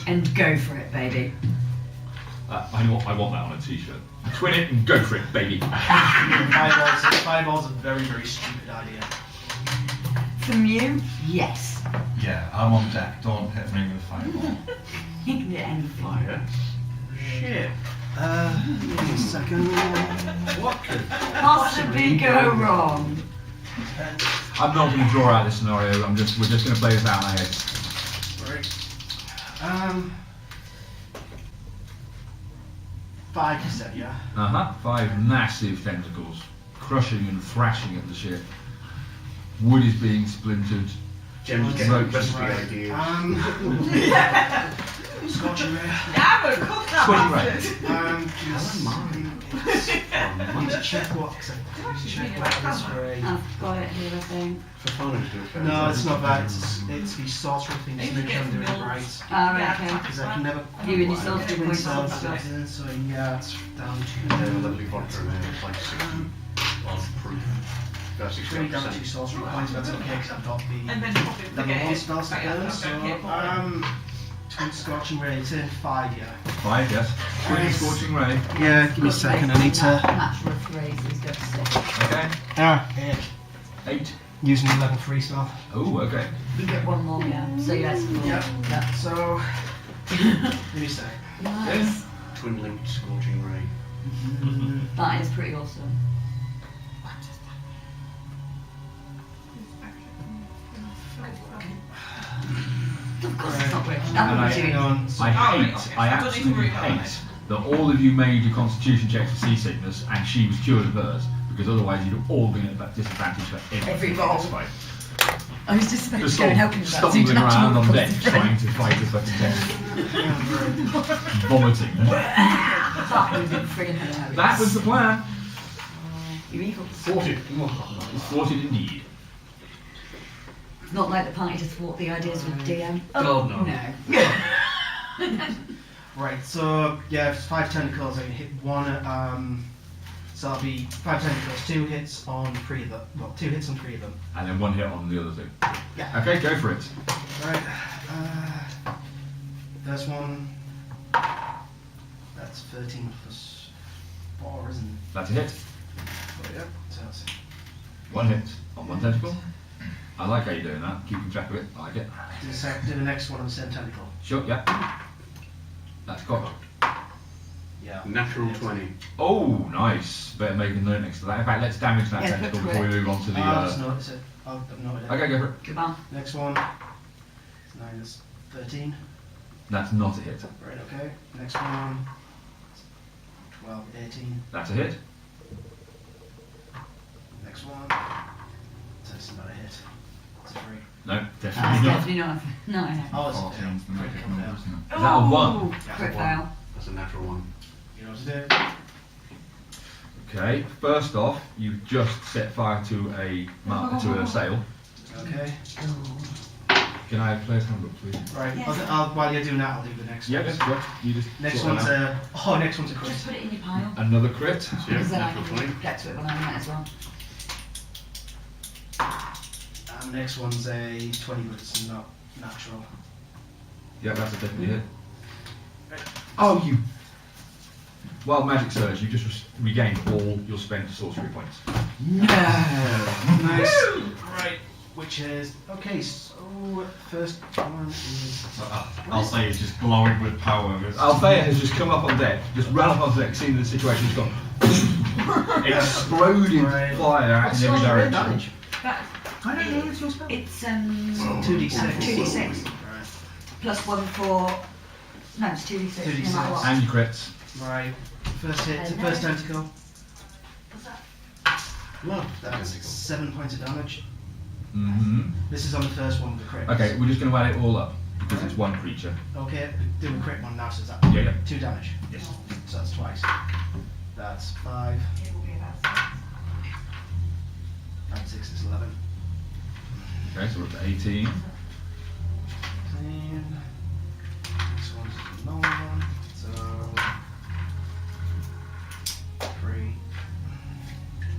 and go for it, baby. I want that on a t-shirt. Twin it and go for it, baby. Fireball's a very, very stupid idea. From you, yes. Yeah, I'm on deck. Don't hit me with a fireball. You can get anything. Fire. Shit. Give me a second. What could Possibly go wrong. I'm not going to draw out this scenario. We're just going to play this out in our heads. Right. 5 you said, yeah? 5 massive tentacles, crushing and thrashing at the ship. Wood is being splintered. Gem's Right. getting recipe ideas. Scorching ray. Yeah, but cook that Scorching ray. bastard. I need to check what. I need to check what it is for a. I've got it here, I think. For fun, it's doing fair. No, it's not that. It's the sorcery thing. I Just need make to sure I'm get doing it some right. milks. Alright, okay. Because I can never. You and your I sorcery can points sell on stuff in, so yeah, it's down There's a to. lovely vodka in there. It's like 60 odd proof. That's 3 down 2 60%. sorcery points. That's okay because I've got the And then pop it level 1 again. spells to Right, burn. okay, So okay, twin scorching ray. Turn 5, yeah. 5, yes. Twin scorching ray. Yeah, give me a second. I need to. Natural 3, so he's got 6. Okay. 8. 8. Using the level 3 spell. Oh, okay. You get one more, yeah. So yes, 4. Yeah. So. Give me a sec. Nice. Twin linked scorching ray. That is pretty awesome. Of course it's not working. That And would I- be doing. I I don't need to absolutely worry about hate that all of you made your constitution checks for seasickness and she was cured of hers, because otherwise you'd have all been at disadvantage for Every in roll. this fight. I was just about Just to go and help him with that. so you stumbling didn't have to around walk on deck across the trying to fight the fucking test. Vomiting. That would have been friggin' hilarious. That was the plan. You evil. Thwarted. It's thwarted indeed. It's not like the party to thwart the ideas with DM. God, no. No. Right, so yeah, if it's 5 tentacles, I can hit 1. So that'll be 5 tentacles, 2 hits on 3 of them. Well, 2 hits on 3 of them. And then 1 hit on the other 2. Yeah. Okay, go for it. Right. There's one. That's 13 plus 4, isn't it? That's a hit. Oh, yeah. So that's 1 hit on 1 tentacle. I like how you're doing that, keeping track of it. I like it. Do the next one on the same tentacle. Sure, yeah. That's cocked. Yeah. Natural 20. Oh, nice. Better make a note next to that. In fact, let's damage that Yeah, tentacle put before we crit. move on to the. I've noticed it. I've noted it. Okay, go for it. Come on. Next one. 9 is 13. That's not a hit. Right, okay. Next one. 12, 18. That's a hit. Next one. So it's not a hit. It's a 3. No, That's definitely not. definitely not. No. Oh, it's 14's the magic critical number, fail. isn't it? Is that a 1? Crit fail. That's a natural 1. You know what to do. Okay, first off, you just set fire to a sail. Okay. Can I play a handbook, please? Right. Yes. While you're doing that, I'll do the next Yeah, one. that's good. You just Next sort one's that out. next one's a crit. Just put it in your pile. Another crit. So yeah, Because then I natural can 20. get to it when I'm in it as well. And the next one's a 20, but it's not natural. Yeah, that's a definitely hit. Oh, you. Wild magic surge. You just regained all your spent sorcery points. No. Nice. Right. Which is okay. So first one is. I'll say it's just glowing with power. Althea has just come up on deck, just run up on deck, seen the situation, she's gone exploding Right. fire out What's in every your direction. damage? I don't know, it's your spell. It's 2d6. 2d6. Right. Plus 1 for. No, it's 2d6. 2d6. No matter what. And your crits. Right. First hit. And First then- tentacle. What's that? No, that's 7 points of damage. Mm-hmm. This is on the first one with the crit. Okay, we're just going to add it all up because it's one creature. Okay, do a crit one now, so is that Yeah, yeah. 2 damage? Yes. So that's twice. That's 5. It will be about 6. And 6 is 11. Okay, so we're up to 18. 15. This one's a normal one. So 3.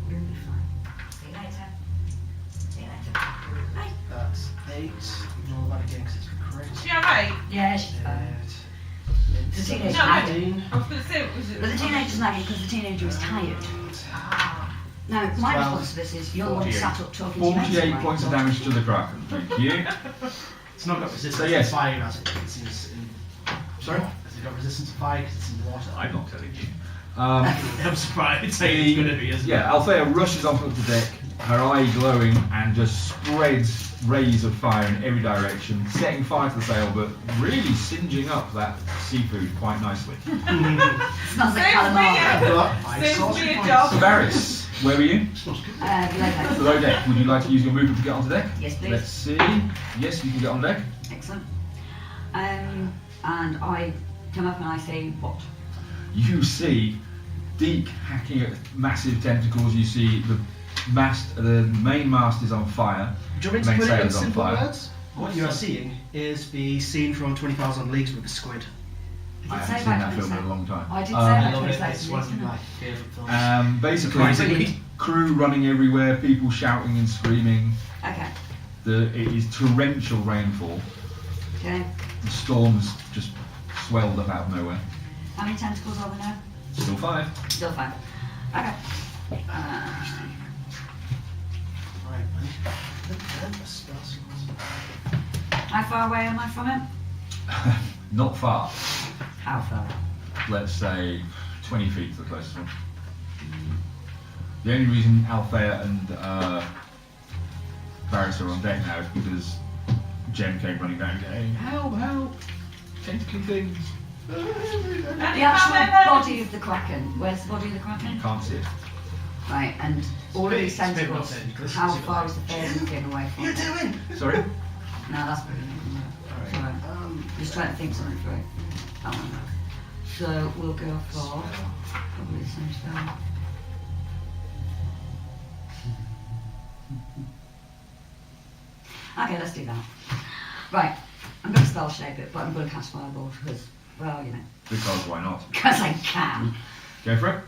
You'll be fine. See you later. See you later. Bye. That's 8. Roll that again because it's a crit. Yeah, right. Yeah, she's fine. It's The teenager. 17. I was going to say, was it? But the teenager's nagging because the teenager is tired. Ah. Now, my 12, response to this is you're the one who 48. sat up talking to your mates 48 all points of night. damage to the Kraken. Thank you. It's not got resistance So, yes. to fire as it's in. Sorry? Has it got resistance to fire because it's in water? I'm not telling you. I'm surprised. It's going to be, isn't Yeah, Althea rushes onto the deck, her eye glowing, and just spreads rays of fire in every direction, setting fire to the sail, but really singeing up that seafood quite nicely. Smells like Same calamari. for Got 5 Same sorcery for your points. job. Savras, where were you? Below Below deck. Would you like to use your movement to get onto deck? Yes, please. Let's see. Yes, you can get on deck. Excellent. And I come up and I say, what? You see Deke hacking at massive tentacles. You see the main mast is on fire. Do you want me Main to put sail it in is on simple fire. words? What you are seeing is the scene from 20,000 Leagues with the Squid. I Did it say haven't seen about that film in a 27? long time. I did say I about love it. 27 It's one of didn't I? my favourite films. Basically, Surprisingly. crew running everywhere, people shouting and screaming. Okay. It is torrential rainfall. Okay. The storm's just swelled up out of nowhere. How many tentacles are there now? Still 5. Still 5. Okay. Right, man. How far away am I from it? Not far. How far? Let's say 20 feet to the closest one. The only reason Althea and Varys are on deck now is because Jen came running down going, help, help, tentacly things. The actual body of the Kraken. Where's the body of the Kraken? Can't see it. Right, and all of these It's a bit tentacles, rotten, because how it's far is the phasing thing away from it? doing? Sorry? No, that's Sorry. Just trying to think something through. That one. So we'll go for probably the same spell. Okay, let's do that. Right, I'm going to spell shape it, but I'm going to cast Fireball because, well, you know, Because why not? because I can. Go for it.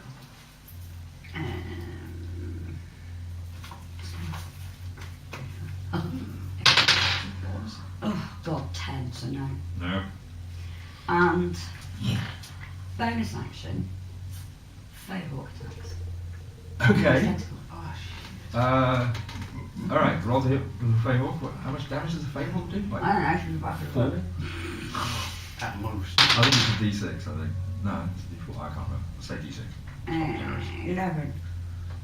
Oh god, 10, so no. No. And bonus action, Firehawk attacks. Okay. Tentacle. Alright, roll to hit with a Fabled. How much damage does a Fabled do? Like I don't know, she's about to 4? At most. I think it's a D6, I think. No, it's a D4, I can't remember. Let's say D6. 11.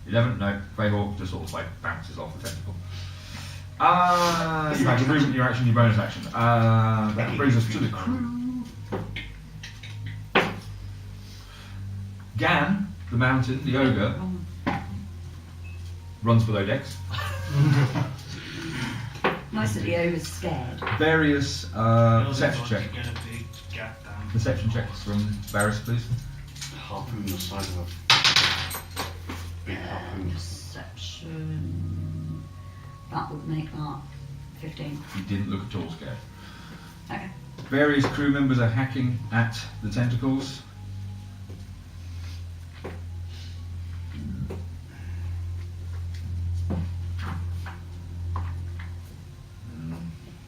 11? No, Fabled just sort of like bounces off the tentacle. In fact, your movement, your action, your bonus action. That brings us to the crew. Gan, the mountain, the ogre, runs below decks. Most of the ogre's scared. Various perception check. Get a big gap down. Perception checks from Varys, please. Harpoon the size of a big harpoon. Perception. That would make that 15. He didn't look at all scared. Okay. Various crew members are hacking at the tentacles.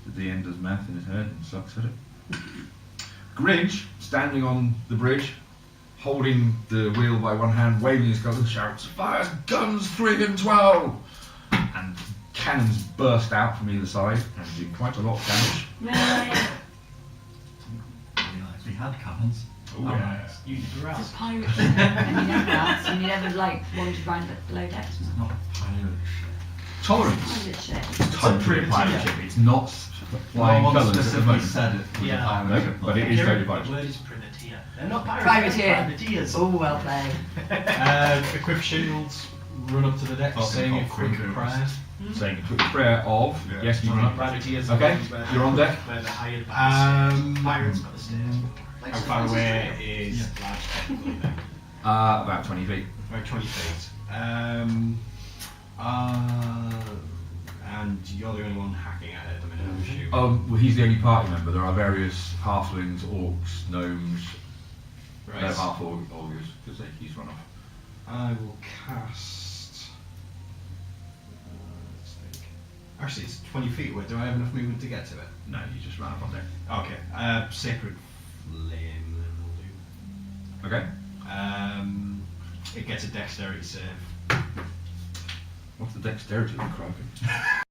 The DM does math in his head and sucks at it. Gridge, standing on the bridge, holding the wheel by one hand, waving his colours, shouts, "Fire guns 3 and 12!" And cannons burst out from either side and do quite a lot of damage. We had cannons. Oh, yeah. You did It's a rats. pirate ship, and you never asked, and you never like wandered around the below decks. It's not a pirate Tolerance. Pirate ship. It's totally a pirate ship. It's not flying No one colours at the specifically moment. said it was Yeah. a pirate No, ship. but it is totally The pirate ship. word is privateer. They're not pirates. Privateer. They're privateers. Oh, well played. Equip shields, run up to the deck, Oh, saying oh, a quick quick prayer. Saying a quick prayer of, Yeah. yes, you run up. Privateers. Okay, are the ones where you're on deck. Where they're hired by the state. Pirates by the state. How far away is large technically then? About 20 feet. About 20 feet. And you're the only one hacking at it at the minute, I'm assuming. Well, he's the only party member. There are various halflings, orcs, gnomes, Right. they're half augurs because he's run off. I will cast. Let's think. Actually, it's 20 feet away. Do I have enough movement to get to it? No, you just ran up on deck. Okay. Sacred Flame then will do. Okay. It gets a dexterity save. What's the dexterity of the Kraken?